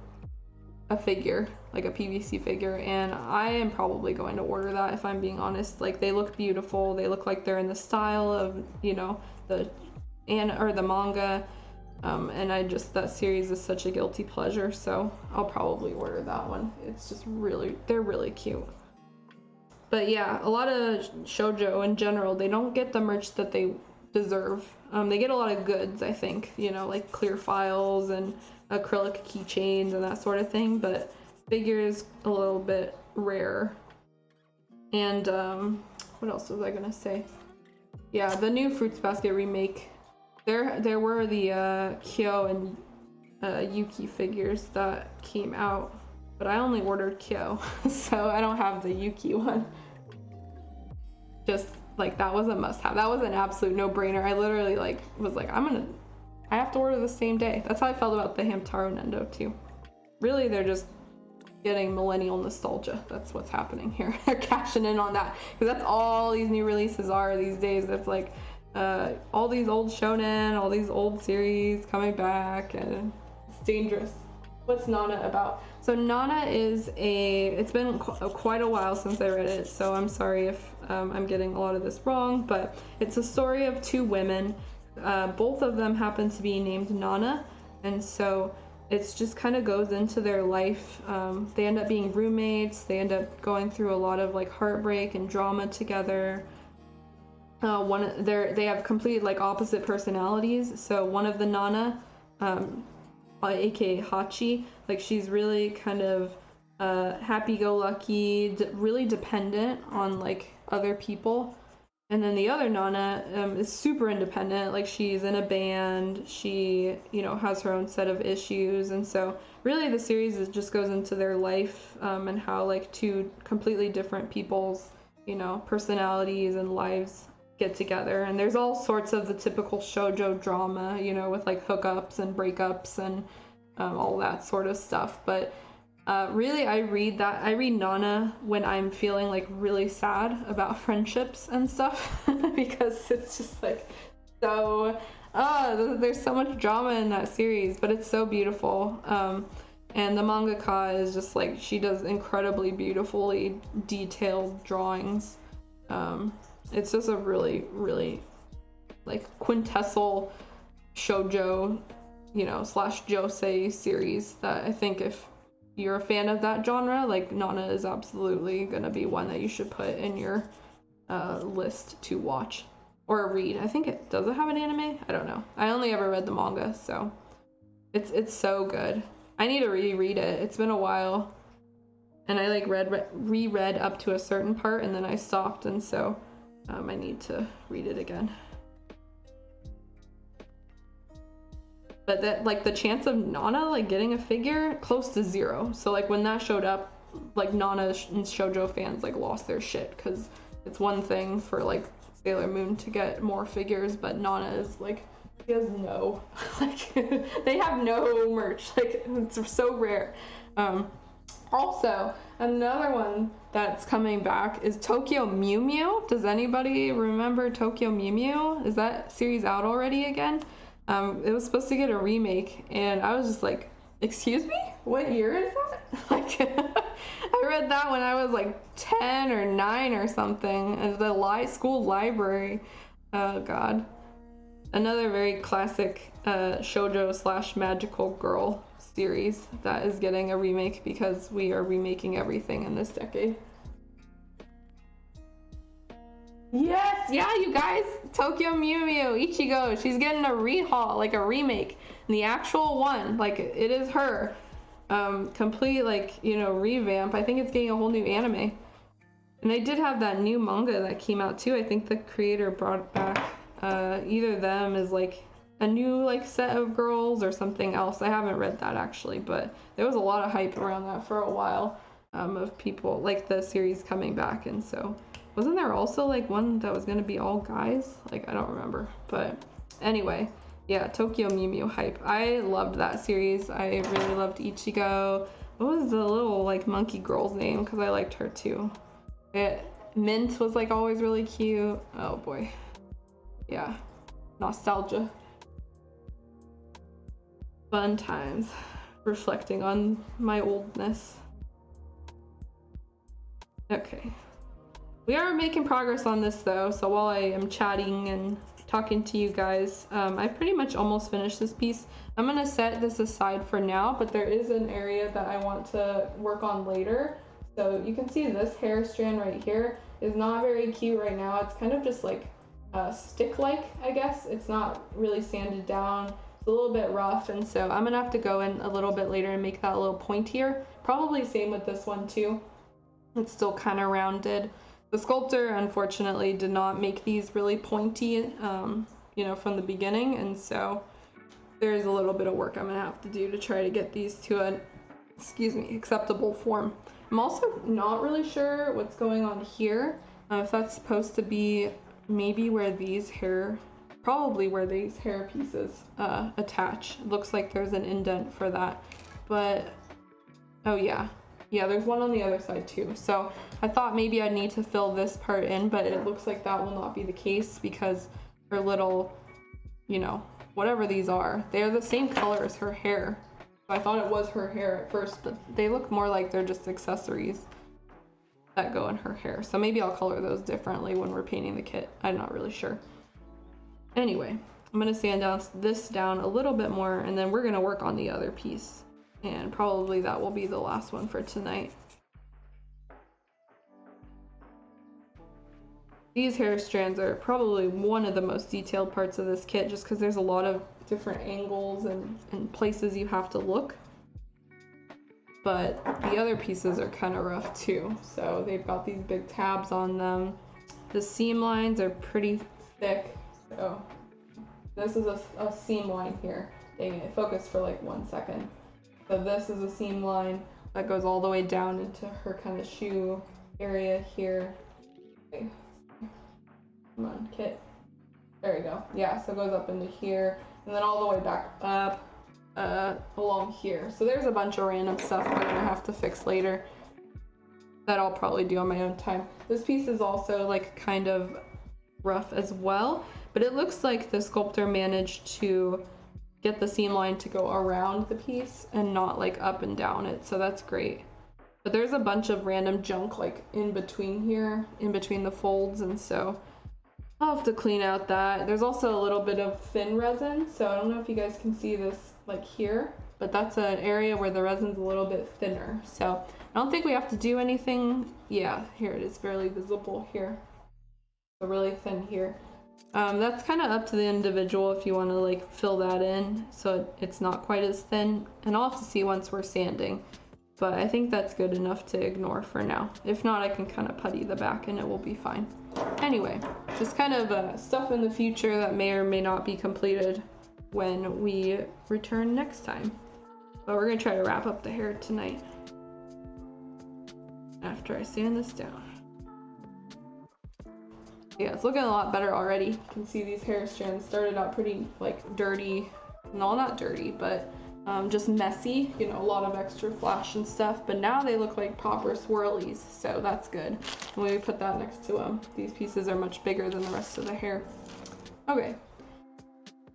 a figure, like a PVC figure, and I am probably going to order that, if I'm being honest. Like, they look beautiful. They look like they're in the style of, the manga. And that series is such a guilty pleasure, so I'll probably order that one. It's just they're really cute. But yeah, a lot of shoujo in general, they don't get the merch that they deserve. They get a lot of goods, I think, like clear files and acrylic keychains and that sort of thing, but figures a little bit rare. And what else was I gonna say? Yeah, the new Fruits Basket remake. There were the Kyo and Yuki figures that came out, but I only ordered Kyo, so I don't have the Yuki one. Just like, that was a must-have. That was an absolute no-brainer. I literally was like, I have to order the same day. That's how I felt about the Hamtaro Nendo too. Really, they're just getting millennial nostalgia. That's what's happening here. They're cashing in on that, because that's all these new releases are these days. It's like all these old shonen, all these old series coming back, and it's dangerous. What's Nana about? So Nana is it's been quite a while since I read it, so I'm sorry if I'm getting a lot of this wrong, but it's a story of two women. Both of them happen to be named Nana, and so it's just kind of goes into their life. They end up being roommates. They end up going through a lot of like heartbreak and drama together. They have complete like opposite personalities. So one of the Nana, aka Hachi, like, she's really kind of happy-go-lucky, really dependent on like other people. And then the other Nana is super independent. Like, she's in a band. She, has her own set of issues. And so really the series just goes into their life, and how like two completely different people's, personalities and lives get together. And there's all sorts of the typical shoujo drama, with like hookups and breakups and all that sort of stuff. But really, I read Nana when I'm feeling like really sad about friendships and stuff, because it's just like so there's so much drama in that series, but it's so beautiful. And the mangaka is just like, she does incredibly beautifully detailed drawings. It's just a really, really like quintessal shoujo, slash josei series that I think if you're a fan of that genre, like, Nana is absolutely gonna be one that you should put in your list to watch or read. I think does it have an anime? I don't know. I only ever read the manga, so it's so good. I need to reread it. It's been a while, and I like reread up to a certain part, and then I stopped, and so I need to read it again. But that, like, the chance of Nana like getting a figure, close to zero. So like when that showed up, like, Nana and shoujo fans like lost their shit, because it's one thing for like Sailor Moon to get more figures, but Nana is like, she has no like they have no merch. Like, it's so rare. Also, another one that's coming back is Tokyo Mew Mew. Does anybody remember Tokyo Mew Mew? Is that series out already again? It was supposed to get a remake, and I was just like, excuse me? What year is that? Like, I read that when I was like 10 or 9 or something at the school library. Oh god. Another very classic shoujo slash magical girl series that is getting a remake because we are remaking everything in this decade. Yes, yeah, you guys, Tokyo Mew Mew Ichigo, she's getting a rehaul, like a remake, and the actual one, like it is her, complete, like, you know, revamp. I think it's getting a whole new anime, and they did have that new manga that came out too. I think the creator brought back either them as like a new like set of girls or something else. I haven't read that actually, but there was a lot of hype around that for a while, of people like the series coming back. And so wasn't there also like one that was gonna be all guys? Like, I don't remember, but anyway, yeah, Tokyo Mew Mew hype. I loved that series. I really loved Ichigo. What was the little like monkey girl's name? Because I liked her too. Mint was like always really cute. Oh boy, yeah, nostalgia. Fun times, reflecting on my oldness. Okay. We are making progress on this though, so while I am chatting and talking to you guys, I pretty much almost finished this piece. I'm gonna set this aside for now, but there is an area that I want to work on later. So you can see this hair strand right here is not very cute right now. It's kind of just like stick-like, I guess. It's not really sanded down. It's a little bit rough, and so I'm gonna have to go in a little bit later and make that a little pointier. Probably same with this one too. It's still kind of rounded. The sculptor, unfortunately, did not make these really pointy, you know, from the beginning, and so there's a little bit of work I'm gonna have to do to try to get these to an, excuse me, acceptable form. I'm also not really sure what's going on here. If that's supposed to be maybe where these hair, probably where these hair pieces attach. It looks like there's an indent for that, but oh yeah. Yeah, there's one on the other side too. So I thought maybe I'd need to fill this part in, but it looks like that will not be the case because her little, you know, whatever these are, they're the same color as her hair. I thought it was her hair at first, but they look more like they're just accessories that go in her hair. So maybe I'll color those differently when we're painting the kit. I'm not really sure. Anyway, I'm gonna sand down this down a little bit more, and then we're gonna work on the other piece. And probably that will be the last one for tonight. These hair strands are probably one of the most detailed parts of this kit, just because there's a lot of different angles and places you have to look. But the other pieces are kind of rough too. So they've got these big tabs on them. The seam lines are pretty thick. So this is a seam line here. Dang it, focus for like 1 second. So this is a seam line that goes all the way down into her kind of shoe area here. Okay. Come on, kit. There we go. Yeah, so it goes up into here, and then all the way back up along here. So there's a bunch of random stuff I'm gonna have to fix later that I'll probably do on my own time. This piece is also like kind of rough as well, but it looks like the sculptor managed to get the seam line to go around the piece and not like up and down it, so that's great. But there's a bunch of random junk like in between here, in between the folds, and so I'll have to clean out that. There's also a little bit of thin resin, so I don't know if you guys can see this like here, but that's an area where the resin's a little bit thinner. So I don't think we have to do anything. Yeah, here it is, barely visible here. So really thin here. That's kind of up to the individual if you want to like fill that in so it's not quite as thin, and I'll have to see once we're sanding, but I think that's good enough to ignore for now. If not, I can kind of putty the back and it will be fine. Anyway, just kind of stuff in the future that may or may not be completed when we return next time, but we're gonna try to wrap up the hair tonight after I sand this down. Yeah, it's looking a lot better already. You can see these hair strands started out pretty like dirty. No, not dirty, but just messy, you know, a lot of extra flash and stuff, but now they look like proper swirlies, so that's good. When we put that next to them, these pieces are much bigger than the rest of the hair. Okay,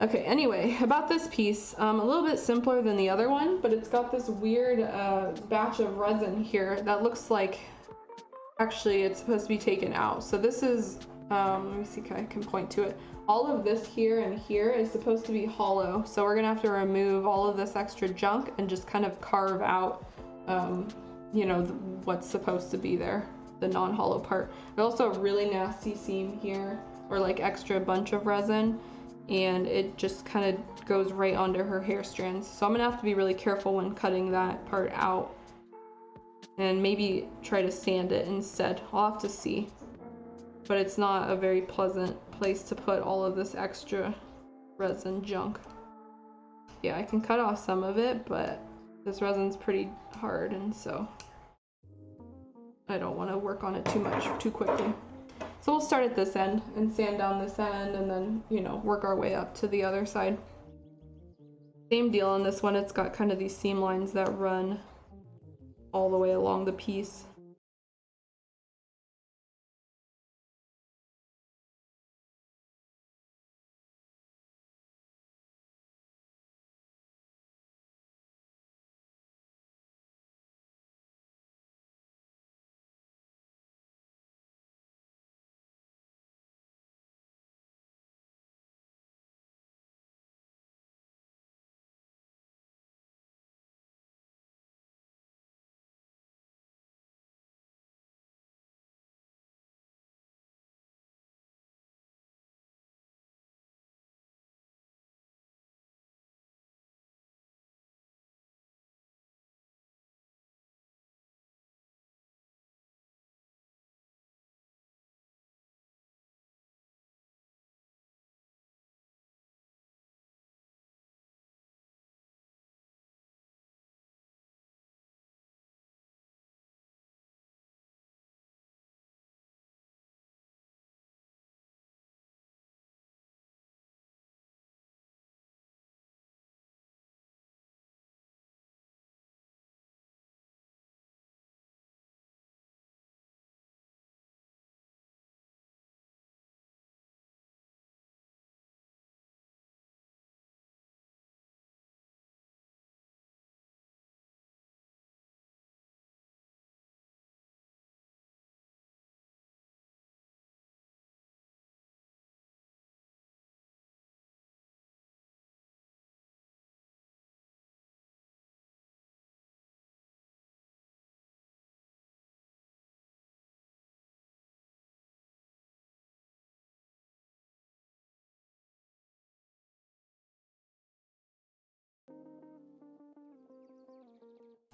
Okay, anyway, about this piece, a little bit simpler than the other one, but it's got this weird batch of resin here that looks like actually it's supposed to be taken out. So this is, let me see if I can point to it. All of this here and here is supposed to be hollow. So we're gonna have to remove all of this extra junk and just kind of carve out, you know, what's supposed to be there, the non-hollow part. There's also a really nasty seam here, or like extra bunch of resin, and it just kind of goes right onto her hair strands. So I'm gonna have to be really careful when cutting that part out and maybe try to sand it instead. I'll have to see. But it's not a very pleasant place to put all of this extra resin junk. Yeah, I can cut off some of it, but this resin's pretty hard, and so I don't want to work on it too much too quickly. So we'll start at this end and sand down this end, and then, you know, work our way up to the other side. Same deal on this one. It's got kind of these seam lines that run all the way along the piece.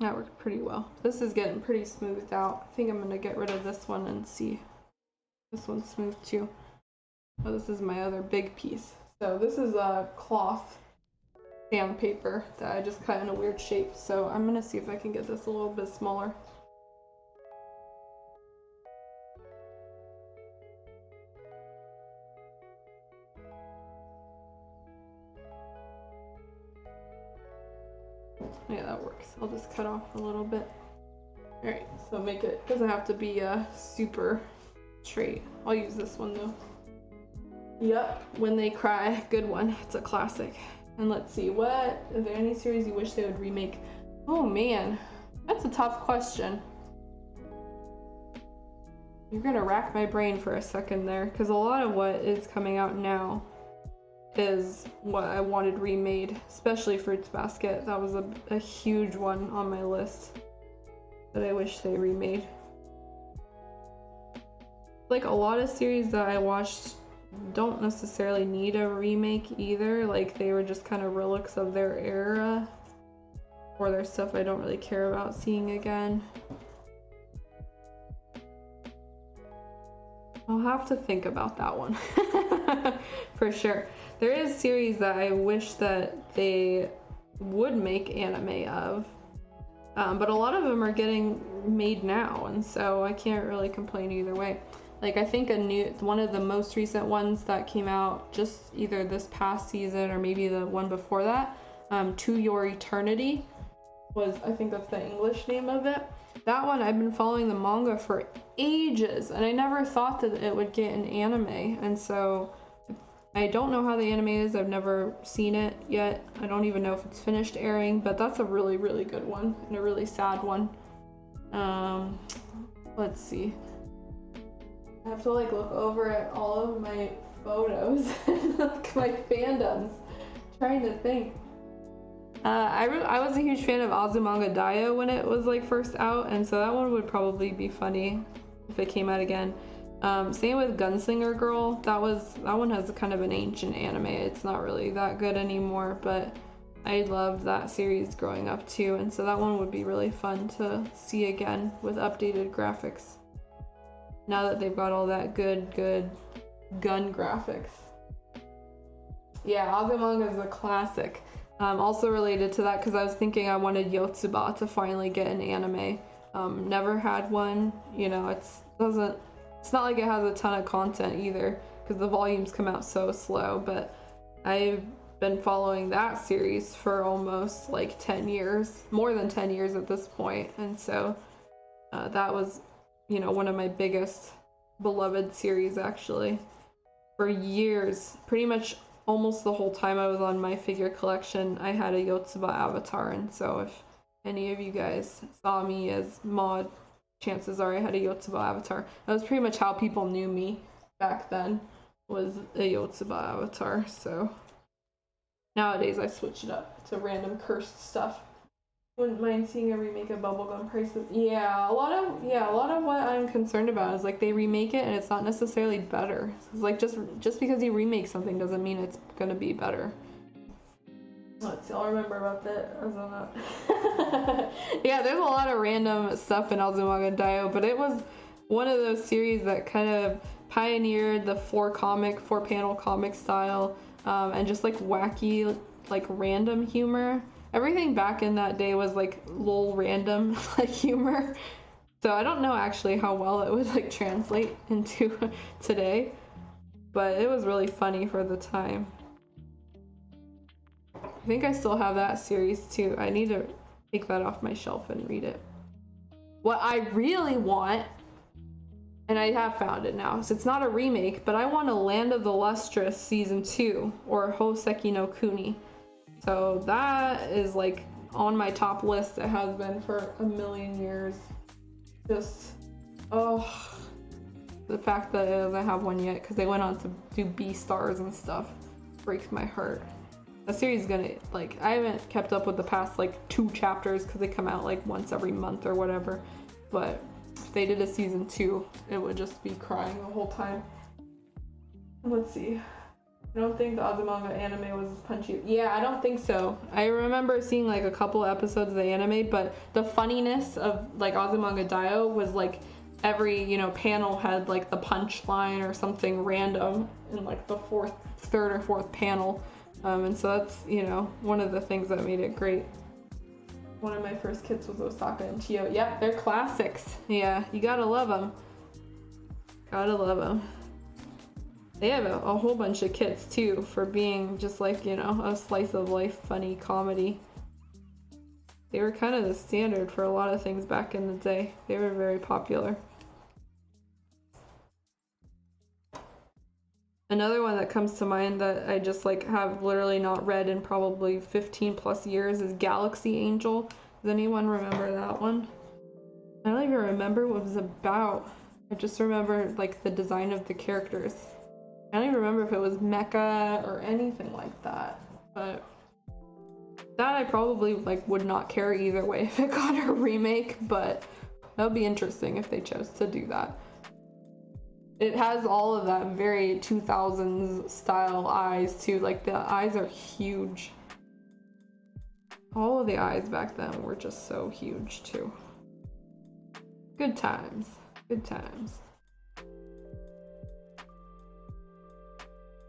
That worked pretty well. This is getting pretty smoothed out. I think I'm gonna get rid of this one and see. This one's smooth too. Oh, this is my other big piece. So this is a cloth sandpaper that I just cut in a weird shape. So I'm gonna see if I can get this a little bit smaller. Yeah, that works. I'll just cut off a little bit. Alright, so make it, doesn't have to be super straight. I'll use this one though. Yep, When They Cry, good one. It's a classic. And let's see, are there any series you wish they would remake? Oh man, that's a tough question. You're gonna rack my brain for a second there, because a lot of what is coming out now is what I wanted remade, especially Fruits Basket. That was a huge one on my list that I wish they remade. Like a lot of series that I watched don't necessarily need a remake either. Like they were just kind of relics of their era, or their stuff I don't really care about seeing again. I'll have to think about that one for sure. There is series that I wish that they would make anime of, but a lot of them are getting made now, and so I can't really complain either way. Like I think one of the most recent ones that came out just either this past season or maybe the one before that, To Your Eternity was, I think that's the English name of it. That one I've been following the manga for ages, and I never thought that it would get an anime, and so I don't know how the anime is. I've never seen it yet. I don't even know if it's finished airing, but that's a really, really good one and a really sad one. Let's see. I have to like look over at all of my photos and like my fandoms, trying to think. I was a huge fan of Azumanga Daioh when it was like first out, and so that one would probably be funny if it came out again. Same with Gunslinger Girl. That one has kind of an ancient anime. It's not really that good anymore, but I loved that series growing up too, and so that one would be really fun to see again with updated graphics. Now that they've got all that good gun graphics. Yeah, Azumanga is a classic. Also related to that, because I was thinking I wanted Yotsuba to finally get an anime. Never had one. You know, it's not like it has a ton of content either, because the volumes come out so slow, but I've been following that series for almost like 10 years, more than 10 years at this point, and so that was, you know, one of my biggest beloved series actually for years. Pretty much almost the whole time I was on my figure collection, I had a Yotsuba avatar, and so if any of you guys saw me as Maud, chances are I had a Yotsuba avatar. That was pretty much how people knew me back then, was a Yotsuba avatar. So nowadays I switch it up to random cursed stuff. Wouldn't mind seeing a remake of Bubblegum Crisis. Yeah, a lot of what I'm concerned about is like they remake it and it's not necessarily better. It's like just because you remake something doesn't mean it's gonna be better. Let's see, I'll remember about that. Yeah, there's a lot of random stuff in Azumanga Daioh, but it was one of those series that kind of pioneered the four panel comic style, and just like wacky, like random humor. Everything back in that day was like lol random like humor. So I don't know actually how well it would like translate into today, but it was really funny for the time. I think I still have that series too. I need to take that off my shelf and read it. What I really want, and I have found it now, so it's not a remake, but I want a Land of the Lustrous season 2 or Hoseki no Kuni. So that is like on my top list. It has been for a million years. Just, the fact that it doesn't have one yet, because they went on to do B-stars and stuff, breaks my heart. The series is gonna, like, I haven't kept up with the past like 2 chapters because they come out like once every month or whatever, but if they did a season 2, it would just be crying the whole time. Let's see. I don't think the Azumanga anime was as punchy. Yeah, I don't think so. I remember seeing like a couple episodes of the anime, but the funniness of like Azumanga Daioh was like every, you know, panel had like the punchline or something random in like the third or fourth panel. And so that's, you know, one of the things that made it great. One of my first kits was Osaka and Chio. Yep, they're classics. Yeah, you gotta love them. Gotta love them. They have a whole bunch of kits too for being just like, you know, a slice of life funny comedy. They were kind of the standard for a lot of things back in the day. They were very popular. Another one that comes to mind that I just like have literally not read in probably 15 plus years is Galaxy Angel. Does anyone remember that one? I don't even remember what it was about. I just remember like the design of the characters. I don't even remember if it was mecha or anything like that, but that I probably like would not care either way if it got a remake, but that would be interesting if they chose to do that. It has all of that very 2000s style eyes too, like the eyes are huge. All of the eyes back then were just so huge too. Good times, good times.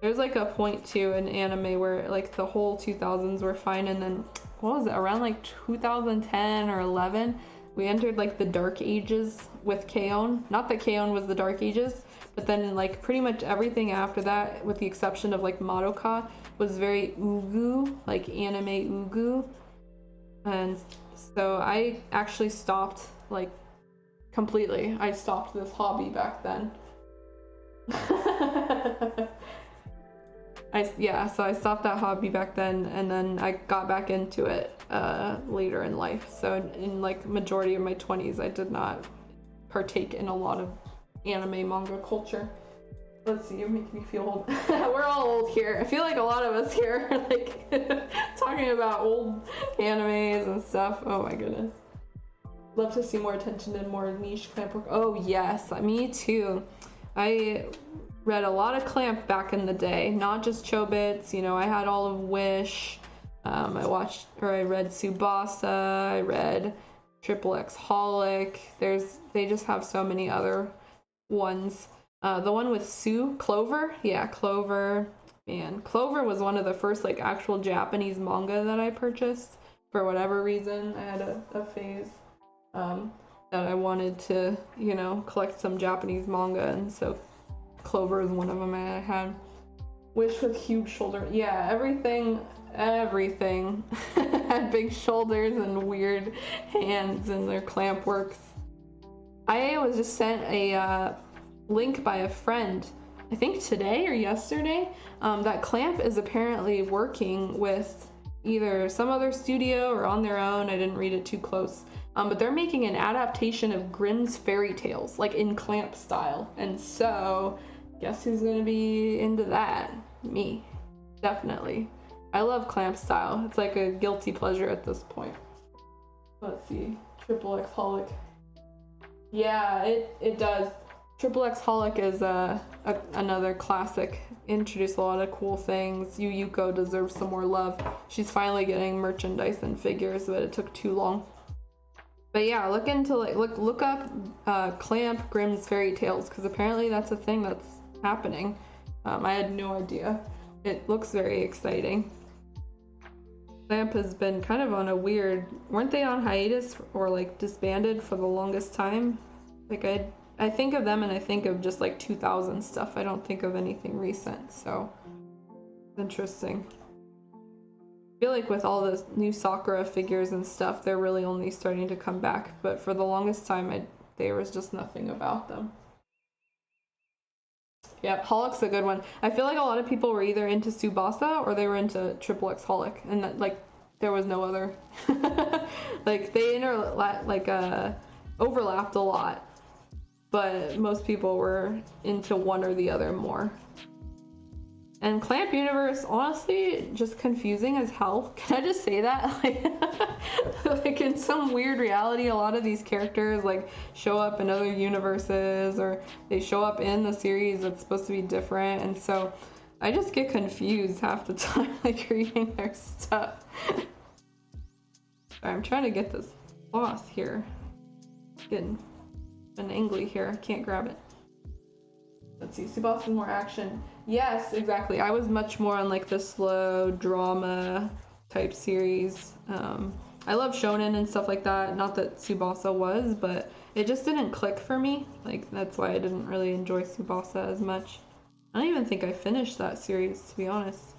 There's like a point too in anime where like the whole 2000s were fine, and then what was it, around like 2010 or 11 we entered like the dark ages with K-On! Not that K-On! Was the dark ages, but then like pretty much everything after that, with the exception of like Madoka, was very ugu, like anime ugu. And so I actually stopped like completely. I stopped this hobby back then. So I stopped that hobby back then, and then I got back into it later in life. So in like majority of my 20s, I did not partake in a lot of anime manga culture. Let's see, you make me feel old. We're all old here. I feel like a lot of us here are like talking about old animes and stuff. Oh my goodness. Love to see more attention and more niche clamp work. Oh yes, me too. I read a lot of clamp back in the day, not just Chobits. You know, I had all of Wish. I read Tsubasa. I read XXX Holic. They just have so many other ones. The one with Clover. Yeah, Clover. Man, Clover was one of the first like actual Japanese manga that I purchased. For whatever reason, I had a phase that I wanted to, you know, collect some Japanese manga, and so Clover is one of them I had. Wish with huge shoulder. Yeah, everything had big shoulders and weird hands and their clamp works. I was just sent a link by a friend, I think today or yesterday, that Clamp is apparently working with either some other studio or on their own. I didn't read it too close, but they're making an adaptation of Grimm's fairy tales, like in Clamp style. And so guess who's gonna be into that? Me, definitely. I love Clamp style. It's like a guilty pleasure at this point. Let's see, XXX Holic. Yeah, it does. XXX Holic is another classic. Introduced a lot of cool things. Yu Yuko deserves some more love. She's finally getting merchandise and figures, but it took too long. But yeah, look up Clamp Grimm's fairy tales, because apparently that's a thing that's happening. I had no idea. It looks very exciting. Clamp has been kind of on a weird, weren't they on hiatus or like disbanded for the longest time? Like I think of them and I think of just like 2000 stuff. I don't think of anything recent, so it's interesting. I feel like with all the new Sakura figures and stuff, they're really only starting to come back, but for the longest time there was just nothing about them. Yep, Holic's a good one. I feel like a lot of people were either into Tsubasa or they were into XXX Holic, and that, like, there was no other. Like they overlapped a lot, but most people were into one or the other more. And Clamp Universe, honestly, just confusing as hell. Can I just say that? Like in some weird reality, a lot of these characters like show up in other universes, or they show up in the series that's supposed to be different, and so I just get confused half the time, like reading their stuff. I'm trying to get this cloth here. Getting an angly here. I can't grab it. Let's see. Tsubasa more action. Yes, exactly. I was much more on like the slow drama type series. I love shonen and stuff like that. Not that Tsubasa was, but it just didn't click for me. Like that's why I didn't really enjoy Tsubasa as much. I don't even think I finished that series, to be honest.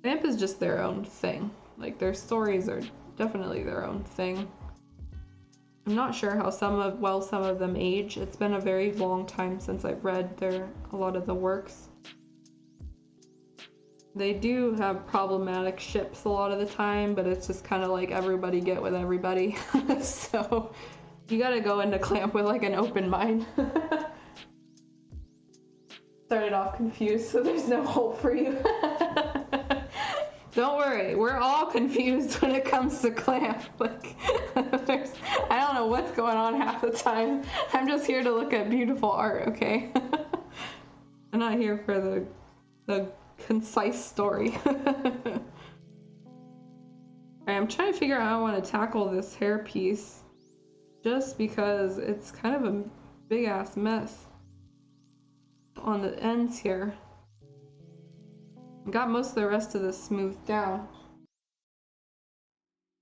Clamp is just their own thing. Like their stories are definitely their own thing. I'm not sure how some of them age. It's been a very long time since I've read a lot of the works. They do have problematic ships a lot of the time, but it's just kind of like everybody get with everybody. So you gotta go into Clamp with like an open mind. Started off confused, so there's no hope for you. Don't worry, we're all confused when it comes to Clamp. Like, I don't know what's going on half the time. I'm just here to look at beautiful art, okay? I'm not here for the concise story. I'm trying to figure out how I want to tackle this hair piece, just because it's kind of a big ass mess on the ends here. Got most of the rest of this smoothed down,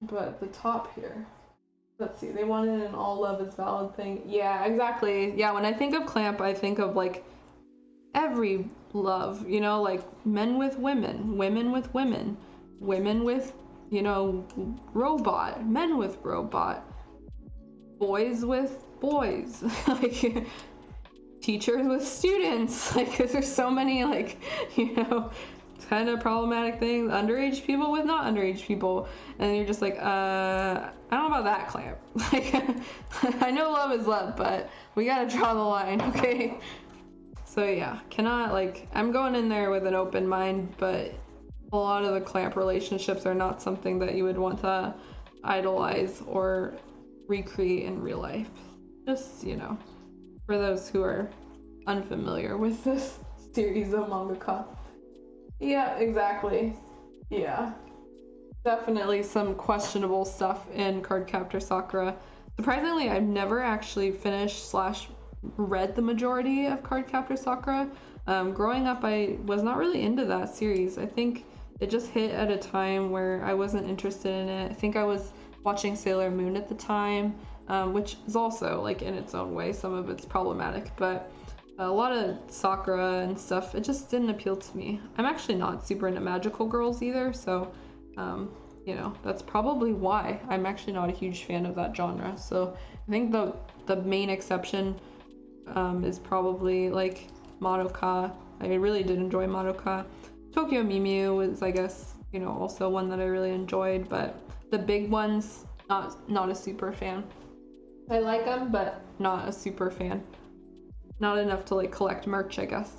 but the top here, let's see, they wanted an all love is valid thing. Yeah, exactly. Yeah, when I think of Clamp, I think of like every love, you know, like men with women, women with women, women with, you know, robot, men with robot, boys with boys. Like teachers with students, like, because there's so many, like, you know, kind of problematic things, underage people with not underage people, and you're just like, I don't know about that, Clamp. Like, I know love is love, but we gotta draw the line, okay? So yeah, cannot, like, I'm going in there with an open mind, but a lot of the Clamp relationships are not something that you would want to idolize or recreate in real life. Just, you know, for those who are unfamiliar with this series of mangaka. Yeah, exactly. Yeah. Definitely some questionable stuff in Cardcaptor Sakura. Surprisingly, I've never actually finished / read the majority of Cardcaptor Sakura. Growing up, I was not really into that series. I think it just hit at a time where I wasn't interested in it. I think I was watching Sailor Moon at the time, which is also, like, in its own way, some of it's problematic, but a lot of Sakura and stuff, it just didn't appeal to me. I'm actually not super into magical girls either, so you know, that's probably why I'm actually not a huge fan of that genre. So I think the main exception is probably like Madoka. I really did enjoy Madoka. Tokyo Mew Mew was, I guess, you know, also one that I really enjoyed, but the big ones, not a super fan. I like them, but not a super fan. Not enough to, like, collect merch, I guess.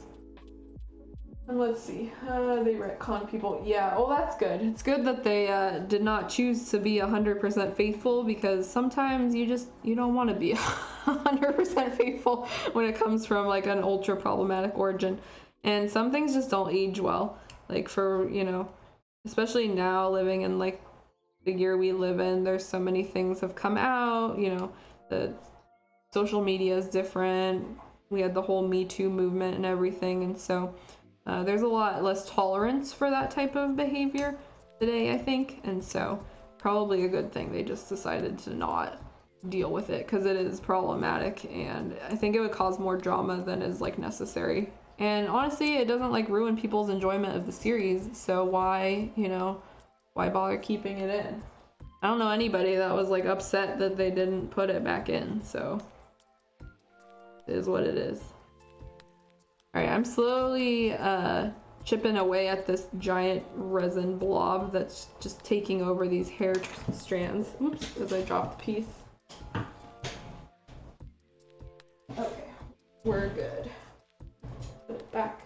And let's see, they retcon people. Yeah, well, that's good. It's good that they did not choose to be 100% faithful, because sometimes you don't want to be 100% faithful when it comes from, like, an ultra problematic origin. And some things just don't age well. Like, for, you know, especially now living in, like, the year we live in, there's so many things have come out, you know, the social media is different. We had the whole Me Too movement and everything, and so there's a lot less tolerance for that type of behavior today, I think, and so probably a good thing they just decided to not deal with it, because it is problematic, and I think it would cause more drama than is, like, necessary. And honestly, it doesn't, like, ruin people's enjoyment of the series, so why, you know, why bother keeping it in? I don't know anybody that was, like, upset that they didn't put it back in, so it is what it is. Alright, I'm slowly chipping away at this giant resin blob that's just taking over these hair strands. Oops, as I dropped the piece. Okay, we're good. Put it back.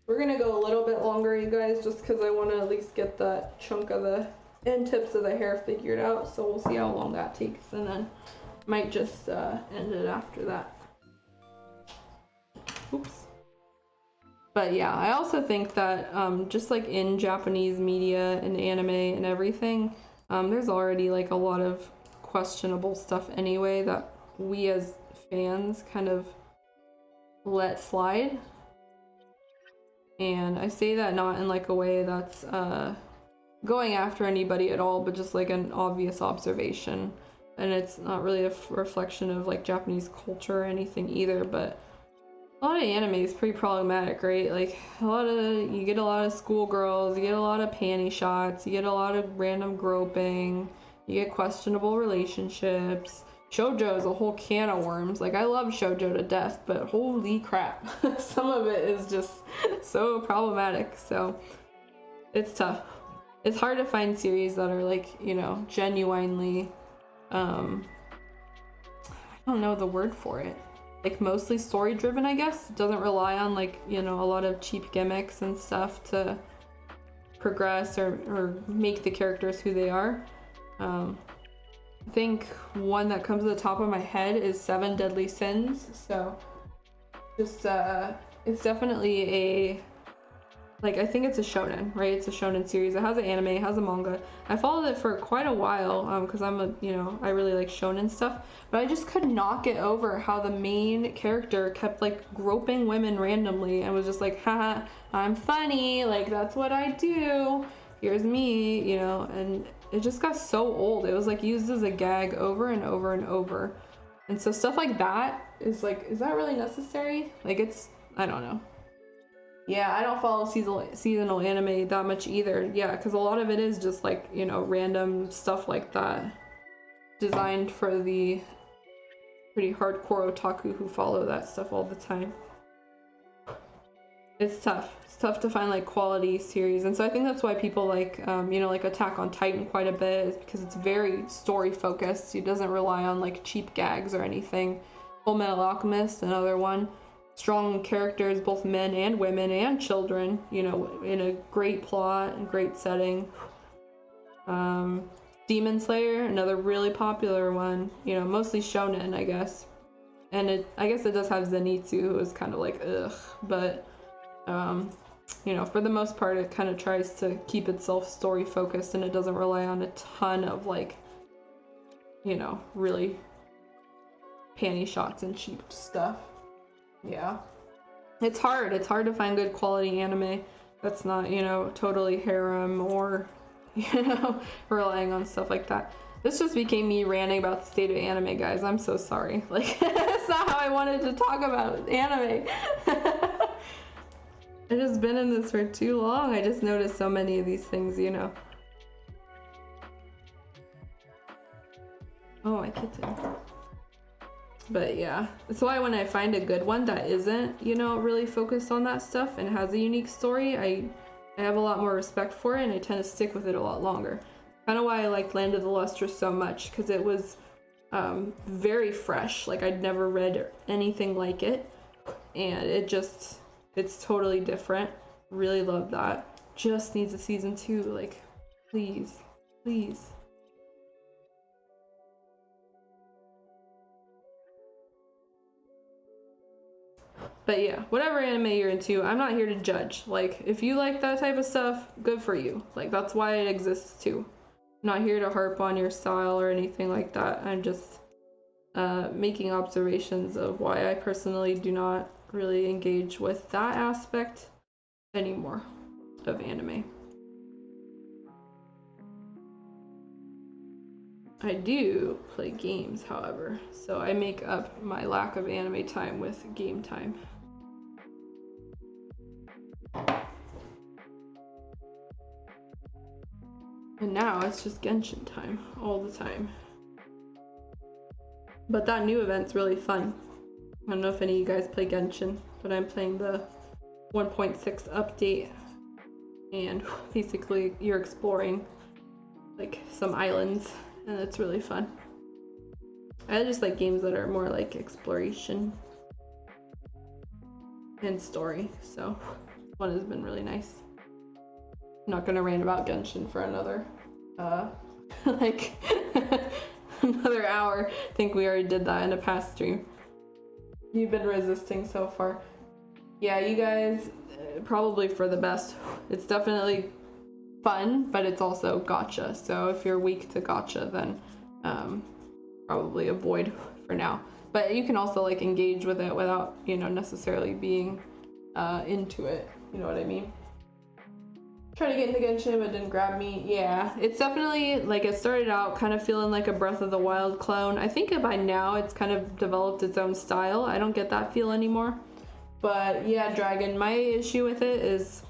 We're gonna go a little bit longer, you guys, just because I want to at least get that chunk of the end tips of the hair figured out, so we'll see how long that takes, and then might just end it after that. Oops. But yeah, I also think that just like in Japanese media and anime and everything, there's already, like, a lot of questionable stuff anyway that we as fans kind of let slide. And I say that not in, like, a way that's going after anybody at all, but just, like, an obvious observation. And it's not really a reflection of, like, Japanese culture or anything either, but a lot of anime is pretty problematic, right? Like, you get a lot of schoolgirls, you get a lot of panty shots, you get a lot of random groping, you get questionable relationships. Shoujo is a whole can of worms. Like, I love shoujo to death, but holy crap, some of it is just so problematic. So it's tough. It's hard to find series that are, like, you know, genuinely, I don't know the word for it, like, mostly story driven, I guess. It doesn't rely on, like, you know, a lot of cheap gimmicks and stuff to progress or make the characters who they are. I think one that comes to the top of my head is 7 Deadly Sins. So just it's definitely a, like, I think it's a shonen, right? It's a shonen series. It has an anime, it has a manga. I followed it for quite a while because I'm a, you know, I really like shonen stuff, but I just could not get over how the main character kept, like, groping women randomly and was just like, haha, I'm funny, like, that's what I do, here's me, you know, and it just got so old. It was, like, used as a gag over and over and over. And so stuff like that is, like, is that really necessary? Like, it's, I don't know. Yeah, I don't follow seasonal anime that much either. Yeah, because a lot of it is just, like, you know, random stuff like that, designed for the pretty hardcore otaku who follow that stuff all the time. It's tough. It's tough to find like quality series, and so I think that's why people like you know, like Attack on Titan quite a bit, is because it's very story focused. It doesn't rely on like cheap gags or anything. Full Metal Alchemist, another one. Strong characters, both men and women and children, you know, in a great plot and great setting. Demon Slayer, another really popular one, you know, mostly shonen, I guess. And I guess it does have Zenitsu, who is kind of like, ugh, but, you know, for the most part, it kind of tries to keep itself story focused, and it doesn't rely on a ton of, like, you know, really panty shots and cheap stuff. Yeah. It's hard to find good quality anime that's not, you know, totally harem or, you know, relying on stuff like that. This just became me ranting about the state of anime, guys. I'm so sorry. Like, that's not how I wanted to talk about anime. I've just been in this for too long. I just noticed so many of these things, you know. Oh, my kitten. But yeah, that's why when I find a good one that isn't, you know, really focused on that stuff and has a unique story, I have a lot more respect for it, and I tend to stick with it a lot longer. Kind of why I liked Land of the Lustrous so much, because it was very fresh. Like, I'd never read anything like it, and it's totally different. Really love that. Just needs a season 2, like, please, please. But yeah, whatever anime you're into, I'm not here to judge. Like, if you like that type of stuff, good for you. Like, that's why it exists too. I'm not here to harp on your style or anything like that. I'm just making observations of why I personally do not really engage with that aspect anymore of anime. I do play games, however, so I make up my lack of anime time with game time. And now it's just Genshin time all the time. But that new event's really fun. I don't know if any of you guys play Genshin, but I'm playing the 1.6 update, and basically you're exploring like some islands, and it's really fun. I just like games that are more like exploration and story, so one has been really nice. I'm not gonna rant about Genshin for another like another hour. I think we already did that in a past stream. You've been resisting so far. Yeah, you guys, probably for the best. It's definitely fun, but it's also gacha, so if you're weak to gacha, then probably avoid for now. But you can also like engage with it without, you know, necessarily being into it, you know what I mean? Trying to get into Genshin, but didn't grab me. Yeah, it's definitely, like, it started out kind of feeling like a Breath of the Wild clone. I think by now it's kind of developed its own style. I don't get that feel anymore. But yeah, Dragon, my issue with it is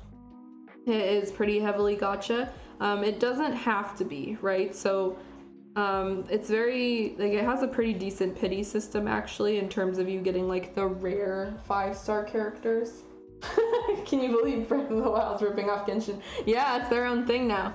pretty heavily gacha. It doesn't have to be, right? So it's very, like, it has a pretty decent pity system actually, in terms of you getting like the rare 5-star characters. Can you believe Breath of the Wild's ripping off Genshin? Yeah, it's their own thing now.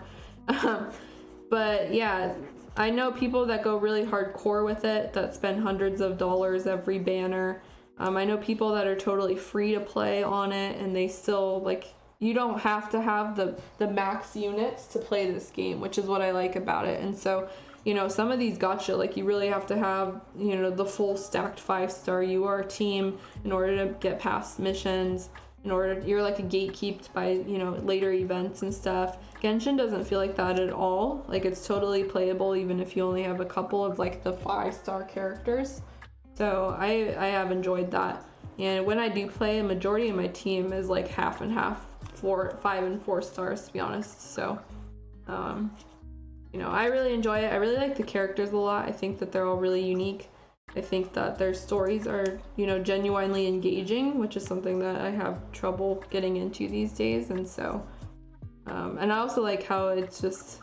But yeah, I know people that go really hardcore with it, that spend hundreds of dollars every banner. I know people that are totally free to play on it, and they still, like, you don't have to have the max units to play this game, which is what I like about it. And so, you know, some of these gacha, like, you really have to have, you know, the full stacked 5-star UR team in order to get past missions. You're like a gatekeeped by, you know, later events and stuff. Genshin doesn't feel like that at all. Like, it's totally playable even if you only have a couple of like the 5-star characters. So I have enjoyed that. And when I do play, a majority of my team is like half and half, 5 and 4 stars, to be honest. So you know, I really enjoy it. I really like the characters a lot. I think that they're all really unique. I think that their stories are, you know, genuinely engaging, which is something that I have trouble getting into these days. And so, and I also like how it's just,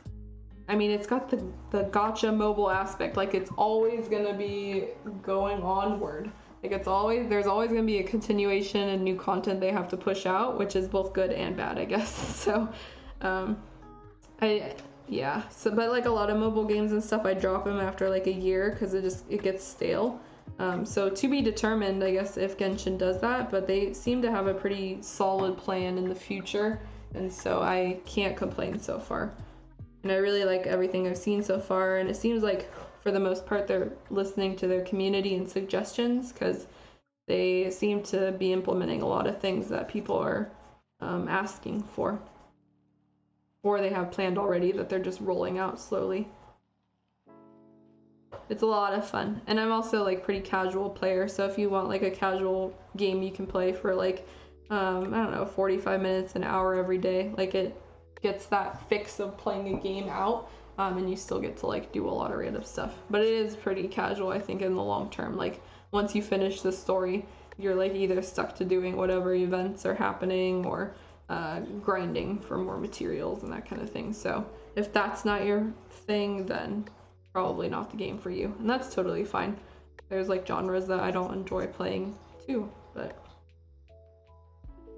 I mean, it's got the gacha mobile aspect. Like, it's always gonna be going onward. Like, there's always gonna be a continuation and new content they have to push out, which is both good and bad, I guess. So, yeah. So, but like a lot of mobile games and stuff, I drop them after like a year because it gets stale. So to be determined, I guess, if Genshin does that, but they seem to have a pretty solid plan in the future, and so I can't complain so far. And I really like everything I've seen so far, and it seems like for the most part they're listening to their community and suggestions, because they seem to be implementing a lot of things that people are asking for, or they have planned already that they're just rolling out slowly. It's a lot of fun, and I'm also like pretty casual player, so if you want like a casual game you can play for like I don't know, 45 minutes, an hour every day, like it gets that fix of playing a game out, and you still get to like do a lot of random stuff. But it is pretty casual, I think, in the long term. Like once you finish the story, you're like either stuck to doing whatever events are happening or grinding for more materials and that kind of thing. So if that's not your thing, then probably not the game for you, and that's totally fine. There's like genres that I don't enjoy playing too, but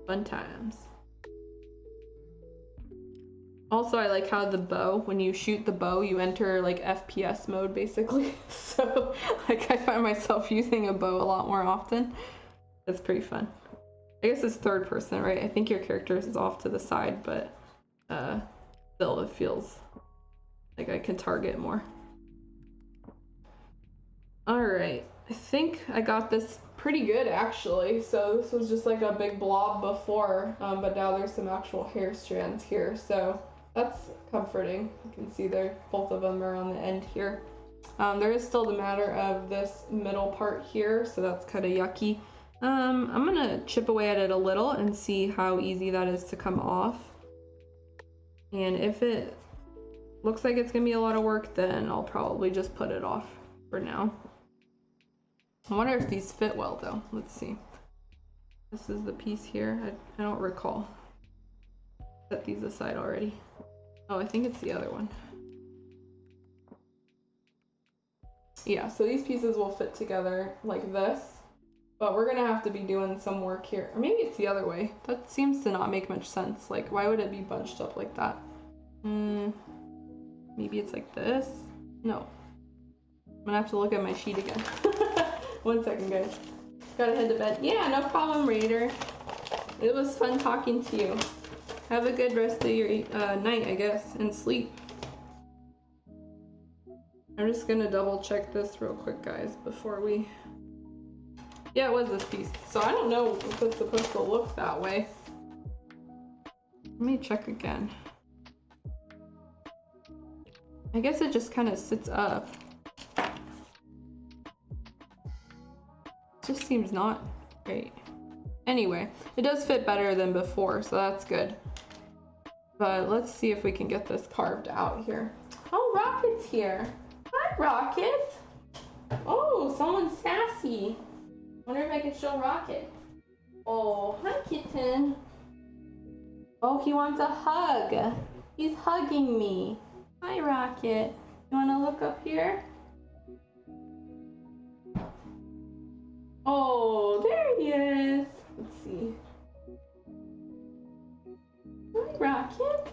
fun times. Also, I like how the bow, when you shoot the bow, you enter like FPS mode basically. So like I find myself using a bow a lot more often. It's pretty fun. I guess it's third person, right? I think your character is off to the side, but still it feels like I can target more. Alright, I think I got this pretty good actually. So this was just like a big blob before, but now there's some actual hair strands here, so that's comforting. You can see there, both of them are on the end here. There is still the matter of this middle part here, so that's kind of yucky. I'm gonna chip away at it a little and see how easy that is to come off. And if it looks like it's gonna be a lot of work, then I'll probably just put it off for now. I wonder if these fit well though. Let's see. This is the piece here. I don't recall. Set these aside already. Oh, I think it's the other one. Yeah, so these pieces will fit together like this, but we're gonna have to be doing some work here. Or maybe it's the other way. That seems to not make much sense. Like, why would it be bunched up like that? Maybe it's like this? No. I'm gonna have to look at my sheet again. 1 second, guys. Gotta head to bed. Yeah, no problem, Raider. It was fun talking to you. Have a good rest of your night, I guess, and sleep. I'm just gonna double check this real quick, guys, before we... Yeah, it was this piece. So I don't know if it's supposed to look that way. Let me check again. I guess it just kind of sits up. Just seems not great. Anyway, it does fit better than before, so that's good. But let's see if we can get this carved out here. Oh, Rocket's here. Hi, Rocket. Oh, someone's sassy. Wonder if I can show Rocket. Oh, hi, kitten. Oh, he wants a hug. He's hugging me. Hi, Rocket. You want to look up here? Oh, there he is. Let's see. Hi, Rocket.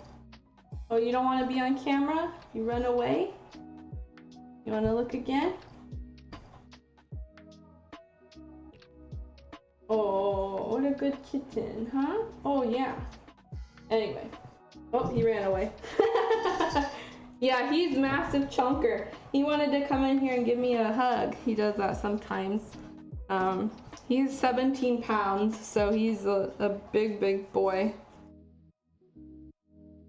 Oh, you don't want to be on camera? You run away? You want to look again? Oh, what a good kitten, huh? Oh, yeah. Anyway. Oh, he ran away. Yeah, he's massive chunker. He wanted to come in here and give me a hug. He does that sometimes. He's 17 pounds, so he's a big boy.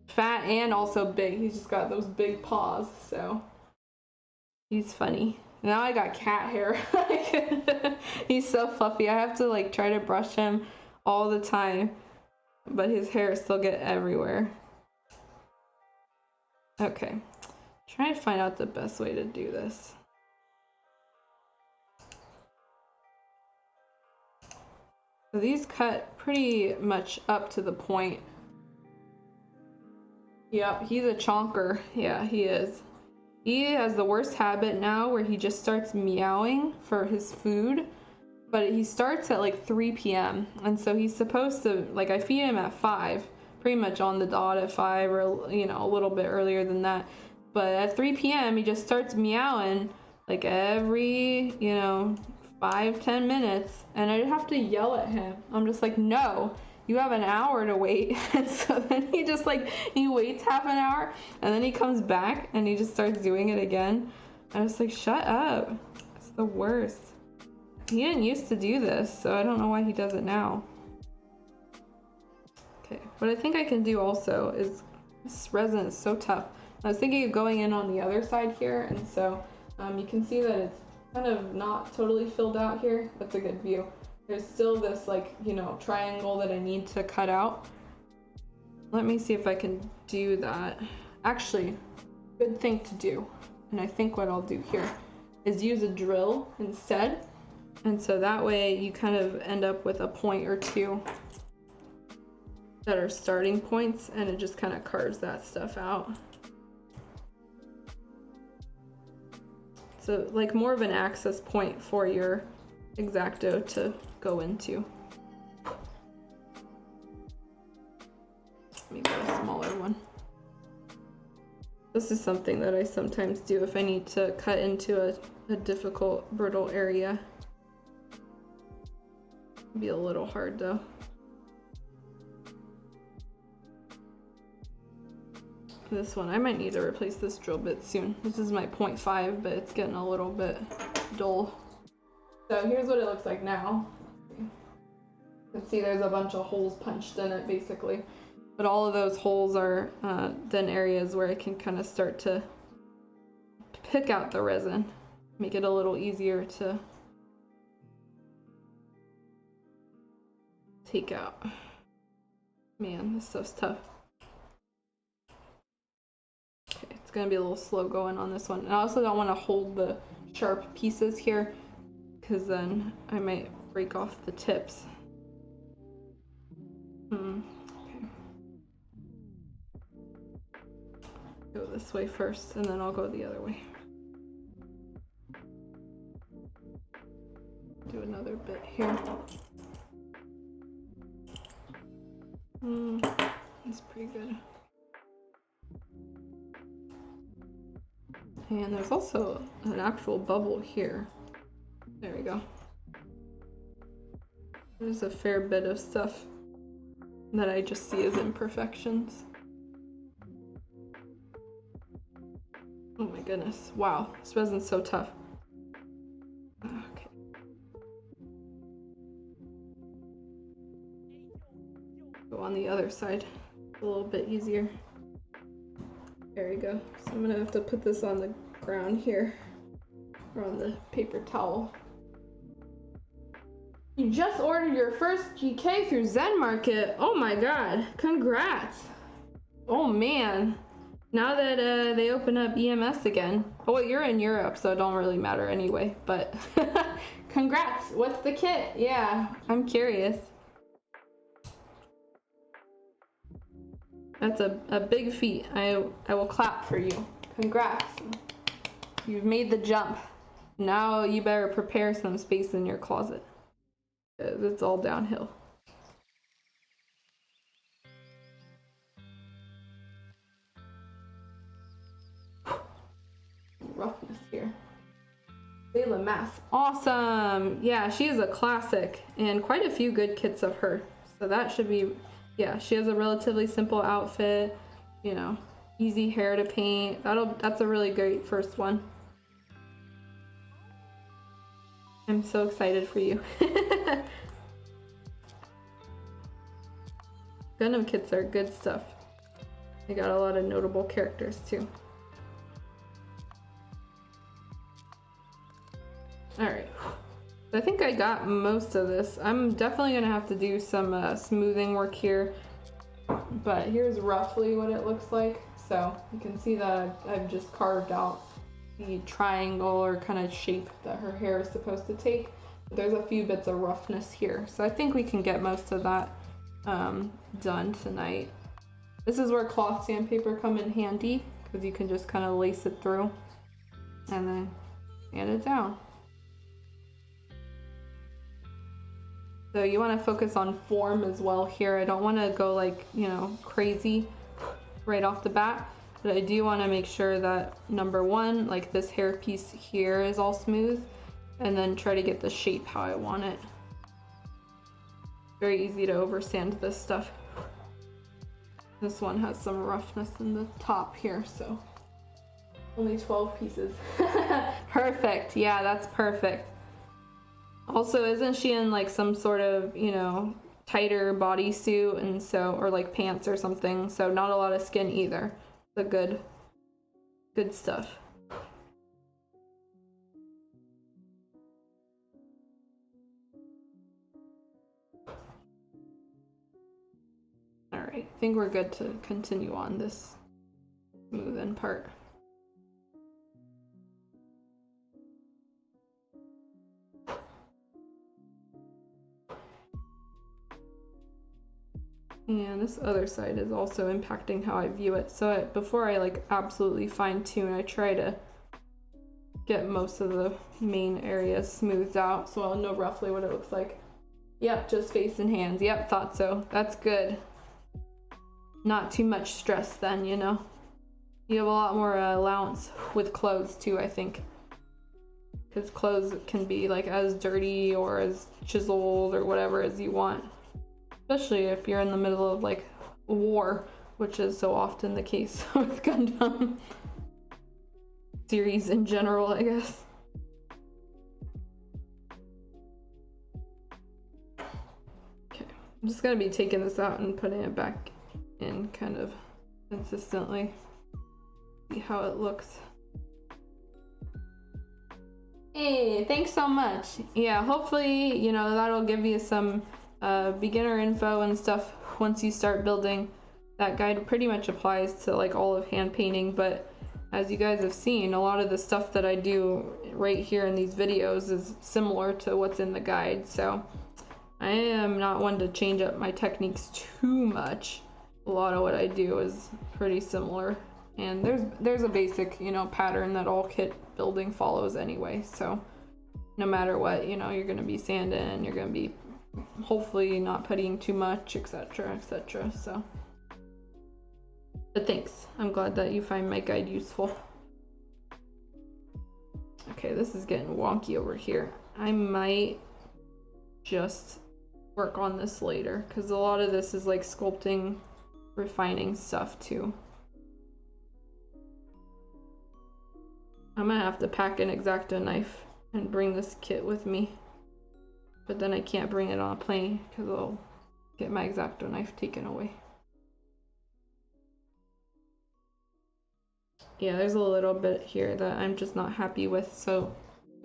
Fat and also big. He's just got those big paws, so he's funny. Now I got cat hair. He's so fluffy. I have to like try to brush him all the time, but his hair still get everywhere. Okay, trying to find out the best way to do this. So these cut pretty much up to the point. Yep, he's a chonker. Yeah, he is. He has the worst habit now where he just starts meowing for his food, but he starts at like 3 p.m. And so he's supposed to, like, I feed him at 5, pretty much on the dot at 5, or, you know, a little bit earlier than that. But at 3 p.m. he just starts meowing like every, you know, 5-10 minutes, and I have to yell at him. I'm just like, no, you have an hour to wait. And so then he just like, he waits half an hour, and then he comes back and he just starts doing it again. I was like, shut up. It's the worst. He didn't used to do this, so I don't know why he does it now. Okay, what I think I can do also is, this resin is so tough. I was thinking of going in on the other side here, and so you can see that it's kind of not totally filled out here. That's a good view. There's still this, like, you know, triangle that I need to cut out. Let me see if I can do that. Actually, good thing to do, and I think what I'll do here is use a drill instead, and so that way you kind of end up with a point or two that are starting points, and it just kind of carves that stuff out. So like more of an access point for your X-Acto to go into. Maybe a smaller one. This is something that I sometimes do if I need to cut into a difficult, brittle area. It'd be a little hard though. This one, I might need to replace this drill bit soon. This is my 0.5, but it's getting a little bit dull. So here's what it looks like now. You can see there's a bunch of holes punched in it basically. But all of those holes are then areas where I can kind of start to pick out the resin. Make it a little easier to take out. Man, this stuff's tough. Okay, it's gonna be a little slow going on this one. And I also don't want to hold the sharp pieces here, because then I might break off the tips. Okay. Go this way first, and then I'll go the other way. Do another bit here. That's pretty good. And there's also an actual bubble here. There we go. There's a fair bit of stuff that I just see as imperfections. Oh my goodness. Wow, this resin's so tough. Okay. Go on the other side. A little bit easier. There we go. So I'm gonna have to put this on the ground here, or on the paper towel. You just ordered your first GK through Zen Market. Oh my god, congrats. Oh man, now that they open up EMS again. Oh well, you're in Europe, so it don't really matter anyway, but congrats. What's the kit? Yeah, I'm curious. That's a big feat. I will clap for you. Congrats. You've made the jump. Now you better prepare some space in your closet, 'cause it's all downhill. Roughness here. Sayla Mass. Awesome. Yeah, she is a classic, and quite a few good kits of her. So that should be, yeah, she has a relatively simple outfit, you know, easy hair to paint. That's a really great first one. I'm so excited for you. Gundam kits are good stuff. They got a lot of notable characters too. Alright, I think I got most of this. I'm definitely gonna have to do some smoothing work here, but here's roughly what it looks like. So you can see that I've just carved out the triangle or kind of shape that her hair is supposed to take. There's a few bits of roughness here, so I think we can get most of that done tonight. This is where cloth sandpaper come in handy, because you can just kind of lace it through and then sand it down. So you want to focus on form as well here. I don't want to go like, you know, crazy right off the bat, but I do want to make sure that number one, like this hair piece here is all smooth, and then try to get the shape how I want it. Very easy to over sand this stuff. This one has some roughness in the top here, so only 12 pieces. Perfect. Yeah, that's perfect. Also, isn't she in like some sort of, you know, tighter bodysuit, and so, or like pants or something, so not a lot of skin either. So good stuff. All right, I think we're good to continue on this smooth-in part. And this other side is also impacting how I view it. So before I like absolutely fine tune, I try to get most of the main areas smoothed out so I'll know roughly what it looks like. Yep, just face and hands. Yep, thought so. That's good. Not too much stress then, you know. You have a lot more allowance with clothes too, I think. Because clothes can be like as dirty or as chiseled or whatever as you want. Especially if you're in the middle of like war, which is so often the case with Gundam series in general, I guess. Okay, I'm just gonna be taking this out and putting it back in kind of consistently. See how it looks. Hey, thanks so much. Yeah, hopefully, you know, that'll give you some beginner info and stuff once you start building. That guide pretty much applies to like all of hand painting, but as you guys have seen, a lot of the stuff that I do right here in these videos is similar to what's in the guide, so I am not one to change up my techniques too much. A lot of what I do is pretty similar, and there's a basic, you know, pattern that all kit building follows anyway, so no matter what, you know, you're going to be sanding, you're going to be hopefully not puttying too much, etc, etc. So, but thanks, I'm glad that you find my guide useful. Okay, this is getting wonky over here. I might just work on this later because a lot of this is like sculpting, refining stuff too. I'm gonna have to pack an X-Acto knife and bring this kit with me, but then I can't bring it on a plane because I'll get my X-Acto knife taken away. Yeah, there's a little bit here that I'm just not happy with, so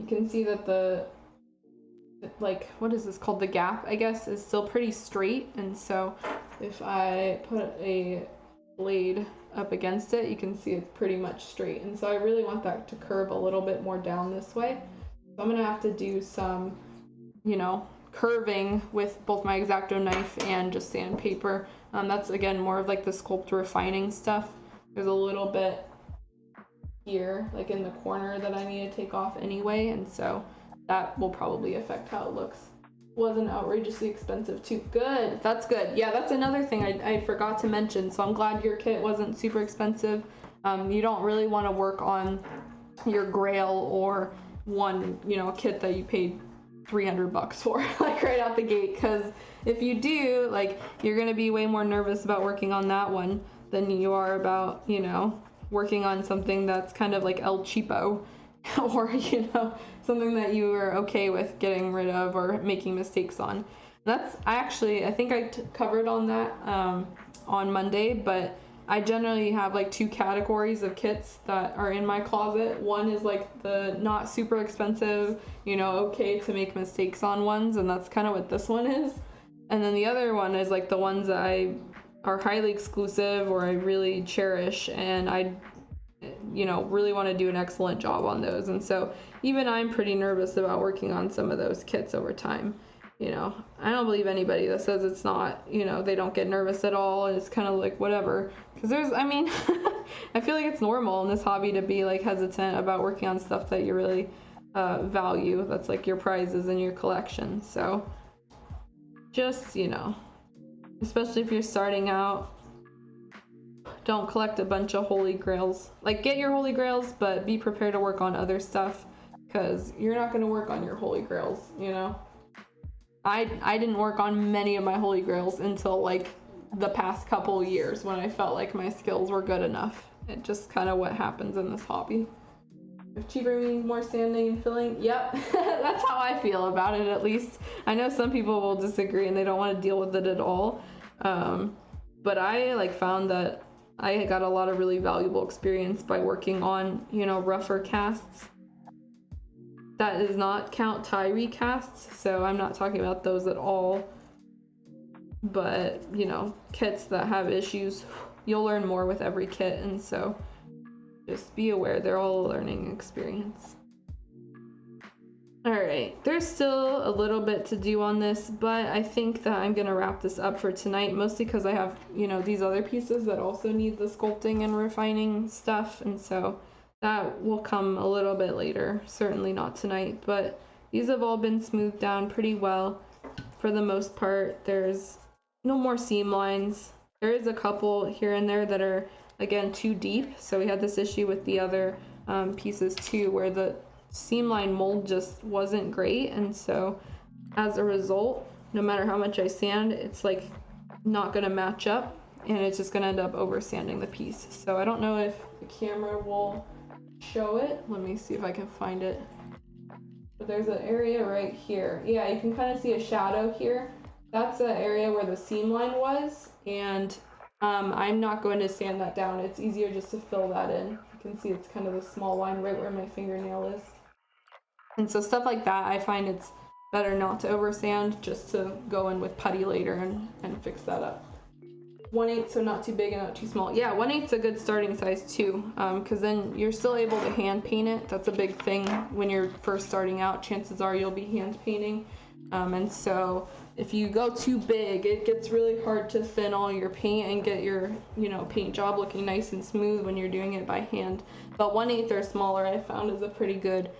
you can see that the, like, what is this called, the gap, I guess, is still pretty straight, and so if I put a blade up against it, you can see it's pretty much straight, and so I really want that to curve a little bit more down this way. So I'm gonna have to do some, you know, curving with both my X-Acto knife and just sandpaper. That's again more of like the sculpt refining stuff. There's a little bit here, like in the corner, that I need to take off anyway, and so that will probably affect how it looks. Wasn't outrageously expensive too. Good, that's good. Yeah, that's another thing I forgot to mention, so I'm glad your kit wasn't super expensive. You don't really want to work on your Grail or one, you know, kit that you paid $300 for, like right out the gate, because if you do, like, you're gonna be way more nervous about working on that one than you are about, you know, working on something that's kind of like El Cheapo, or, you know, something that you are okay with getting rid of or making mistakes on. That's, I think I covered on that on Monday, but I generally have like two categories of kits that are in my closet. One is like the not super expensive, you know, okay to make mistakes on ones, and that's kind of what this one is. And then the other one is like the ones that I are highly exclusive or I really cherish, and I, you know, really want to do an excellent job on those. And so even I'm pretty nervous about working on some of those kits over time. you know, I don't believe anybody that says it's not, you know, they don't get nervous at all. It's kind of like whatever. Because there's, I mean, I feel like it's normal in this hobby to be like hesitant about working on stuff that you really value. That's like your prizes in your collection. So just, you know, especially if you're starting out, don't collect a bunch of holy grails. Like, get your holy grails, but be prepared to work on other stuff, because you're not going to work on your holy grails, you know? I didn't work on many of my holy grails until like the past couple years, when I felt like my skills were good enough. It just kind of what happens in this hobby. If cheaper means more sanding and filling, yep, that's how I feel about it, at least. I know some people will disagree and they don't want to deal with it at all. But I like found that I got a lot of really valuable experience by working on, you know, rougher casts. That does not count tie recasts, so I'm not talking about those at all. But, you know, kits that have issues, you'll learn more with every kit, and so just be aware they're all a learning experience. Alright, there's still a little bit to do on this, but I think that I'm going to wrap this up for tonight, mostly because I have, you know, these other pieces that also need the sculpting and refining stuff, and so that will come a little bit later, certainly not tonight, but these have all been smoothed down pretty well for the most part. There's no more seam lines. There is a couple here and there that are, again, too deep, so we had this issue with the other pieces too, where the seam line mold just wasn't great, and so as a result, no matter how much I sand, it's like not gonna match up, and it's just gonna end up over sanding the piece. So I don't know if the camera will show it. Let me see if I can find it. But there's an area right here. Yeah, you can kind of see a shadow here. That's the area where the seam line was, and I'm not going to sand that down. It's easier just to fill that in. You can see it's kind of a small line right where my fingernail is. And so stuff like that, I find it's better not to over sand, just to go in with putty later and fix that up. 1/8, so not too big and not too small. Yeah, 1/8's a good starting size too, because then you're still able to hand paint it. That's a big thing when you're first starting out. Chances are you'll be hand painting, and so if you go too big, it gets really hard to thin all your paint and get your, you know, paint job looking nice and smooth when you're doing it by hand. But 1/8 or smaller, I found, is a pretty good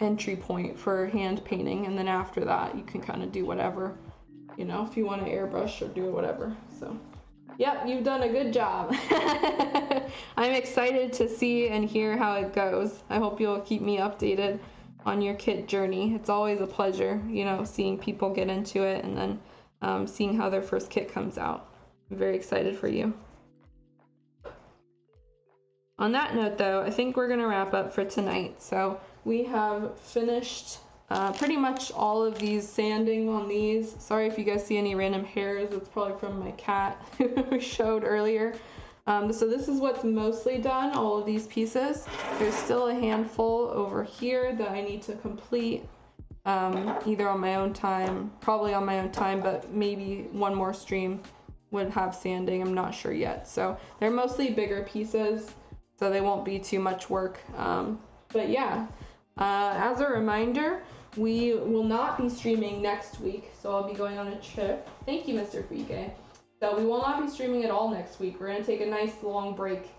entry point for hand painting, and then after that you can kind of do whatever, you know, if you want to airbrush or do whatever. So yep, you've done a good job. I'm excited to see and hear how it goes. I hope you'll keep me updated on your kit journey. It's always a pleasure, you know, seeing people get into it and then seeing how their first kit comes out. I'm very excited for you. On that note though, I think we're gonna wrap up for tonight. So we have finished pretty much all of these sanding on these. Sorry if you guys see any random hairs, it's probably from my cat who we showed earlier. So this is what's mostly done, all of these pieces. There's still a handful over here that I need to complete, either on my own time, probably on my own time, but maybe one more stream would have sanding, I'm not sure yet. So they're mostly bigger pieces, so they won't be too much work. But yeah, as a reminder, we will not be streaming next week, so I'll be going on a trip. Thank you, Mr. Frike. So we will not be streaming at all next week. We're going to take a nice long break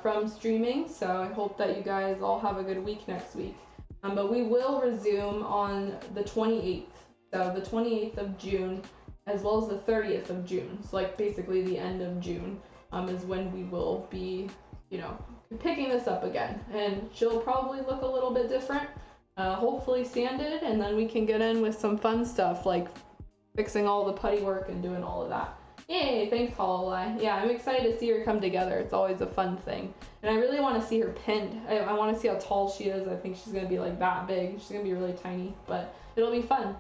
from streaming, so I hope that you guys all have a good week next week. But we will resume on the 28th, so the 28th of June, as well as the 30th of June. So like basically the end of June is when we will be, you know, picking this up again. And she'll probably look a little bit different, hopefully sanded, and then we can get in with some fun stuff like fixing all the putty work and doing all of that. Yay, thanks Hololai. Yeah, I'm excited to see her come together. It's always a fun thing. And I really want to see her pinned. I want to see how tall she is. I think she's going to be like that big. She's going to be really tiny, but it'll be fun.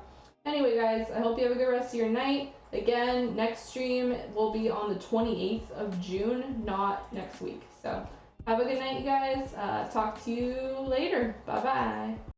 Anyway, guys, I hope you have a good rest of your night. Again, next stream will be on the 28th of June, not next week. So have a good night, you guys. Talk to you later. Bye-bye.